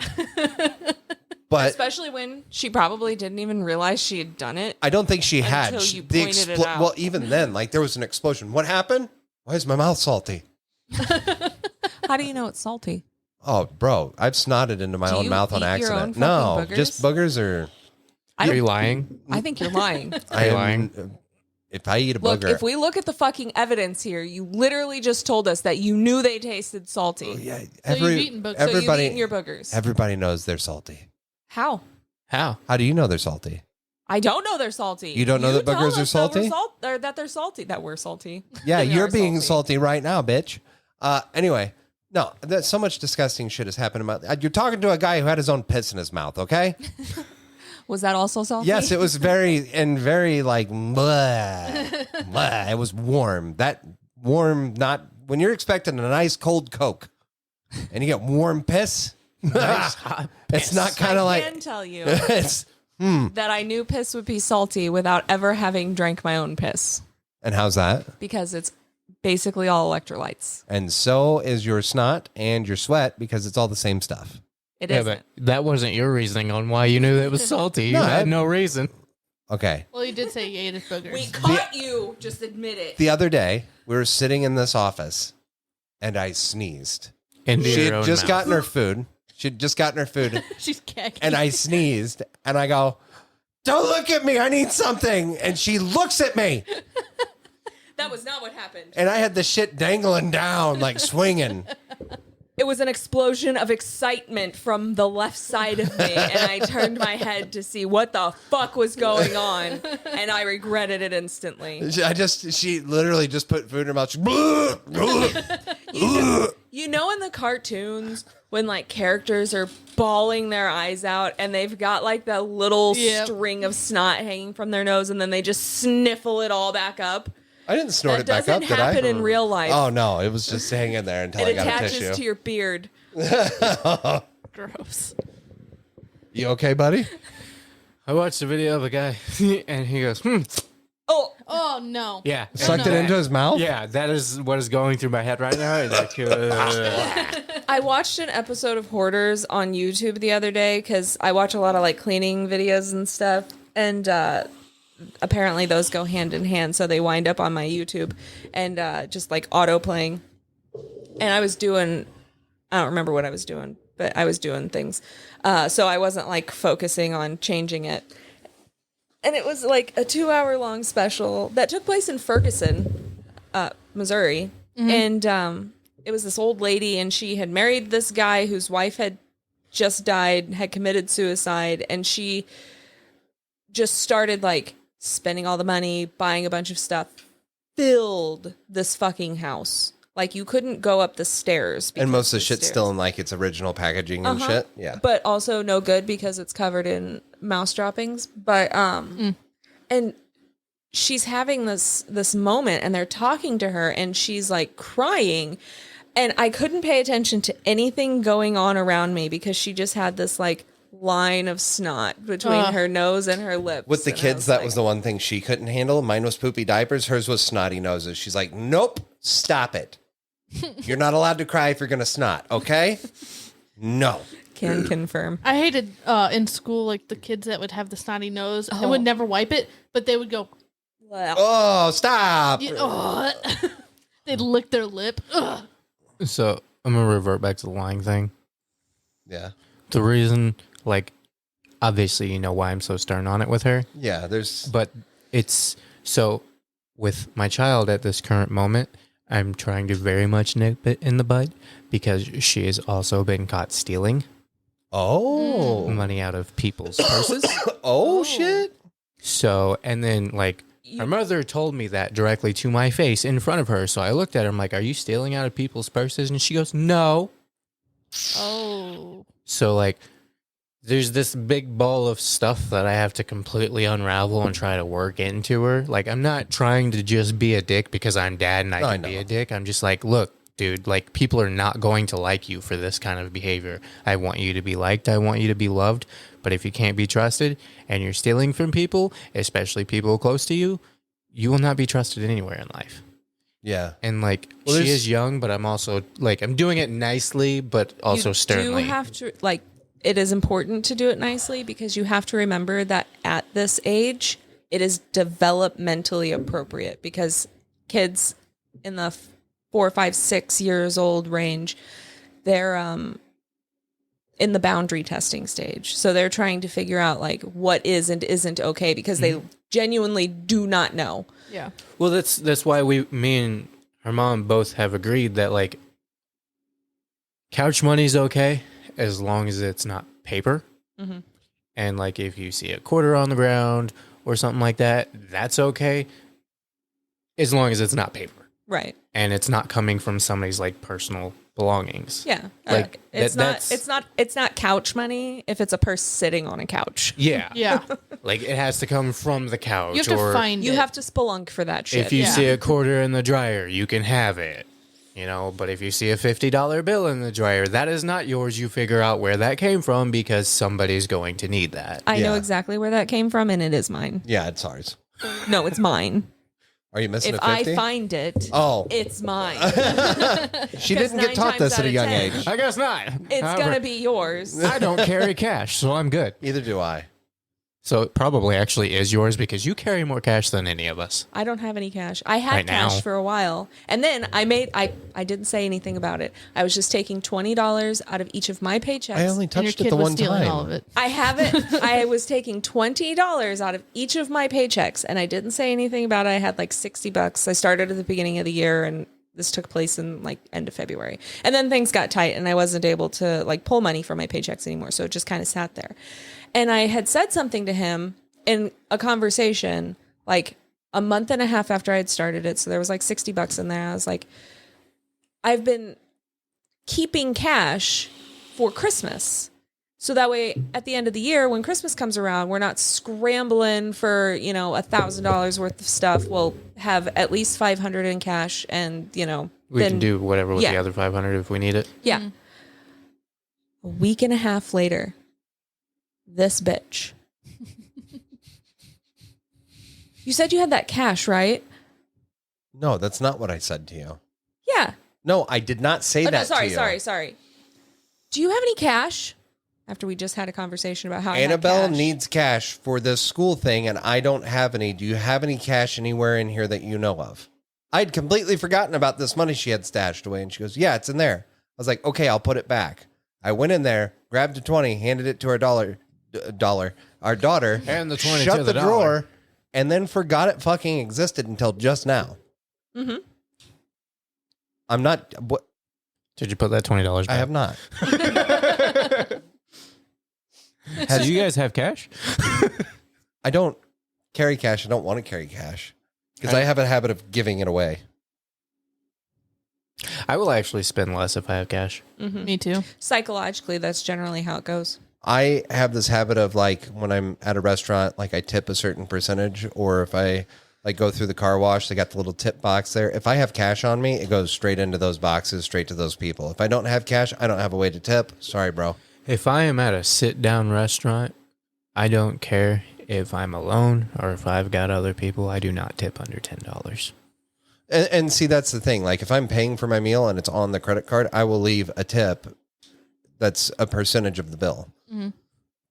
But Especially when she probably didn't even realize she had done it. I don't think she had. Until you pointed it out. Well, even then, like there was an explosion. What happened? Why is my mouth salty? How do you know it's salty? Oh, bro, I've snotted into my Do own you mouth on eat your accident. own No, fucking boogers? just boogers are. Are you lying? I think you're lying. I am lying? If I eat a Look, booger, if we look at the fucking evidence here, you literally just told us that you knew they tasted salty. yeah, So you've eaten boogers. So you've everybody, eaten your boogers. everybody knows they're salty. How? How? How do you know they're salty? I don't know they're salty. You don't know that tell boogers are us that we're salty? or that they're salty. That we're salty. Yeah, They you're are being salty right now, bitch. Anyway, no, there's so much disgusting shit has happened. You're talking to a guy who had his own piss in his mouth, okay? Was that also salty? Yes, it was very like bleh. It was warm. That warm, not when you're expecting a nice cold Coke and you get warm piss. Nice hot It's not kind of I like can tell you it's. that I knew piss would be salty without ever having drank my own piss And how's that? because it's basically all electrolytes. And so is your snot and your sweat because it's all the same stuff. It Yeah, isn't. but that wasn't your reasoning on why you knew it was salty. You No, had no reason. Okay. Well, you did say you ate his boogers. We caught you. Just admit it. The other day, we were sitting in this office and I sneezed. Into She your had own just mouth. gotten her food. She'd just gotten her food. She's khaki. And I sneezed and I go, "Don't look at me. I need something." And she looks at me That was not what happened. and I had the shit dangling down, like swinging. It was an explosion of excitement from the left side of me, and I turned my head to see what the fuck was going on, and I regretted it instantly. She literally just put food in her mouth. She, You know in the cartoons when like characters are bawling their eyes out and they've got like that little Yep. string of snot hanging from their nose and then they just sniffle it all back up? I didn't snort That it back up, doesn't did I? happen in real life. Oh, no. It was just hanging there until I It got a attaches tissue. to your beard. Gross. You okay, buddy? I watched a video of a guy, and he goes, Oh, Oh no. yeah. Sucked no. it into his mouth? Yeah, that is what is going through my head right now. Like, I watched an episode of Hoarders on YouTube the other day because I watch a lot of like cleaning videos and stuff, and apparently those go hand in hand, so they wind up on my YouTube and just like auto playing. And I don't remember what I was doing, but I was doing things, so I wasn't like focusing on changing it. And it was like a 2-hour long special that took place in Ferguson, Missouri, and it was this old lady, and she had married this guy whose wife had just died, had committed suicide, and she just started like spending all the money, buying a bunch of stuff, filled this fucking house. Like you couldn't go up the stairs. And most of the because shit's stairs. still in like its original packaging and shit. Yeah. But also no good because it's covered in mouse droppings. But and she's having this moment and they're talking to her and she's like crying. And I couldn't pay attention to anything going on around me because she just had this like line of snot between her nose and her lips. With the And I kids, that like, was the one thing she couldn't handle. Mine was poopy diapers. Hers was snotty noses. She's like, "Nope, stop it. You're not allowed to cry if you're going to snot, okay?" No. can confirm. I hated in school like the kids that would have the snotty nose and would never wipe it, but they would go. Well, Oh, stop. They'd lick their lip. Ugh. so I'm gonna revert back to the lying thing. Yeah. The reason, like, obviously, you know why I'm so stern on it with her, Yeah, there's... but it's so with my child at this current moment, I'm trying to very much nip it in the bud because she has also been caught stealing Oh. money out of people's purses. Oh, shit. So, and then like her mother told me that directly to my face in front of her. So I looked at her, I'm like, "Are you stealing out of people's purses?" And she goes, "No." Oh. So like there's this big ball of stuff that I have to completely unravel and try to work into her. Like I'm not trying to just be a dick because I'm dad and I can be know. a dick. I'm just like, "Look, dude, like people are not going to like you for this kind of behavior. I want you to be liked. I want you to be loved. But if you can't be trusted and you're stealing from people, especially people close to you, you will not be trusted anywhere in life." Yeah. And like Well, she there's- is young, but I'm also like I'm doing it nicely, but also you sternly. do have to like it is important to do it nicely because you have to remember that at this age it is developmentally appropriate because kids in the 4, 5, 6 years old range, they're in the boundary testing stage. So they're trying to figure out like what is and isn't okay because they genuinely do not know. Yeah. Well, that's why me and her mom both have agreed that like couch money's okay as long as it's not paper. Mm-hmm. And like if you see a quarter on the ground or something like that, that's okay as long as it's not paper. Right. and it's not coming from somebody's like personal belongings. Yeah. Like, it's that's- not couch money if it's a purse sitting on a couch. Yeah. Yeah. Like it has to come from the couch. You have to or find You it. have to spelunk for that shit. if you Yeah. see a quarter in the dryer, you can have it. You know, but if you see a $50 bill in the dryer, that is not yours. You figure out where that came from because somebody's going to need that. I know Yeah. exactly where that came from, and it is mine. Yeah, it's ours. No, it's mine. Are you missing If a 50? I find it, Oh. it's mine. She 'cause didn't get 9 taught this times at a out young of 10, age. I guess not. It's However, gonna be yours. I don't carry cash, so I'm good. Neither do I. So it probably actually is yours because you carry more cash than any of us. I don't have any cash. I had Right cash now. for a while, and then I didn't say anything about it. I was just taking $20 out of each of my paychecks. I only and your touched it kid the was one stealing time. all of it. I haven't. I was taking $20 out of each of my paychecks, and I didn't say anything about it. I had like $60. I started at the beginning of the year, and this took place in like end of February. And then things got tight, and I wasn't able to like pull money from my paychecks anymore. So it just kind of sat there. And I had said something to him in a conversation like a month and a half after I had started it. So there was like $60 in there. I was like, I've been keeping cash for Christmas. So that way, at the end of the year, when Christmas comes around, we're not scrambling for, $1,000 worth of stuff. We'll have at least 500 in cash, and We then, can do whatever with yeah. the other 500 if we need it. Yeah. A week and a half later, this bitch. You said you had that cash, right? No, that's not what I said to you. Yeah. No, I did not say Oh, that no, to you. sorry. Do you have any cash? After we just had a conversation about how Annabelle I had cash. needs cash for this school thing, and I don't have any. Do you have any cash anywhere in here that you know of? I'd completely forgotten about this money she had stashed away, and she goes, "Yeah, it's in there." I was like, "Okay, I'll put it back." I went in there, grabbed a 20, handed it to our daughter, And the 20 shut to the the drawer, dollar. and then forgot it fucking existed until just now. Mm-hmm. I'm not. What? Did you put that $20 back? I have not. So you guys have cash? I don't carry cash. I don't want to carry cash because I have a habit of giving it away. I will actually spend less if I have cash. Me too. Psychologically, that's generally how it goes. I have this habit of like when I'm at a restaurant, like I tip a certain percentage, or if I like go through the car wash, they got the little tip box there. If I have cash on me, it goes straight into those boxes, straight to those people. If I don't have cash, I don't have a way to tip. Sorry, bro. If I am at a sit-down restaurant, I don't care if I'm alone or if I've got other people. I do not tip under $10. And see, that's the thing. Like if I'm paying for my meal and it's on the credit card, I will leave a tip that's a percentage of the bill. Mm-hmm.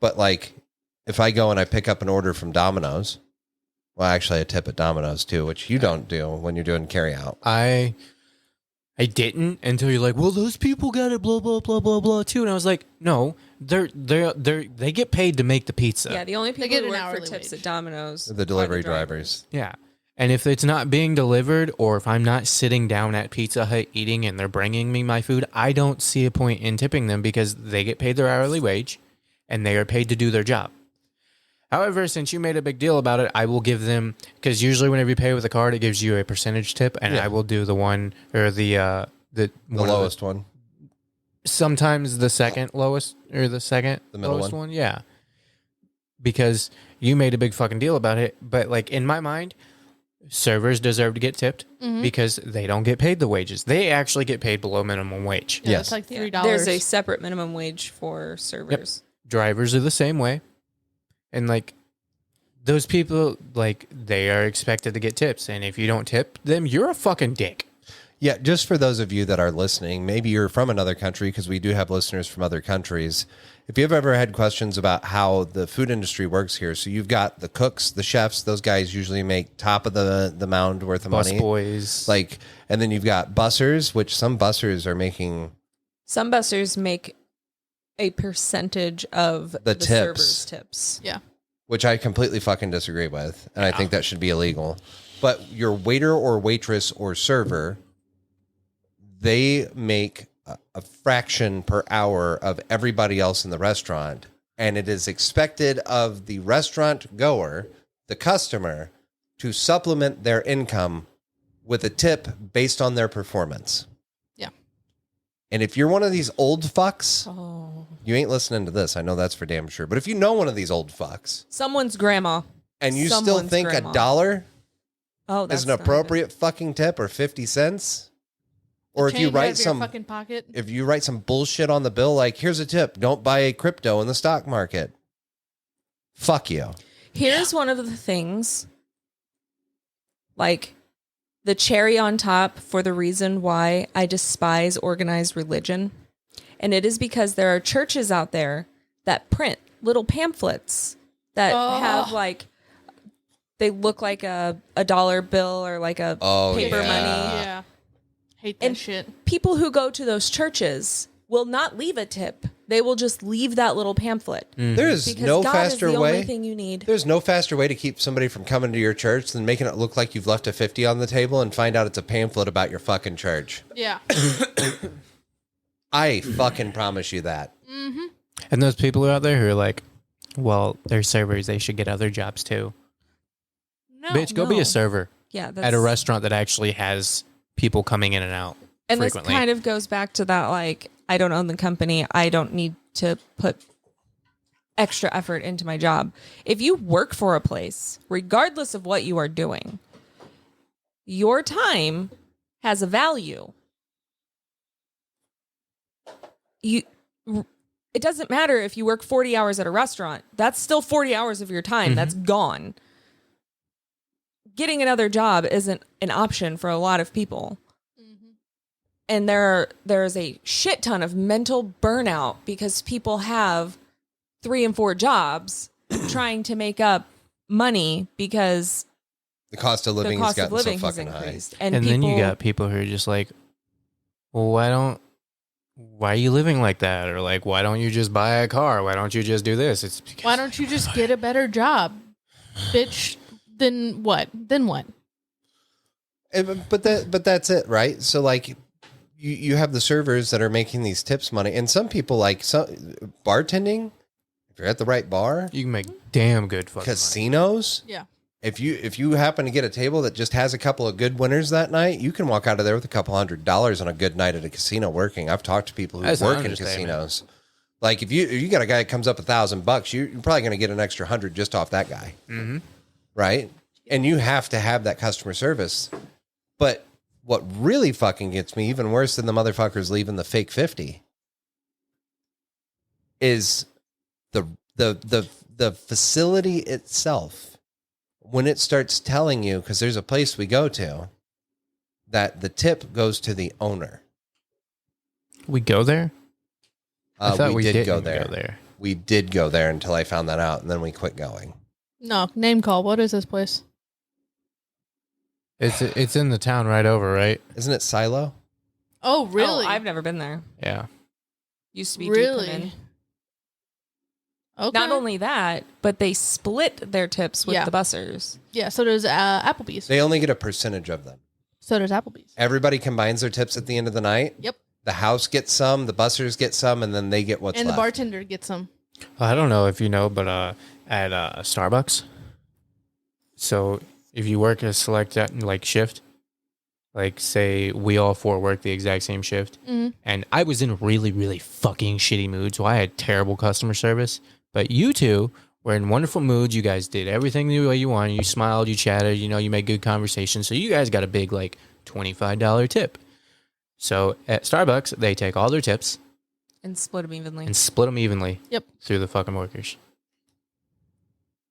But like if I go and I pick up an order from Domino's, well, actually I tip at Domino's too, which you don't do when you're doing carry out. I didn't until you're like, well, those people got it, blah blah blah blah blah too, and I was like, no, they get paid to make the pizza. Yeah, the only people get who an work for hourly tips wage. at Domino's The delivery drivers. Yeah. And if it's not being delivered, or if I'm not sitting down at Pizza Hut eating and they're bringing me my food, I don't see a point in tipping them because they get paid their hourly wage and they are paid to do their job. However, since you made a big deal about it, I will give them, because usually whenever you pay with a card, it gives you a percentage tip, and Yeah. I will do the one or the one of lowest one. sometimes the second lowest or the second The middle lowest one. one. Yeah. Because you made a big fucking deal about it. But like in my mind, servers deserve to get tipped because they don't get paid the wages. They actually get paid below minimum wage. Yeah, Yes. it's like Yeah. $3. There's a separate minimum wage for servers. Drivers are the same way. And like those people, like they are expected to get tips. And if you don't tip them, you're a fucking dick. Yeah, just for those of you that are listening, maybe you're from another country, because we do have listeners from other countries. If you've ever had questions about how the food industry works here, so you've got the cooks, the chefs, those guys usually make top of the mound worth of Bus money. boys. Like, and then you've got bussers, which some bussers are making Some bussers make a percentage of the tips. servers' tips. Yeah. which I completely fucking disagree with, and I think that should be illegal. But your waiter or waitress or server, they make a fraction per hour of everybody else in the restaurant, and it is expected of the restaurant goer, the customer, to supplement their income with a tip based on their performance. Yeah. And if you're one of these old fucks, Oh. you ain't listening to this. I know that's for damn sure. But if you know one of these old fucks Someone's grandma. and you still Someone's think grandma. $1 That's is an not appropriate fucking tip or 50 cents, or if you Change out write of your some fucking pocket. if you write some bullshit on the bill like here's a tip, don't buy a crypto in the stock market. Fuck you. good. Here's one of the things, like the cherry on top for the reason why I despise organized religion. And it is because there are churches out there that print little pamphlets that have like, they look like a dollar bill or like a paper yeah. money. Yeah. Hate that And shit. people who go to those churches will not leave a tip. They will just leave that little pamphlet. There's Because no God faster is the way. only thing you need. There's no faster way to keep somebody from coming to your church than making it look like you've left a 50 on the table and find out it's a pamphlet about your fucking church. Yeah. I fucking promise you that. And those people out there who are like, well, they're servers. They should get other jobs too. No. Bitch, go be no. a server Yeah, that's, at a restaurant that actually has people coming in and out and frequently. this kind of goes back to that, like, I don't own the company. I don't need to put extra effort into my job. If you work for a place, regardless of what you are doing, your time has a value. It doesn't matter if you work 40 hours at a restaurant. That's still 40 hours of your time. That's gone. Getting another job isn't an option for a lot of people. And there's a shit ton of mental burnout because people have 3 and 4 jobs trying to make up money because The cost of the living has cost of gotten so living has fucking high. increased. and then you got people who are just like, well, why are you living like that? Or like, why don't you just buy a car? Why don't you just do this? It's because Why don't you just get a better job, bitch? Then what? Then what? But that's it, right? So like you have the servers that are making these tips money, and some people like bartending. If you're at the right bar, you can make damn good fucking money. casinos. Yeah. If you happen to get a table that just has a couple of good winners that night, you can walk out of there with a couple $100 on a good night at a casino working. I've talked to people who That's an work in understatement. casinos. Like if you got a guy that comes up $1,000, you're probably going to get an extra 100 just off that guy, right? And you have to have that customer service. But what really fucking gets me, even worse than the motherfuckers leaving the fake 50, is the facility itself. When it starts telling you, because there's a place we go to, that the tip goes to the owner. We go there? I thought we did didn't go there. We did go there until I found that out, and then we quit going. No, name call. What is this place? It's in the town right over, right? Isn't it Silo? Oh, really? Oh, I've never been there. Yeah. Used to be Really? Dukeman. Okay. Not only that, but they split their tips with Yeah. the bussers. Yeah, so does Applebee's. They only get a percentage of them. So does Applebee's. Everybody combines their tips at the end of the night. Yep. The house gets some, the bussers get some, and then they get what's And the left. bartender gets some. I don't know if you know, but at Starbucks, so if you work a select like shift, like say we all 4 work the exact same shift, and I was in really, really fucking shitty mood, so I had terrible customer service. But you two were in wonderful moods. You guys did everything the way you wanted. You smiled, you chatted, you made good conversation. So you guys got a big like $25 tip. So at Starbucks, they take all their tips And split them evenly. and split them evenly Yep. through the fucking workers.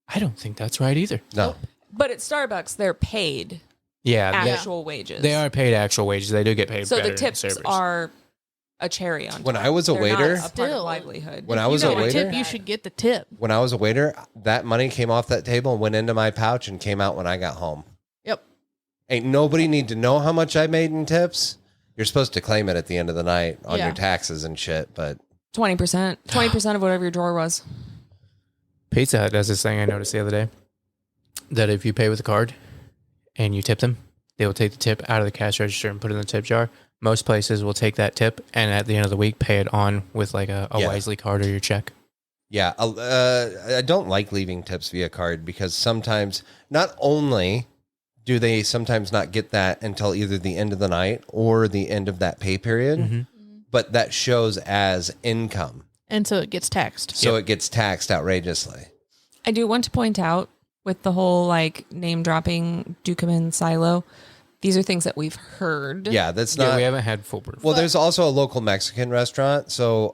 I don't think that's right either. No. But at Starbucks, they're paid Yeah, actual wages. they are paid actual wages. They do get paid So better the than tips servers. are a cherry on top. When I was a They're waiter- not a part of Still. livelihood. When I You was a get waiter- tip, you should get the tip. When I was a waiter, that money came off that table and went into my pouch and came out when I got home. Yep. Ain't nobody need to know how much I made in tips. You're supposed to claim it at the end of the night on Yeah. your taxes and shit, but 20%. 20% of whatever your drawer was. Pizza Hut does this thing I noticed the other day, that if you pay with a card and you tip them, they will take the tip out of the cash register and put it in the tip jar. Most places will take that tip and at the end of the week pay it on with like a Yeah. Wisely card or your check. yeah, I don't like leaving tips via card because sometimes not only do they sometimes not get that until either the end of the night or the end of that pay period? But that shows as income. And so it gets taxed. So it gets taxed outrageously. I do want to point out with the whole like name dropping Dukeman silo, these are things that we've heard. Yeah, that's Yeah, not. we haven't had full proof. Well, there's also a local Mexican restaurant. So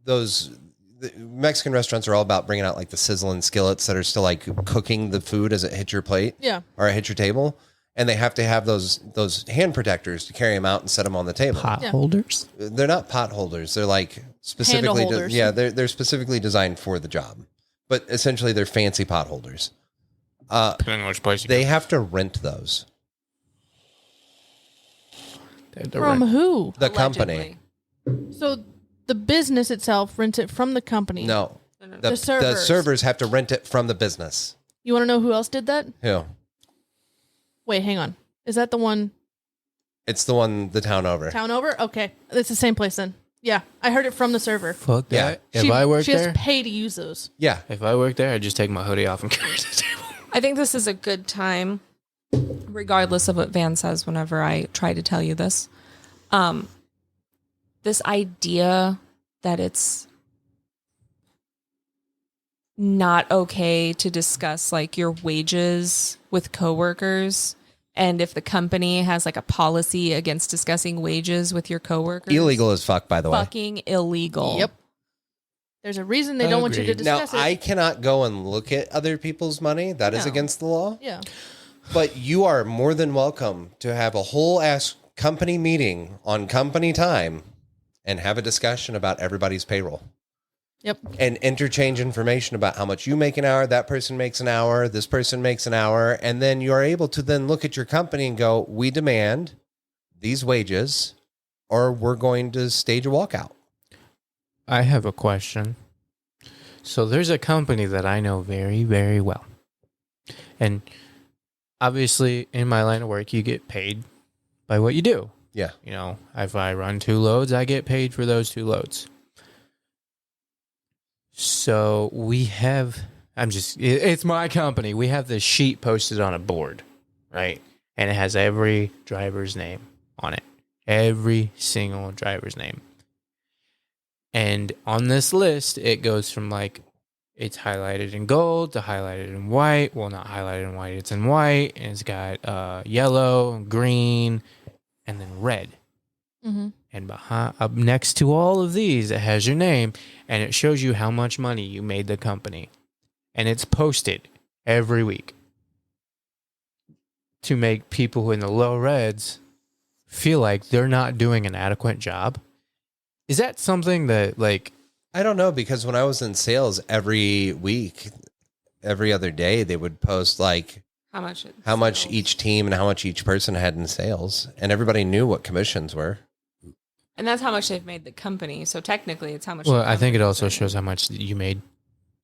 the Mexican restaurants are all about bringing out like the sizzling skillets that are still like cooking the food as it hits your plate. Yeah. Or it hits your table. And they have to have those hand protectors to carry them out and set them on the table. Pot Yeah. holders. They're not pot holders. They're like specifically, Handle holders. they're specifically designed for the job. But essentially, they're fancy pot holders. Depending on which place you They have to rent those. go. From who? The company. So the business itself rents it from the company. No. The servers. The servers have to rent it from the business. You want to know who else did that? Who? Wait, hang on. Is that the one It's the one the town over. town over? Okay. It's the same place then. Yeah. I heard it from the server. Fuck Yeah. that. If I worked she there, has to pay to use those. Yeah. if I worked there, I'd just take my hoodie off and carry it to the table. I think this is a good time, regardless of what Van says whenever I try to tell you this. This idea that it's not okay to discuss like your wages with coworkers, and if the company has like a policy against discussing wages with your coworkers, Illegal as fuck, by the way. fucking illegal. Yep. There's a reason they don't want you to Agreed. Now, discuss it. I cannot go and look at other people's money. That is No. against the law. Yeah. But you are more than welcome to have a whole ass company meeting on company time and have a discussion about everybody's payroll. Yep. And interchange information about how much you make an hour, that person makes an hour, this person makes an hour, and then you are able to then look at your company and go, we demand these wages or we're going to stage a walkout. I have a question. So there's a company that I know very, very well. And obviously in my line of work, you get paid by what you do. Yeah. You know, if I run 2 loads, I get paid for those 2 loads. So we have, it's my company. We have this sheet posted on a board, right? And it has every driver's name on it. Every single driver's name. And on this list, it goes from like, it's highlighted in gold to highlighted in white. Well, not highlighted in white, it's in white. And it's got yellow, green, and then red. Mm-hmm. And behind, up next to all of these, it has your name, and it shows you how much money you made the company. And it's posted every week to make people in the low reds feel like they're not doing an adequate job. Is that something that, like... I don't know, because when I was in sales every week, every other day, they would post like How much each team and how much each person had in sales. And everybody knew what commissions were. And that's how much they've made the company. So technically, it's how much. Well, the I think it company's also making. shows how much you made.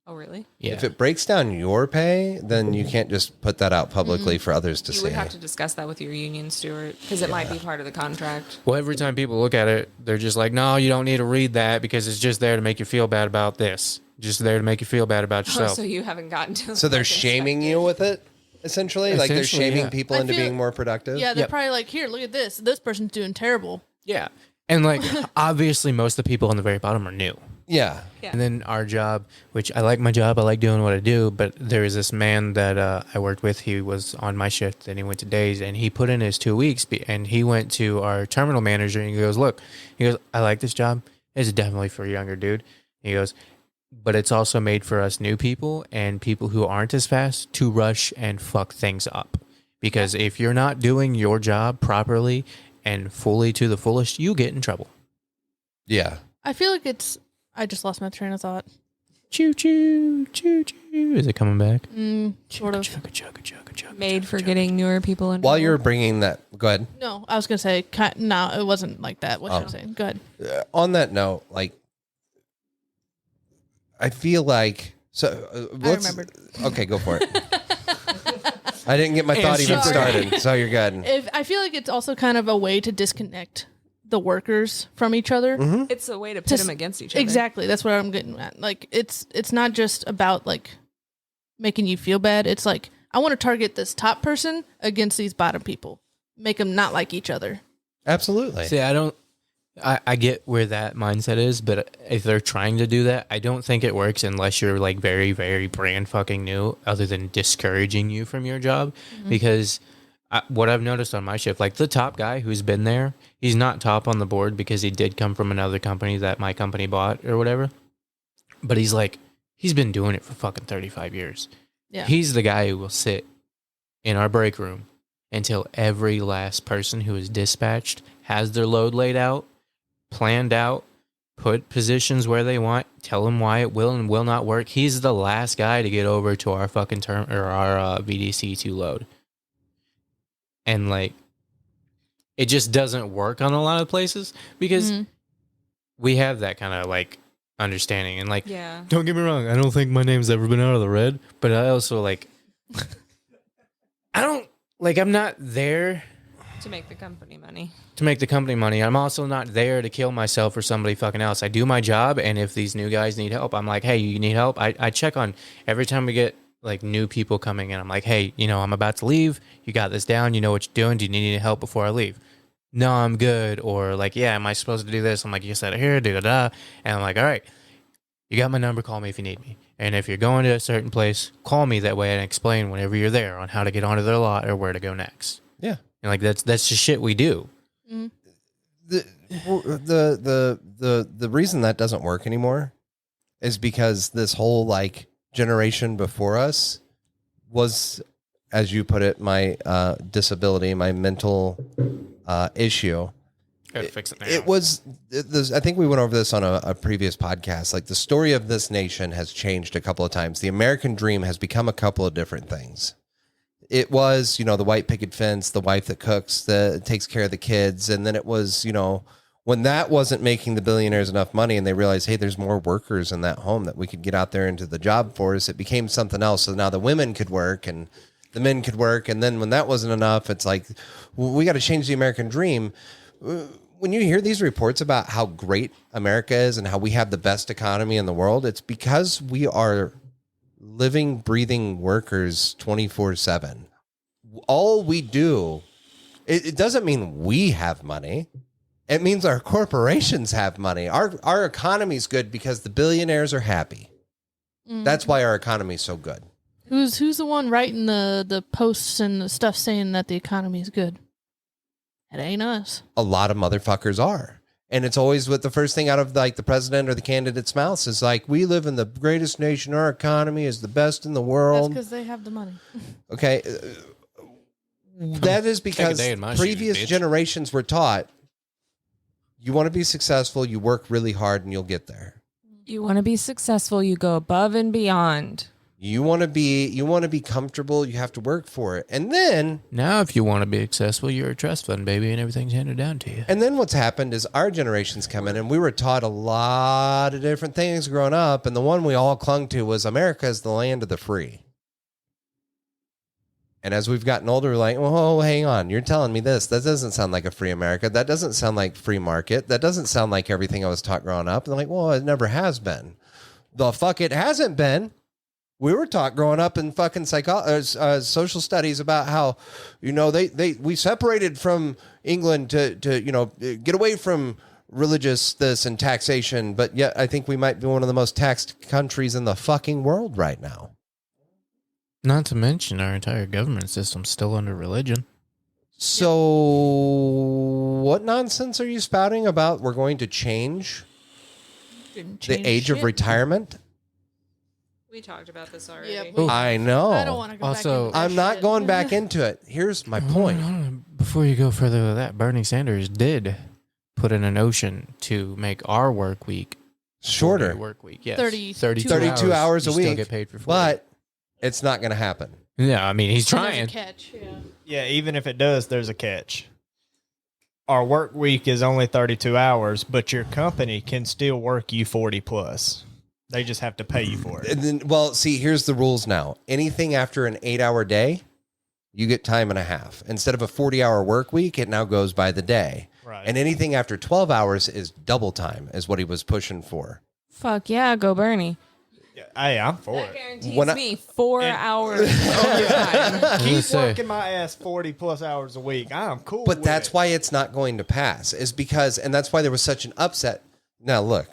Oh, really? Yeah. If it breaks down your pay, then you can't just put that out publicly for others to You see. would have to discuss that with your union steward because it might be part of the contract. Well, every time people look at it, they're just like, no, you don't need to read that because it's just there to make you feel bad about this. Just there to make you feel bad about Oh, yourself. so you haven't gotten to. So they're shaming you with it, essentially? Like they're Essentially, shaming yeah. people I into feel- being more productive? Yeah, they're Yep. probably like, here, look at this. This person's doing terrible. Yeah. And like, obviously, most of the people on the very bottom are new. Yeah. Yeah. And then our job, which I like my job, I like doing what I do, but there is this man that I worked with. He was on my shift and he went to days and he put in his 2 weeks and he went to our terminal manager and he goes, look, I like this job. It's definitely for a younger dude. He goes, but it's also made for us new people and people who aren't as fast to rush and fuck things up. Because if you're not doing your job properly and fully to the fullest, you get in trouble. Yeah. I feel like it's. I just lost my train of thought. Choo choo, choo choo. Is it coming back? Sort of. Chugga, chugga, chugga, chugga, Made for chugga, getting newer people in. While trouble. you're bringing that, go ahead. No, I was gonna say. No, it wasn't like that. What I'm saying. Go ahead. On that note, like, I feel like remembered. Okay, go for it. I didn't get my thought even started, so you're good. If I feel like it's also kind of a way to disconnect the workers from each other. It's a way to pit them against each other. Exactly. That's what I'm getting at. Like it's not just about like making you feel bad. It's like I want to target this top person against these bottom people. Make them not like each other. Absolutely. See, I get where that mindset is, but if they're trying to do that, I don't think it works unless you're like very, very brand fucking new, other than discouraging you from your job. Because what I've noticed on my shift, like the top guy who's been there, he's not top on the board because he did come from another company that my company bought or whatever. But he's been doing it for fucking 35 years. Yeah. He's the guy who will sit in our break room until every last person who is dispatched has their load laid out, planned out, put positions where they want, tell them why it will and will not work. He's the last guy to get over to our fucking term or our VDC to load. And like, it just doesn't work on a lot of places because we have that kind of like understanding. And like, don't get me wrong, I don't think my name's ever been out of the red, but I also like, I'm not there To make the company money. to make the company money. I'm also not there to kill myself or somebody fucking else. I do my job, and if these new guys need help, I'm like, hey, you need help? I check on every time we get like new people coming in. I'm like, hey, I'm about to leave. You got this down. You know what you're doing. Do you need any help before I leave? No, I'm good. Or like, yeah, am I supposed to do this? I'm like, you said it here, da-da-da. And I'm like, all right, you got my number. Call me if you need me. And if you're going to a certain place, call me that way and explain whenever you're there on how to get onto their lot or where to go next. Yeah. And like, that's just shit we do. The reason that doesn't work anymore is because this whole like generation before us was, as you put it, my disability, my mental issue. Gotta fix it now. It was, I think we went over this on a previous podcast. Like the story of this nation has changed a couple of times. The American dream has become a couple of different things. It was, the white picket fence, the wife that cooks, that takes care of the kids. And then it was, when that wasn't making the billionaires enough money and they realized, hey, there's more workers in that home that we could get out there into the job force, it became something else. So now the women could work and the men could work. And then when that wasn't enough, it's like, well, we got to change the American dream. When you hear these reports about how great America is and how we have the best economy in the world, it's because we are living, breathing workers 24/7. All we do, it doesn't mean we have money. It means our corporations have money. Our economy's good because the billionaires are happy. That's why our economy's so good. Who's the one writing the posts and the stuff saying that the economy is good? It ain't us. A lot of motherfuckers are. And it's always what the first thing out of like the president or the candidate's mouth is like, we live in the greatest nation. Our economy is the best in the That's world. because they have the money. Okay. That is because day in my previous shoes, bitch. generations were taught, you want to be successful, you work really hard and you'll get there. You want to be successful, you go above and beyond. You want to be comfortable, you have to work for it. And then Now, if you want to be successful, you're a trust fund, baby, and everything's handed down to you. what's happened is our generations come in and we were taught a lot of different things growing up. And the one we all clung to was America is the land of the free. And as we've gotten older, we're like, oh, hang on. You're telling me this. That doesn't sound like a free America. That doesn't sound like free market. That doesn't sound like everything I was taught growing up. And they're like, well, it never has been. The fuck it hasn't been. We were taught growing up in fucking social studies about how, we separated from England to get away from religious this and taxation. But yet I think we might be one of the most taxed countries in the fucking world right now. Not to mention our entire government system's still under religion. So what nonsense are you spouting about we're going to change the age of retirement? We talked about this already. Yeah, I know. I don't want to go Also, back into that I'm not shit. going back into it. Here's my point. Before you go further with that, Bernie Sanders did put in a notion to make our work week Shorter. 4-day work week. Yes. 32 hours a You week. Still get paid for 40. But it's not going to happen. Yeah, I mean, he's There's a trying. catch. Yeah. Yeah, even if it does, there's a catch. Our work week is only 32 hours, but your company can still work you 40 plus. They just have to pay you for it. And then, well, see, here's the rules now. Anything after an 8-hour day, you get time and a half. Instead of a 40-hour work week, it now goes by the day. Right. And anything after 12 hours is double time, is what he was pushing for. Fuck yeah, go Bernie. Hey, I'm for That it. guarantees When I- me 4 hours of time. Keep say- working my ass 40 plus hours a week. I'm cool. But with that's it. why it's not going to pass, is because, and that's why there was such an upset. Now, look,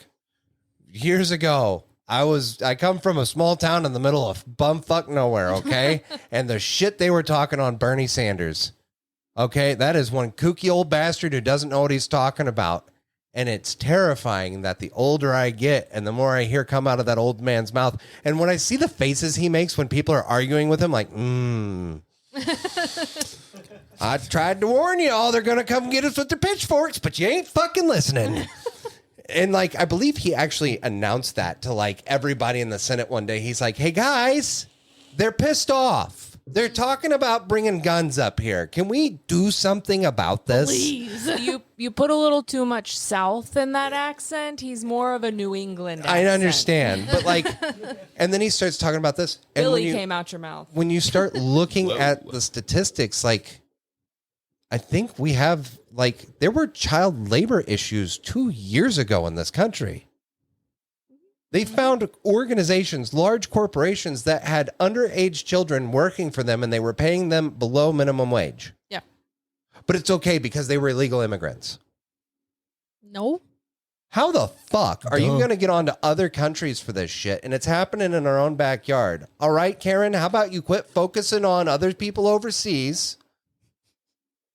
years ago, I come from a small town in the middle of bumfuck nowhere, okay? And the shit they were talking on Bernie Sanders, okay? That is one kooky old bastard who doesn't know what he's talking about. And it's terrifying that the older I get and the more I hear come out of that old man's mouth, and when I see the faces he makes when people are arguing with him, like, I tried to warn you all, they're going to come get us with their pitchforks, but you ain't fucking listening. And like, I believe he actually announced that to like everybody in the Senate one day. He's like, hey guys, they're pissed off. They're talking about bringing guns up here. Can we do something about this? Please. You put a little too much South in that accent. He's more of a New England accent. I understand, but like, and then he starts talking about this. And Billy came out your mouth. when you start looking at the statistics, like, I think we have, like, there were child labor issues 2 years ago in this country. They found organizations, large corporations that had underage children working for them, and they were paying them below minimum wage. Yeah. But it's okay because they were illegal immigrants. No. How the fuck are you going to get on to other countries for this shit? And it's happening in our own backyard. All right, Karen, how about you quit focusing on other people overseas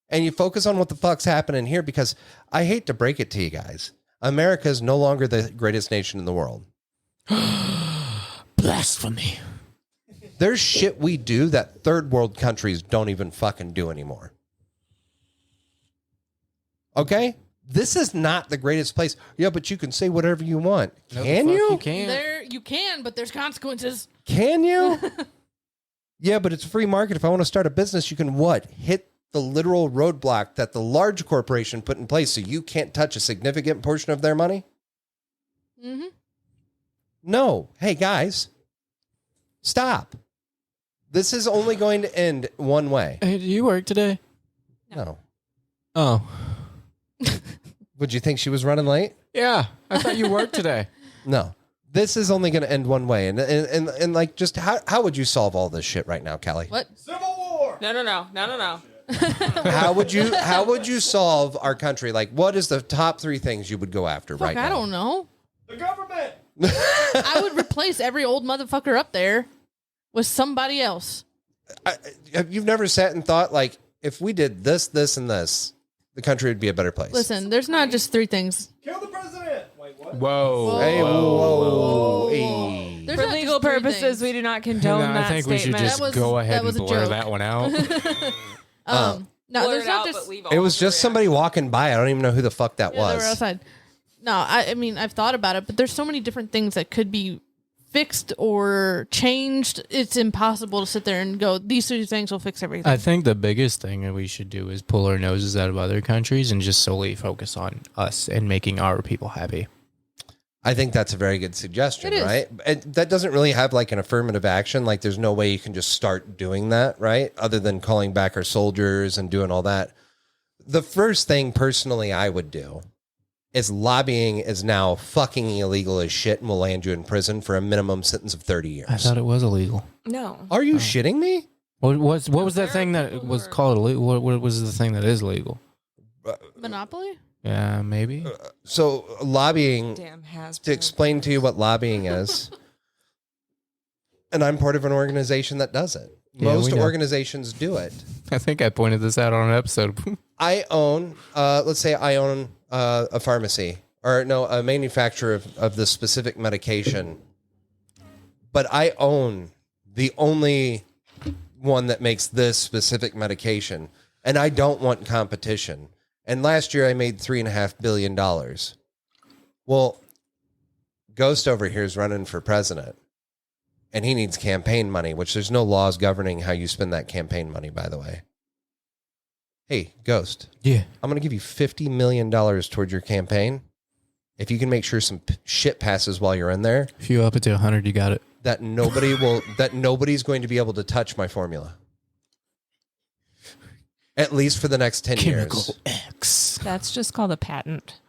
and you focus on what the fuck's happening here? Because I hate to break it to you guys, America is no longer the greatest nation in the world. Blasphemy. There's shit we do that third world countries don't even fucking do anymore. Okay? This is not the greatest place. Yeah, but you can say whatever you want. No, Can the fuck you? You can't. There you can, but there's consequences. Can you? Yeah, but it's a free market. If I want to start a business, you can what? Hit the literal roadblock that the large corporation put in place so you can't touch a significant portion of their money? Mm-hmm. No. Hey, guys, stop. This is only going to end one way. Hey, do you work today? No. Oh. Would you think she was running late? Yeah. I thought you worked today. No. This is only going to end one way. And like, just how would you solve all this shit right now, Kelly? What? Civil War. No. How would you solve our country? Like, what is the top 3 things you would go after Fuck, right now? I don't know. The government. I would replace every old motherfucker up there with somebody else. You've never sat and thought, like, if we did this, this, and this, the country would be a better place. Listen, there's not just 3 things. Kill the president. Wait, what? Whoa. Hey, whoa. There's For not legal just 3 purposes, things. we do not condone No, that I think we should statement. just That was- go ahead that was and a blur joke. that one out. No, Blur there's it not out, just. but leave It all was of the just somebody walking by. I don't even know who the fuck that Yeah, they were was. outside. No, I mean, I've thought about it, but there's so many different things that could be fixed or changed. It's impossible to sit there and go, these 3 things will fix everything. I think the biggest thing that we should do is pull our noses out of other countries and just solely focus on us and making our people happy. I think that's a very good suggestion, It is. right? And that doesn't really have like an affirmative action. Like, there's no way you can just start doing that, right? Other than calling back our soldiers and doing all that. The first thing personally I would do is lobbying is now fucking illegal as shit and will land you in prison for a minimum sentence of 30 years. I thought it was illegal. No. Are you shitting me? What was that there thing are that people was who are- called illegal? What was the thing that is legal? Monopoly? Yeah, maybe. So lobbying, Damn has to explain to you what lobbying is, and I'm part of an organization that does it. Yeah, Most we know. organizations do it. I think I pointed this out on an episode. I own, let's say I own a pharmacy or no, a manufacturer of this specific medication, but I own the only one that makes this specific medication, and I don't want competition. And last year I made $3.5 billion. Well, Ghost over here is running for president, and he needs campaign money, which there's no laws governing how you spend that campaign money, by the way. Hey, Ghost. Yeah. I'm going to give you $50 million towards your campaign. If you can make sure some shit passes while you're in there, If you up it to 100, you got it. that nobody's going to be able to touch my formula. At least for the next 10 Chemical years. X. That's just called a patent.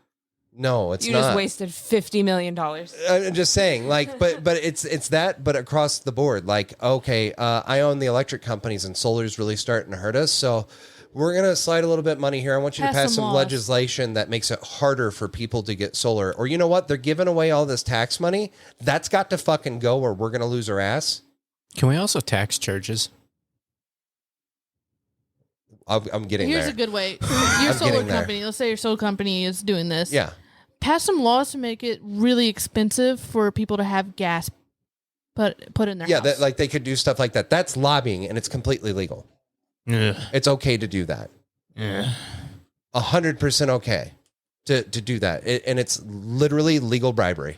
No, it's You not. just wasted $50 million. I'm just saying, like, but it's that, but across the board. Like, okay, I own the electric companies, and solar's really starting to hurt us. So we're gonna slide a little bit of money here. I want you to pass some laws. legislation that makes it harder for people to get solar. Or you know what? They're giving away all this tax money. That's got to fucking go, or we're gonna lose our ass. Can we also tax churches? I'm getting Here's there. a good way. Your solar getting there. company, let's say your solar company is doing this. Yeah. Pass some laws to make it really expensive for people to have gas put in their house. That, like they could do stuff like that. That's lobbying, and it's completely legal. It's okay to do that. 100% okay to do that. And it's literally legal bribery.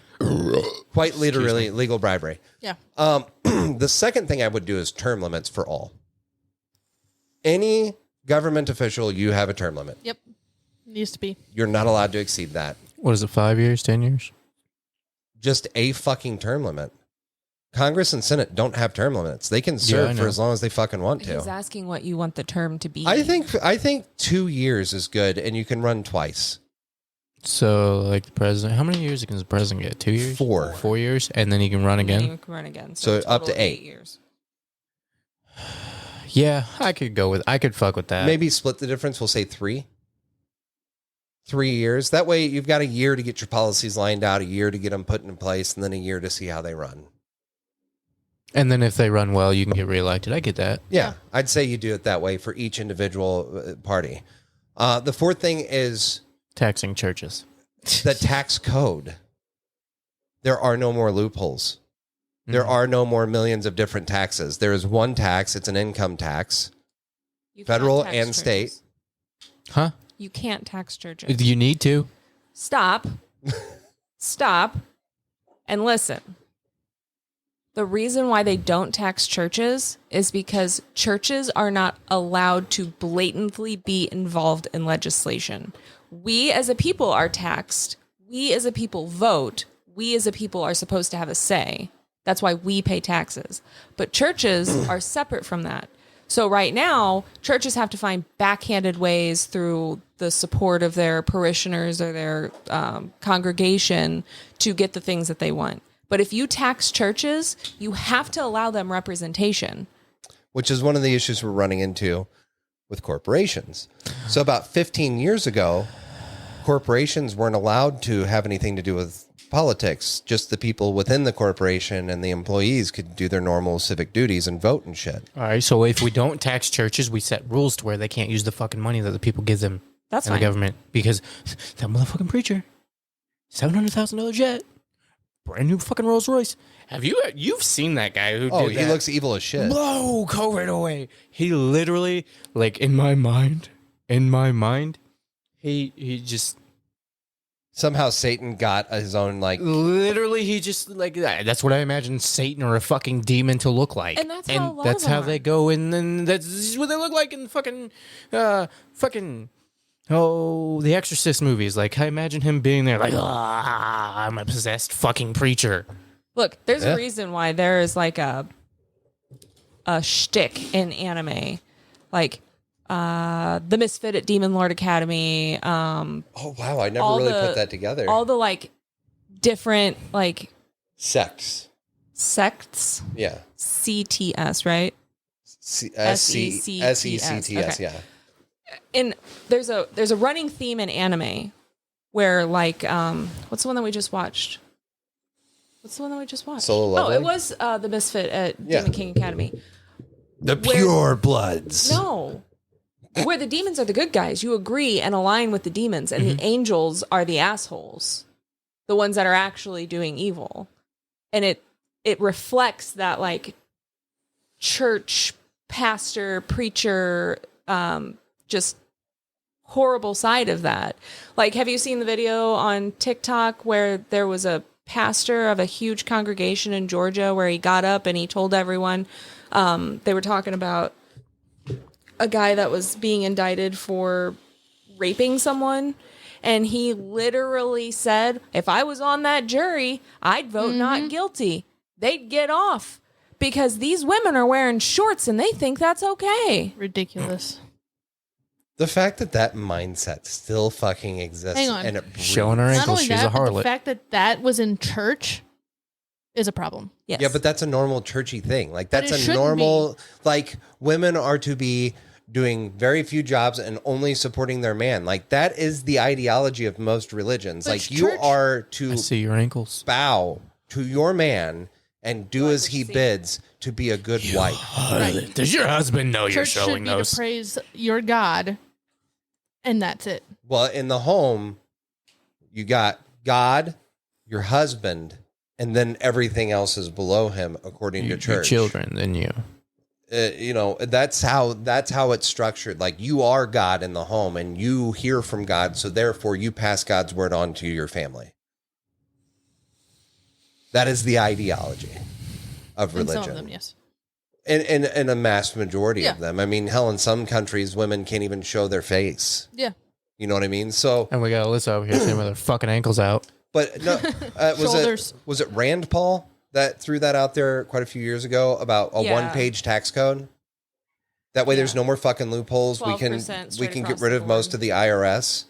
Quite literally legal bribery. Yeah. The second thing I would do is term limits for all. Any government official, you have a term limit. Yep. Needs to be. You're not allowed to exceed that. What is it, 5 years, 10 years? Just a fucking term limit. Congress and Senate don't have term limits. They can serve for as long as they fucking want to. He's asking what you want the term to be. I think 2 years is good, and you can run twice. So, like the president, how many years can the president get? 2 years? 4. 4 years? And then he can run And then again? you can run again. So a up total to of 8 years. Yeah, I could fuck with that. Maybe split the difference. We'll say 3. 3 years. That way you've got a year to get your policies lined out, a year to get them put in place, and then a year to see how they run. And then if they run well, you can get reelected. I get that. Yeah, I'd say you do it that way for each individual party. The fourth thing is Taxing churches. the tax code. There are no more loopholes. There are no more millions of different taxes. There is one tax. It's an income tax, You can't federal tax and churches. state. Huh? You can't tax churches. You need to. Stop. Stop. And listen. The reason why they don't tax churches is because churches are not allowed to blatantly be involved in legislation. We as a people are taxed. We as a people vote. We as a people are supposed to have a say. That's why we pay taxes. But churches are separate from that. So right now, churches have to find backhanded ways through the support of their parishioners or their congregation to get the things that they want. But if you tax churches, you have to allow them representation. Which is one of the issues we're running into with corporations. So about 15 years ago, corporations weren't allowed to have anything to do with politics. Just the people within the corporation and the employees could do their normal civic duties and vote and shit. All right, so if we don't tax churches, we set rules to where they can't use the fucking money that the people give them That's and fine. the government. Because that motherfucking preacher, $700,000 jet, brand new fucking Rolls Royce. You've seen that guy who Oh, did he that. looks evil as shit. Whoa, go right away. He literally, like, in my mind, he just... Somehow Satan got his own, like... Literally, he just, like, that's what I imagine Satan or a fucking demon to look like. And that's how a lot of them are. they go, and then that's what they look like in fucking, The Exorcist movies. Like, I imagine him being there, like, I'm a possessed fucking preacher. Look, there's Yeah. a reason why there is like a shtick in anime. Like, the Misfit at Demon Lord Academy. Oh, wow, I never all really the- put that together. All the like different like Sects. sects. Yeah. CTS, right? SECTS, Okay. yeah. And there's a running theme in anime where like what's the one that we just watched? Solo Leveling? Oh, it was the Misfit at Yeah. Demon King Academy. The Pure Bloods. No. Where the demons are the good guys. You agree and align with the demons, and the angels are the assholes. The ones that are actually doing evil. And it reflects that like church pastor, preacher, just horrible side of that. Like, have you seen the video on TikTok where there was a pastor of a huge congregation in Georgia where he got up and he told everyone, they were talking about a guy that was being indicted for raping someone, and he literally said, if I was on that jury, I'd vote not guilty. They'd get off because these women are wearing shorts and they think that's okay. Ridiculous. The fact that that mindset still fucking exists. Hang on. And it breeds. Showing her Not ankles, only she's a that, but the harlot. fact that that was in church is a problem. Yes. Yeah, but that's a normal churchy thing. Like But that's it a shouldn't normal, like women are to be doing very few jobs and only supporting their man. Like that is the ideology of most religions. But Like you church- are I to see your ankles. bow to your man and do as he bids to be a good wife. Right. Does your husband know Church should be to praise your God, and that's it. Well, in the home, you got God, your husband, and then everything else is below him according to Your church. children, then you. You know, that's how it's structured. Like you are God in the home and you hear from God, so therefore you pass God's word on to your family. That is the ideology of In religion. some of them, yes. And a mass majority Yeah. of them. I mean, hell, in some countries, women can't even show their face. Yeah. You know what I mean? So, And we got Alyssa over here saying with her fucking ankles out. but no, Shoulders. was it Rand Paul that threw that out there quite a few years ago about a Yeah. one-page tax code? That way, there's no more fucking loopholes. We 12% can straight get across rid the of most board. of the IRS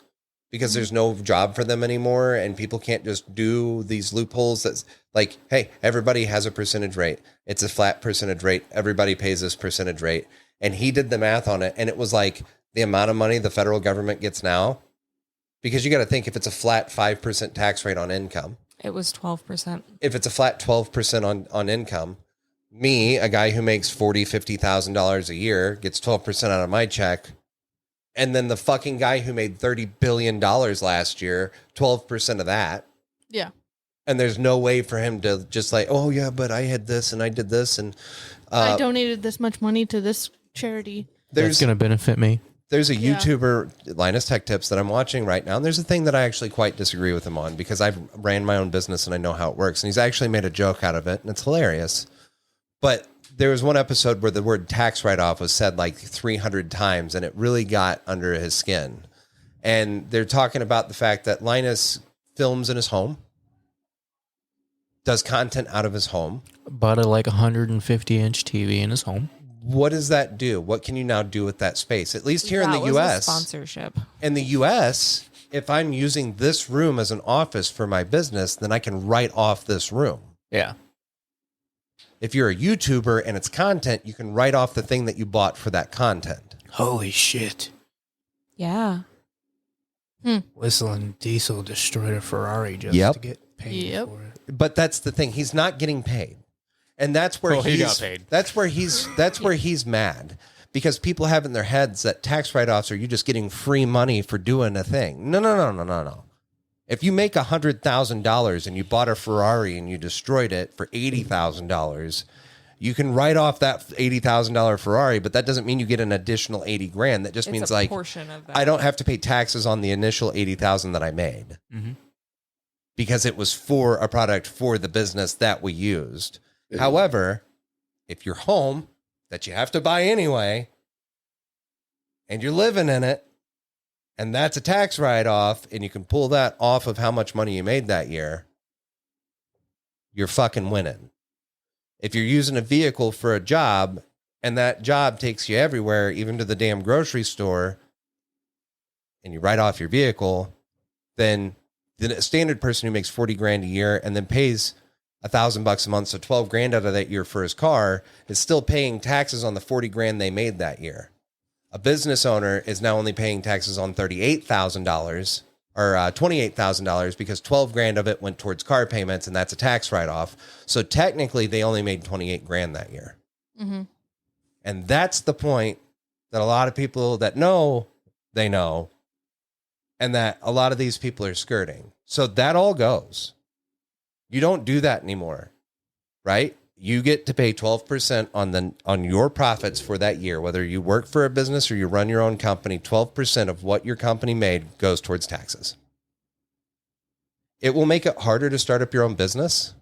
because there's no job for them anymore, and people can't just do these loopholes. That's like, hey, everybody has a percentage rate. It's a flat percentage rate. Everybody pays this percentage rate, and he did the math on it, and it was like the amount of money the federal government gets now. Because you got to think, if it's a flat 5% tax rate on income, It was 12%. if it's a flat 12% on income, me, a guy who makes $50,000 a year, gets 12% out of my check. And then the fucking guy who made $30 billion last year, 12% of that. Yeah. And there's no way for him to just like, oh yeah, but I had this and I did this. And I donated this much money to this charity. That's there's going to benefit me. There's a Yeah. YouTuber, Linus Tech Tips, that I'm watching right now. And there's a thing that I actually quite disagree with him on because I've ran my own business and I know how it works. And he's actually made a joke out of it and it's hilarious. But there was one episode where the word tax write-off was said like 300 times and it really got under his skin. And they're talking about the fact that Linus films in his home, does content out of his home. Bought a like 150-inch TV in his home. What does that do? What can you now do with that space? At least here in That the was a U.S. sponsorship. In the U.S., if I'm using this room as an office for my business, then I can write off this room. Yeah. If you're a YouTuber and it's content, you can write off the thing that you bought for that content. Holy shit. Yeah. Whistling Diesel destroyed a Ferrari just Yep. to get paid Yep. for it. But that's the thing. He's not getting paid. And that's where Well, he he's got paid. That's where he's mad. Because people have in their heads that tax write-offs are you just getting free money for doing a thing. No. If you make $100,000 and you bought a Ferrari and you destroyed it for $80,000, you can write off that $80,000 Ferrari, but that doesn't mean you get an additional 80 grand. That just It's means a like portion of that. I don't have to pay taxes on the initial 80,000 that I made because it was for a product for the business that we used. However, if you're home that you have to buy anyway, and you're living in it, and that's a tax write-off, and you can pull that off of how much money you made that year, you're fucking winning. If you're using a vehicle for a job, and that job takes you everywhere, even to the damn grocery store, and you write off your vehicle, then the standard person who makes 40 grand a year and then pays $1,000 a month, so 12 grand out of that year for his car, is still paying taxes on the 40 grand they made that year. A business owner is now only paying taxes on $38,000 or $28,000 because 12 grand of it went towards car payments, and that's a tax write-off. So technically, they only made 28 grand that year. Mm-hmm. And that's the point that a lot of people that know, they know, and that a lot of these people are skirting. So that all goes. You don't do that anymore, right? You get to pay 12% on your profits for that year, whether you work for a business or you run your own company. 12% of what your company made goes towards taxes. It will make it harder to start up your own business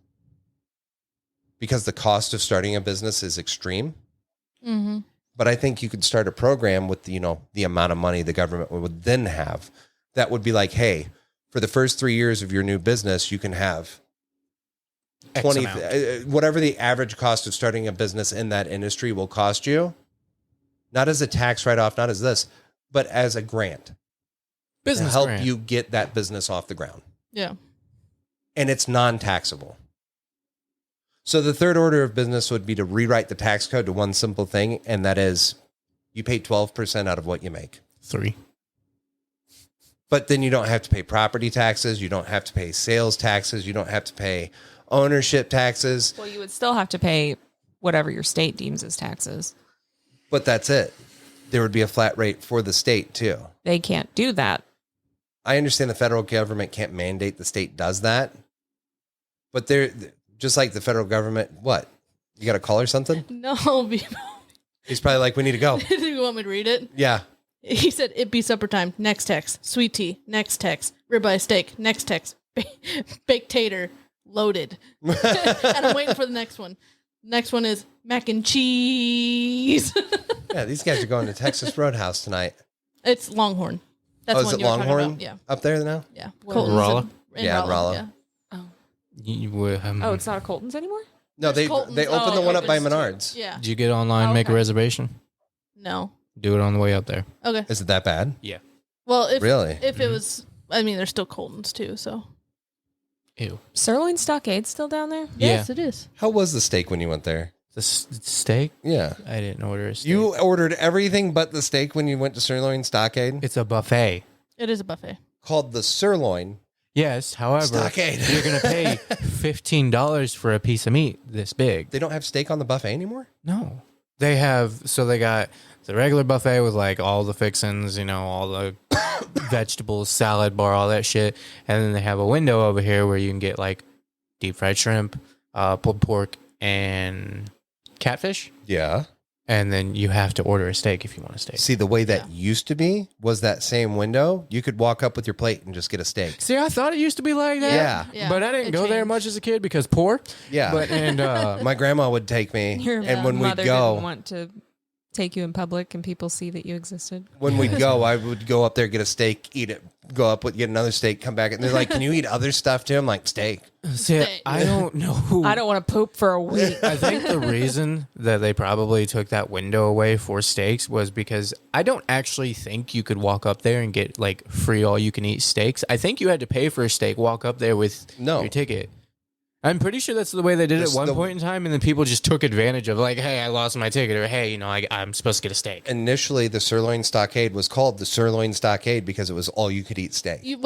because the cost of starting a business is extreme. Mm-hmm. But I think you could start a program with, the amount of money the government would then have. That would be like, hey, for the first 3 years of your new business, you can have 20, whatever the average cost of starting a business in that industry will cost you, not as a tax write-off, not as this, but as a grant Business to help grant. you get that business off the ground. Yeah. And it's non-taxable. So the third order of business would be to rewrite the tax code to one simple thing, and that is you pay 12% out of what you make. 3. But then you don't have to pay property taxes. You don't have to pay sales taxes. You don't have to pay ownership taxes. Well, you would still have to pay whatever your state deems as taxes. But that's it. There would be a flat rate for the state, too. They can't do that. I understand the federal government can't mandate the state does that. But they're just like the federal government. What? You got a call or something? No, He's probably like, we need to go. do you want me to read it? Yeah. He said, "It be supper time. Next text. Sweet tea. Next text. Ribeye steak. Next text. Baked tater. Loaded." And I'm waiting for the next one. Next one is mac and cheese. Yeah, these guys are going to Texas Roadhouse tonight. It's Longhorn. That's Oh, the is one it you were talking Longhorn about. Yeah. up there now? Yeah. Where? Colton's Rolla? in Yeah, Rolla. Yeah. Oh, it's not a Colton's anymore? No, they Colton's. opened Oh, the one up by opens too. Menards. Yeah. Did you get online, Oh, make a okay. reservation? No. Do it on the way up there. Okay. Is it that bad? Yeah. Well, if Really? if it was, I mean, there's still Colton's too. So Ew. Sirloin Stockade still down there? yes, it is. How was the steak when you went there? The steak? Yeah. I didn't order a steak. You ordered everything but the steak when you went to Sirloin Stockade? It's a buffet. It is a buffet. Called the Sirloin Yes, however, Stockade. you're going to pay $15 for a piece of meat this big. They don't have steak on the buffet anymore? No. They got the regular buffet with like all the fixings, all the vegetables, salad bar, all that shit. And then they have a window over here where you can get like deep fried shrimp, pulled pork, and catfish. Yeah. And then you have to order a steak if you want a steak. See, the way that used to be was that same window. You could walk up with your plate and just get a steak. See, I thought it used to be like that. Yeah. Yeah, But I didn't it go there changed. much as a kid because poor. Yeah. But My grandma would take me, Your and when we'd mother didn't go, want to take you in public and people see that you existed. I would go up there, get a steak, eat it, go up with get another steak, come back, and they're like, "Can you eat other stuff too?" I'm like, "Steak." See, I don't know. I don't want to poop for a week. I think the reason that they probably took that window away for steaks was because I don't actually think you could walk up there and get like free all you can eat steaks. I think you had to pay for a steak, walk up there with No. your ticket. I'm pretty sure that's the way they did it This- at one the- point in time, and then people just took advantage of like, hey, I lost my ticket, or hey, I'm supposed to get a steak. Initially, the Sirloin Stockade was called the Sirloin Stockade because it was all you could eat steak. You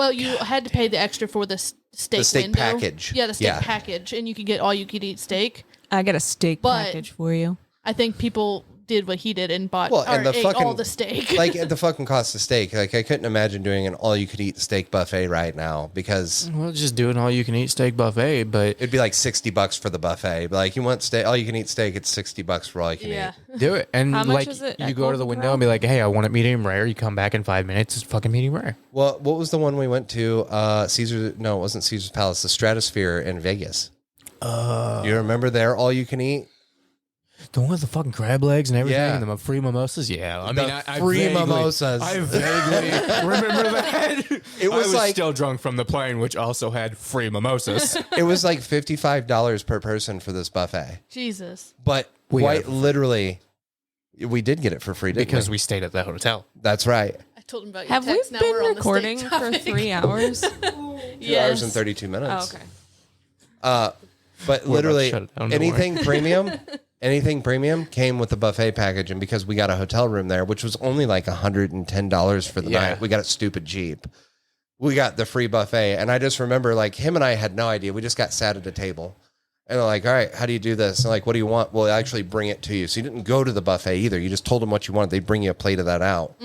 had to pay the extra for the steak. The steak window. package. Yeah, the steak Yeah. package, and you could get all you could eat steak. I got a steak But- package for you. I think people did what he did and bought Well, or and the ate fucking- all the steak. Like at the fucking cost of steak. Like I couldn't imagine doing an all you could eat steak buffet right now because Well, just do an all you can eat steak buffet, but it'd be like $60 for the buffet. But like you want steak, all you can eat steak, it's $60 for all you can yeah. eat. do it. And How much like is it you at go to the Golden window Corral? and be like, hey, I want it medium rare. You come back in 5 minutes, it's fucking medium rare. Well, what was the one we went to? Caesar? No, it wasn't Caesar's Palace. The Stratosphere in Vegas. You remember there all you can eat? The one with the fucking crab legs and everything, Yeah. and the free mimosas. Yeah, I The mean, I free vaguely- mimosas. I vaguely remember that. It was I was like- still drunk from the plane, which also had free mimosas. It was like $55 per person for this buffet. Jesus. But We quite got it for literally, we did get it for free, didn't because we? we stayed at the hotel. That's right. I told him about your Have we text. Now been we're on the steak recording for topic. 3 hours? 2 Yes. hours and 32 minutes. Oh, okay. But We're about to literally, shut it down, don't anything premium came with the buffet package, and because we got a hotel room there, which was only like $110 for the Yeah. night, we got it stupid cheap. We got the free buffet, and I just remember like him and I had no idea. We just got sat at a table, and they're like, "All right, how do you do this?" And like, "What do you want?" Well, they actually bring it to you, so you didn't go to the buffet either. You just told them what you wanted. They bring you a plate of that out,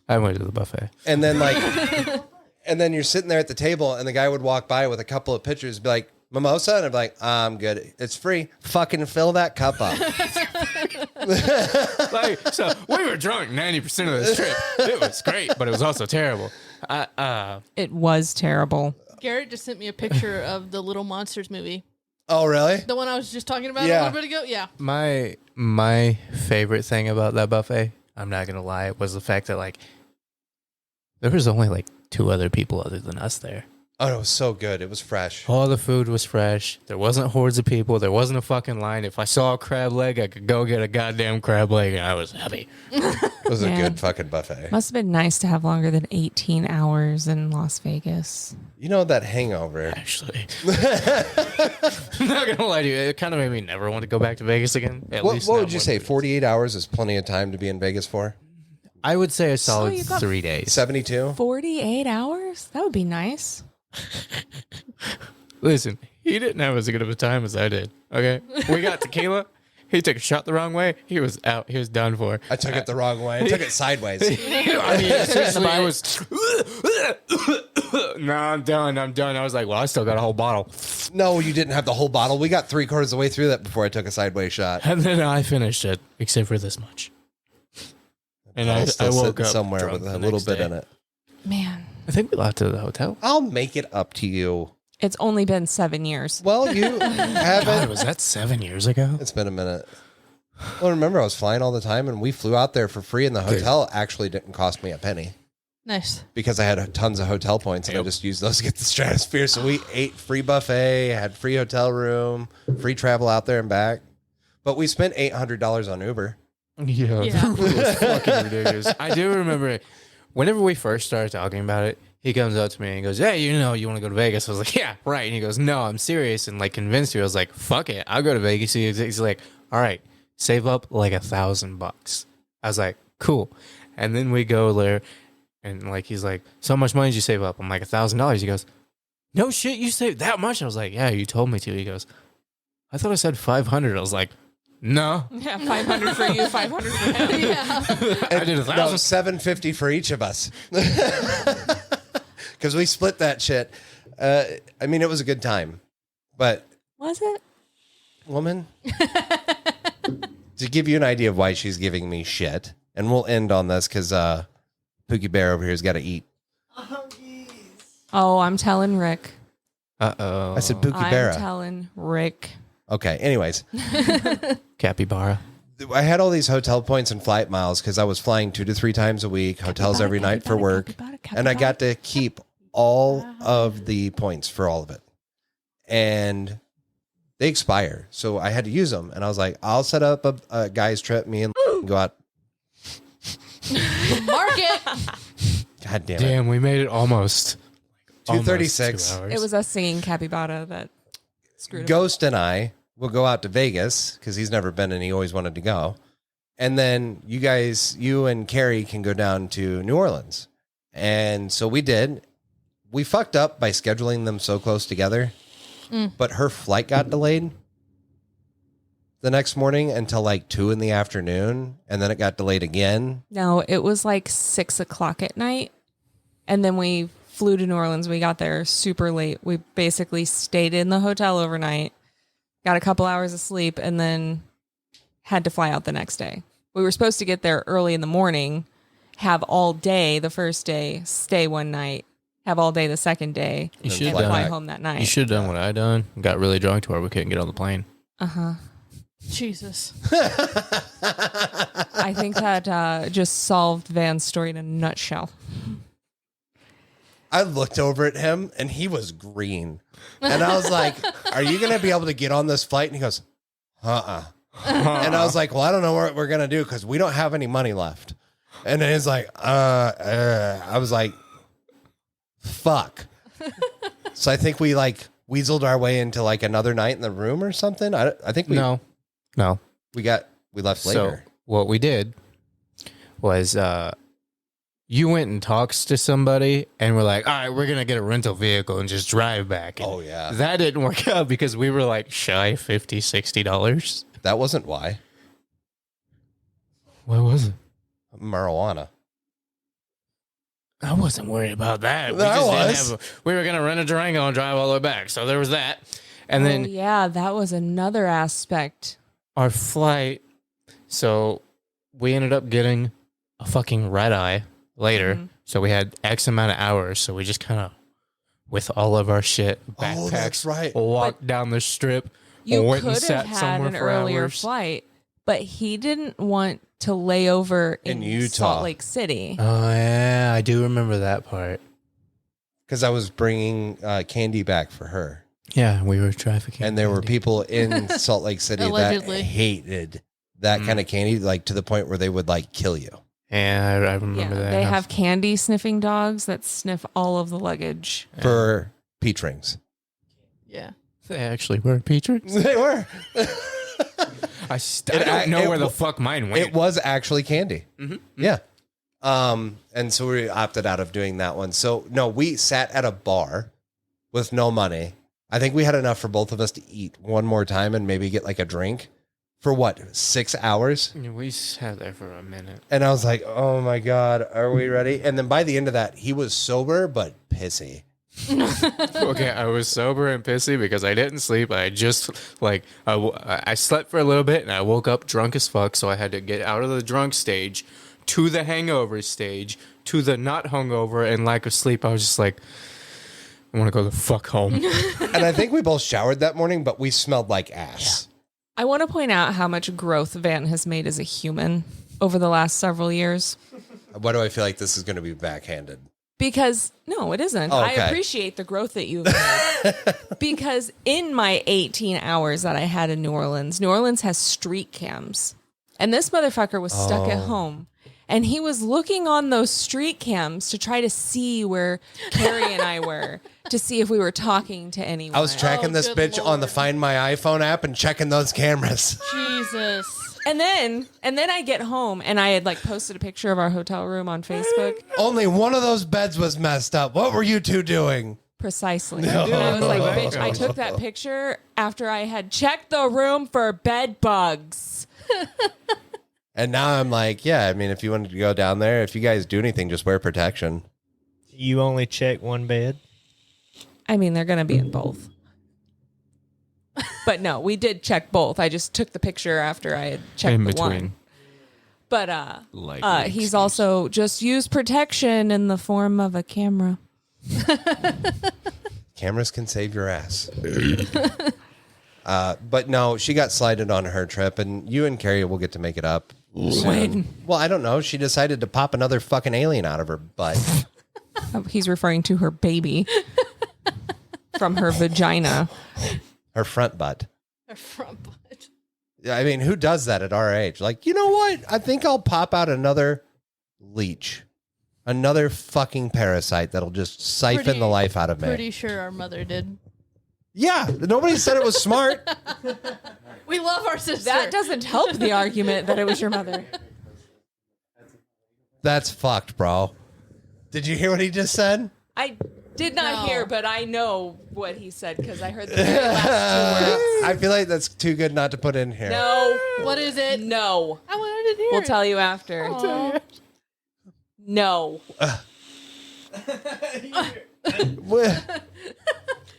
I went to the buffet. and then like, and then you're sitting there at the table, and the guy would walk by with a couple of pitchers, be like, "Mimosa," and I'd be like, "I'm good. It's free. Fucking fill that cup up." So we were drunk 90% of this trip. It was great, but it was also terrible. It was terrible. Garrett just sent me a picture of the Little Monsters movie. Oh, really? The one I was just talking about Yeah. a little bit ago? Yeah. My favorite thing about that buffet, I'm not gonna lie, was the fact that like there was only like 2 other people other than us there. Oh, it was so good. It was fresh. All the food was fresh. There wasn't hordes of people. There wasn't a fucking line. If I saw a crab leg, I could go get a goddamn crab leg, and I was happy. It was a Man. good fucking buffet. Must have been nice to have longer than 18 hours in Las Vegas. You know that hangover. Actually, I'm not gonna lie to you. It kind of made me never want to go back to Vegas again. At What least would not you one say? food. 48 hours is plenty of time to be in Vegas for? I would say a solid you got 3 days. 72? 48 hours? That would be nice. Listen, he didn't have as good of a time as I did. Okay, we got tequila. He took a shot the wrong way. He was out. He was done for. I took it the wrong way. I took it sideways. I mean, seriously, it was. No, I'm done. I was like, well, I still got a whole bottle. No, you didn't have the whole bottle. We got 3/4 of the way through that before I took a sideways shot. And then I finished it, except for this much. And I Still woke sitting up somewhere drunk with a the little next bit day. in it. Man, I think we left to the hotel. I'll make it up to you. it's only been 7 years. Well, you God, haven't. was that 7 years ago? It's been a minute. Well, remember, I was flying all the time, and we flew out there for free, and the hotel actually didn't cost me a penny Nice. because I had tons of hotel points, and I just used those to get the stratosphere. So we ate free buffet, had free hotel room, free travel out there and back. But we spent $800 on Uber. Yeah, Yeah. it was fucking ridiculous. I do remember whenever we first started talking about it, he comes up to me and he goes, "Hey, you want to go to Vegas?" I was like, "Yeah, right." And he goes, "No, I'm serious," and like convinced me. I was like, "Fuck it, I'll go to Vegas." He's like, "All right, save up like $1,000." I was like, "Cool." And then we go there, and like he's like, "So much money did you save up?" I'm like, $1,000. He goes, "No shit, you saved that much?" I was like, "Yeah, you told me to." He goes, "I thought I said 500." I was like, "No." Yeah, 500 for you, 500 for him. Yeah. I did No, $1,000. $750 for each of us. Because we split that shit. I mean, it was a good time. But, Was it? woman, to give you an idea of why she's giving me shit, and we'll end on this because Pookie Bear over here has got to eat. Oh, I'm telling Rick. Uh-oh. I said Pookie I'm Bear. telling Rick. Okay, anyways. Capybara. I had all these hotel points and flight miles because I was flying 2 to 3 times a week, hotels every night for work. And I got to keep all of the points for all of it. And they expire. So I had to use them. And I was like, I'll set up a guy's trip, me and go out. Mark it. God damn it. Damn, we made it almost. 2:36. Almost 2 It was us singing Capybara that screwed him. Ghost and I will go out to Vegas because he's never been and he always wanted to go. And then you and Carrie can go down to New Orleans. And so we did. We fucked up by scheduling them so close together. But her flight got delayed the next morning until like 2 in the afternoon. And then it got delayed again. No, it was like 6 o'clock at night. And then we flew to New Orleans. We got there super late. We basically stayed in the hotel overnight, got a couple hours of sleep, and then had to fly out the next day. We were supposed to get there early in the morning, have all day the first day, stay one night, have all day the second day, You And should and fly have fly back. home that You night. should have done what I done. Got really drunk to where we couldn't get on the plane. Uh-huh. Jesus. I think that just solved Van's story in a nutshell. I looked over at him and he was green. And I was like, are you going to be able to get on this flight? And he goes, And I was like, well, I don't know what we're going to do because we don't have any money left. And then he's like, I was like, fuck. So I think we like weaseled our way into like another night in the room or something. I think we No. we left later. So what we did was you went and talked to somebody and we're like, all right, we're going to get a rental vehicle and just drive back. And Oh, yeah. that didn't work out because we were like shy $50, $60. That wasn't why. What was it? Marijuana. I wasn't worried about that. I We were going to rent a Durango and drive all the way back. So there was that. And Oh, then yeah, that was another aspect. our flight. So we ended up getting a fucking red eye later. Mhm. So we had X amount of hours. So we just kind of, with all of our shit, backpacks, Oh, that's right. walked down the strip. You went and could sat have had somewhere an for earlier hours. flight, but he didn't want to lay over In in Utah. Salt Lake City. Oh, yeah. I do remember that part. Because I was bringing candy back for her. Yeah, we were trafficking. And there were candy. people in Salt Lake City that Allegedly. hated that kind of candy, like to the point where they would like kill you. Yeah, I remember that. They have candy sniffing dogs that sniff all of the luggage. For peach rings. Yeah. They actually were peach rings. They were. I don't know where the fuck mine went. It was actually candy. Mm-hmm. Yeah. And so we opted out of doing that one. So no, we sat at a bar with no money. I think we had enough for both of us to eat one more time and maybe get like a drink for what, 6 hours? We sat there for a minute. And I was like, oh my God, are we ready? And then by the end of that, he was sober, but pissy. Okay, I was sober and pissy because I didn't sleep. I just like I slept for a little bit and I woke up drunk as fuck. So I had to get out of the drunk stage to the hangover stage to the not hungover and lack of sleep. I was just like, I want to go the fuck home. And I think we both showered that morning, but we smelled like ass. I want to point out how much growth Van has made as a human over the last several years. Why do I feel like this is going to be backhanded? Because, no, it isn't. Oh, okay. I appreciate the growth that you've made. Because in my 18 hours that I had in New Orleans has street cams. And this motherfucker was stuck at home. And he was looking on those street cams to try to see where Carrie and I were, to see if we were talking to anyone. I was tracking this good bitch on the Lord. Find My iPhone app and checking those cameras. Jesus. And then I get home and I had like posted a picture of our hotel room on Facebook. Only one of those beds was messed up. What were you two doing? Precisely. And I was like, bitch, I took that picture after I had checked the room for bed bugs. And now I'm like, yeah, I mean, if you wanted to go down there, if you guys do anything, just wear protection. You only check one bed? I mean, they're going to be in both. But no, we did check both. I just took the picture after I had checked In the between. one. But Likely he's excuse. also just used protection in the form of a camera. Cameras can save your ass. But no, she got slighted on her trip, and you and Carrie will get to make it up. When? Well, I don't know. She decided to pop another fucking alien out of her butt. He's referring to her baby from her vagina. Her front butt. Her front butt. Yeah, I mean, who does that at our age? Like, you know what? I think I'll pop out another leech. Another fucking parasite that'll just siphon the life out of me. Pretty sure our mother did. Yeah, nobody said it was smart. We love our sister. That doesn't help the argument that it was your mother. That's fucked, bro. Did you hear what he just said? I did not No. hear, but I know what he said because I heard the very last 2 words. I feel like that's too good not to put in here. No. What is it? No. I wanted to hear. We'll it. tell you after. Aw. No.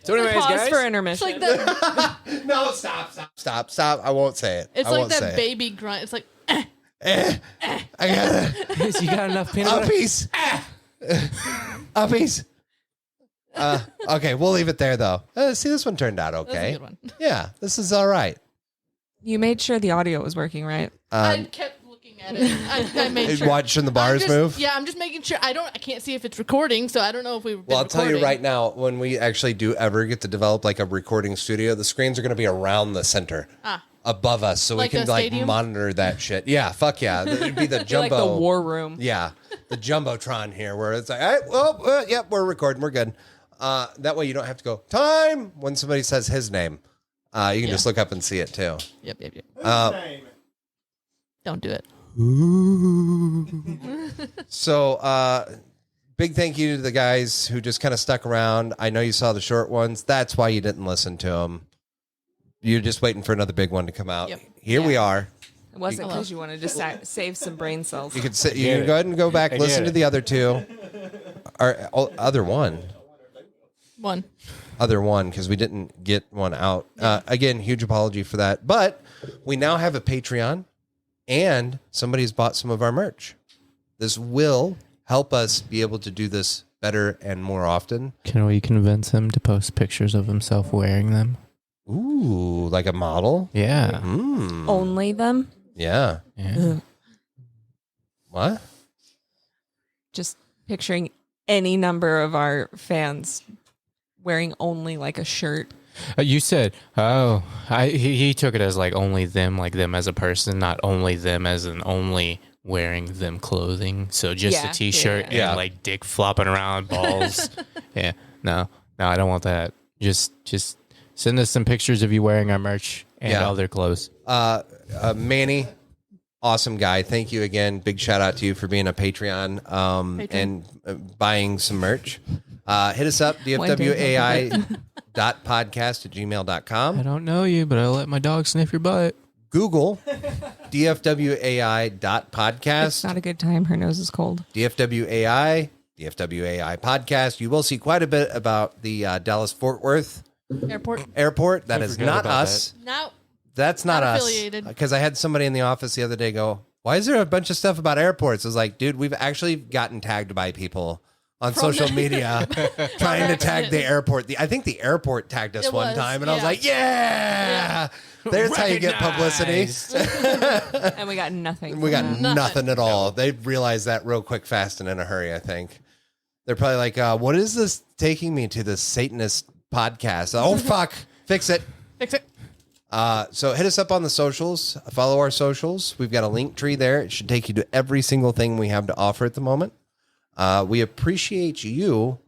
So anyways, Pause guys, for It's intermission. like that. No, stop. I won't say it. It's I like won't say that it. baby grunt. It's like I got you got enough peanut a butter? piece. A piece. Okay, we'll leave it there though. See, this one turned out that's a okay. good one. Yeah, this is all right. You made sure the audio was working, right? I kept looking at it. I made sure. Watching the bars I'm just- move. Yeah, I'm just making sure. I can't see if it's recording, so I don't know if we've. Well, I'll tell you right now, when we actually do ever get to develop like a recording studio, the screens are going to be around the center, above us, so Like we a can like stadium? monitor that shit. Yeah, fuck yeah, it'd be the You're jumbo. like the war room. Yeah, the jumbotron here, where it's like, all right, well, yep, we're recording, we're good. That way you don't have to go time when somebody says his name. You can just look up and see it too. Yep. Uh, Don't do it. So, big thank you to the guys who just kind of stuck around. I know you saw the short ones. That's why you didn't listen to them. You're just waiting for another big one to come out. Yep. Here we are. It wasn't because you wanted to save some brain cells. You can sit. You can go ahead and go back, listen to the other two, or other one, because we didn't get one out. Again, huge apology for that. But we now have a Patreon, and somebody's bought some of our merch. This will help us be able to do this better and more often. Can we convince him to post pictures of himself wearing them? Ooh, like a model? Yeah. Only them? Yeah. What? Just picturing any number of our fans wearing only like a shirt. You said, oh, he took it as like only them, like them as a person, not only them as an only wearing them clothing. So just Yeah, a t-shirt yeah. and like dick flopping around, balls. Yeah, no, I don't want that. Just send us some pictures of you wearing our merch and other clothes. Manny, awesome guy. Thank you again. Big shout out to you for being a Patreon and buying some merch. Hit us up, dfwai.podcast@gmail.com. I don't know you, but I'll let my dog sniff your butt. Google dfwai.podcast. It's not a good time. Her nose is cold. DFWAI podcast. You will see quite a bit about the Dallas-Fort Worth airport. That is not us. No. That's not us. Affiliated. Because I had somebody in the office the other day go, why is there a bunch of stuff about airports? I was like, dude, we've actually gotten tagged by people on social media trying to tag the airport. I think the airport tagged us one time, and I was like, yeah. There's how you get publicity. And we got nothing. We got nothing at all. They realized that real quick, fast, and in a hurry, I think. They're probably like, what is this taking me to, this Satanist podcast? Oh, fuck. Fix it. Fix it. So hit us up on the socials. Follow our socials. We've got a link tree there. It should take you to every single thing we have to offer at the moment. We appreciate you.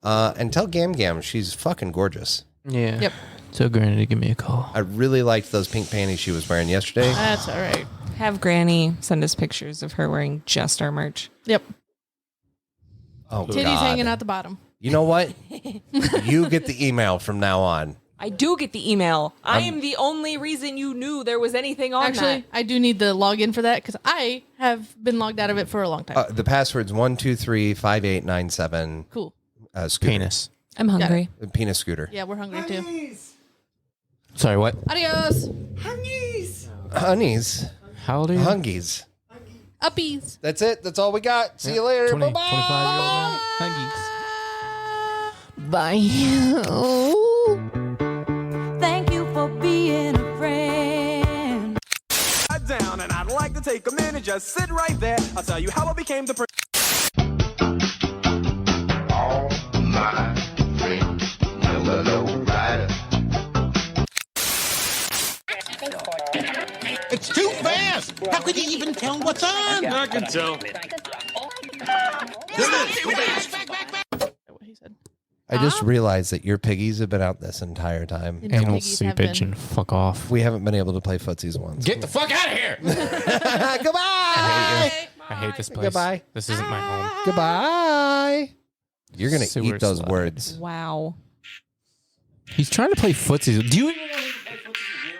And tell Gam Gam she's fucking gorgeous. Yeah. Yep. So Granny, give me a call. I really liked those pink panties she was wearing yesterday. That's all right. Have Granny send us pictures of her wearing just our merch. Yep. Oh, Titties God. hanging out the bottom. You know what? You get the email from now on. I do get the email. I am the only reason you knew there was anything on Actually, that. I do need the login for that because I have been logged out of it for a long time. The password's 1235897. Cool. Scooter. Penis. I'm hungry. Penis scooter. Yeah, we're hungry too. Sorry, what? Adios. Honeys. How old are you? Hungies. Uppies. That's it. That's all we got. See you later. 20, Bye-bye. 25-year-old man. Huggies. Bye. Thank you for being a friend. Down, and I'd like to take a minute, just sit right there. I'll tell you how I became the All my friends, yellow low rider. It's too fast! How could you even tell what's on? I can tell. What he said. I just realized that your piggies have been out this entire time. And Anal piggies have seepage been. and fuck off. We haven't been able to play footsies once. Get the fuck out of here! Goodbye. I hate this place. Goodbye. This isn't my home. Goodbye. You're going to Sewer eat those slide. words. Wow. He's trying to play footsie. Do you even want to play footsie?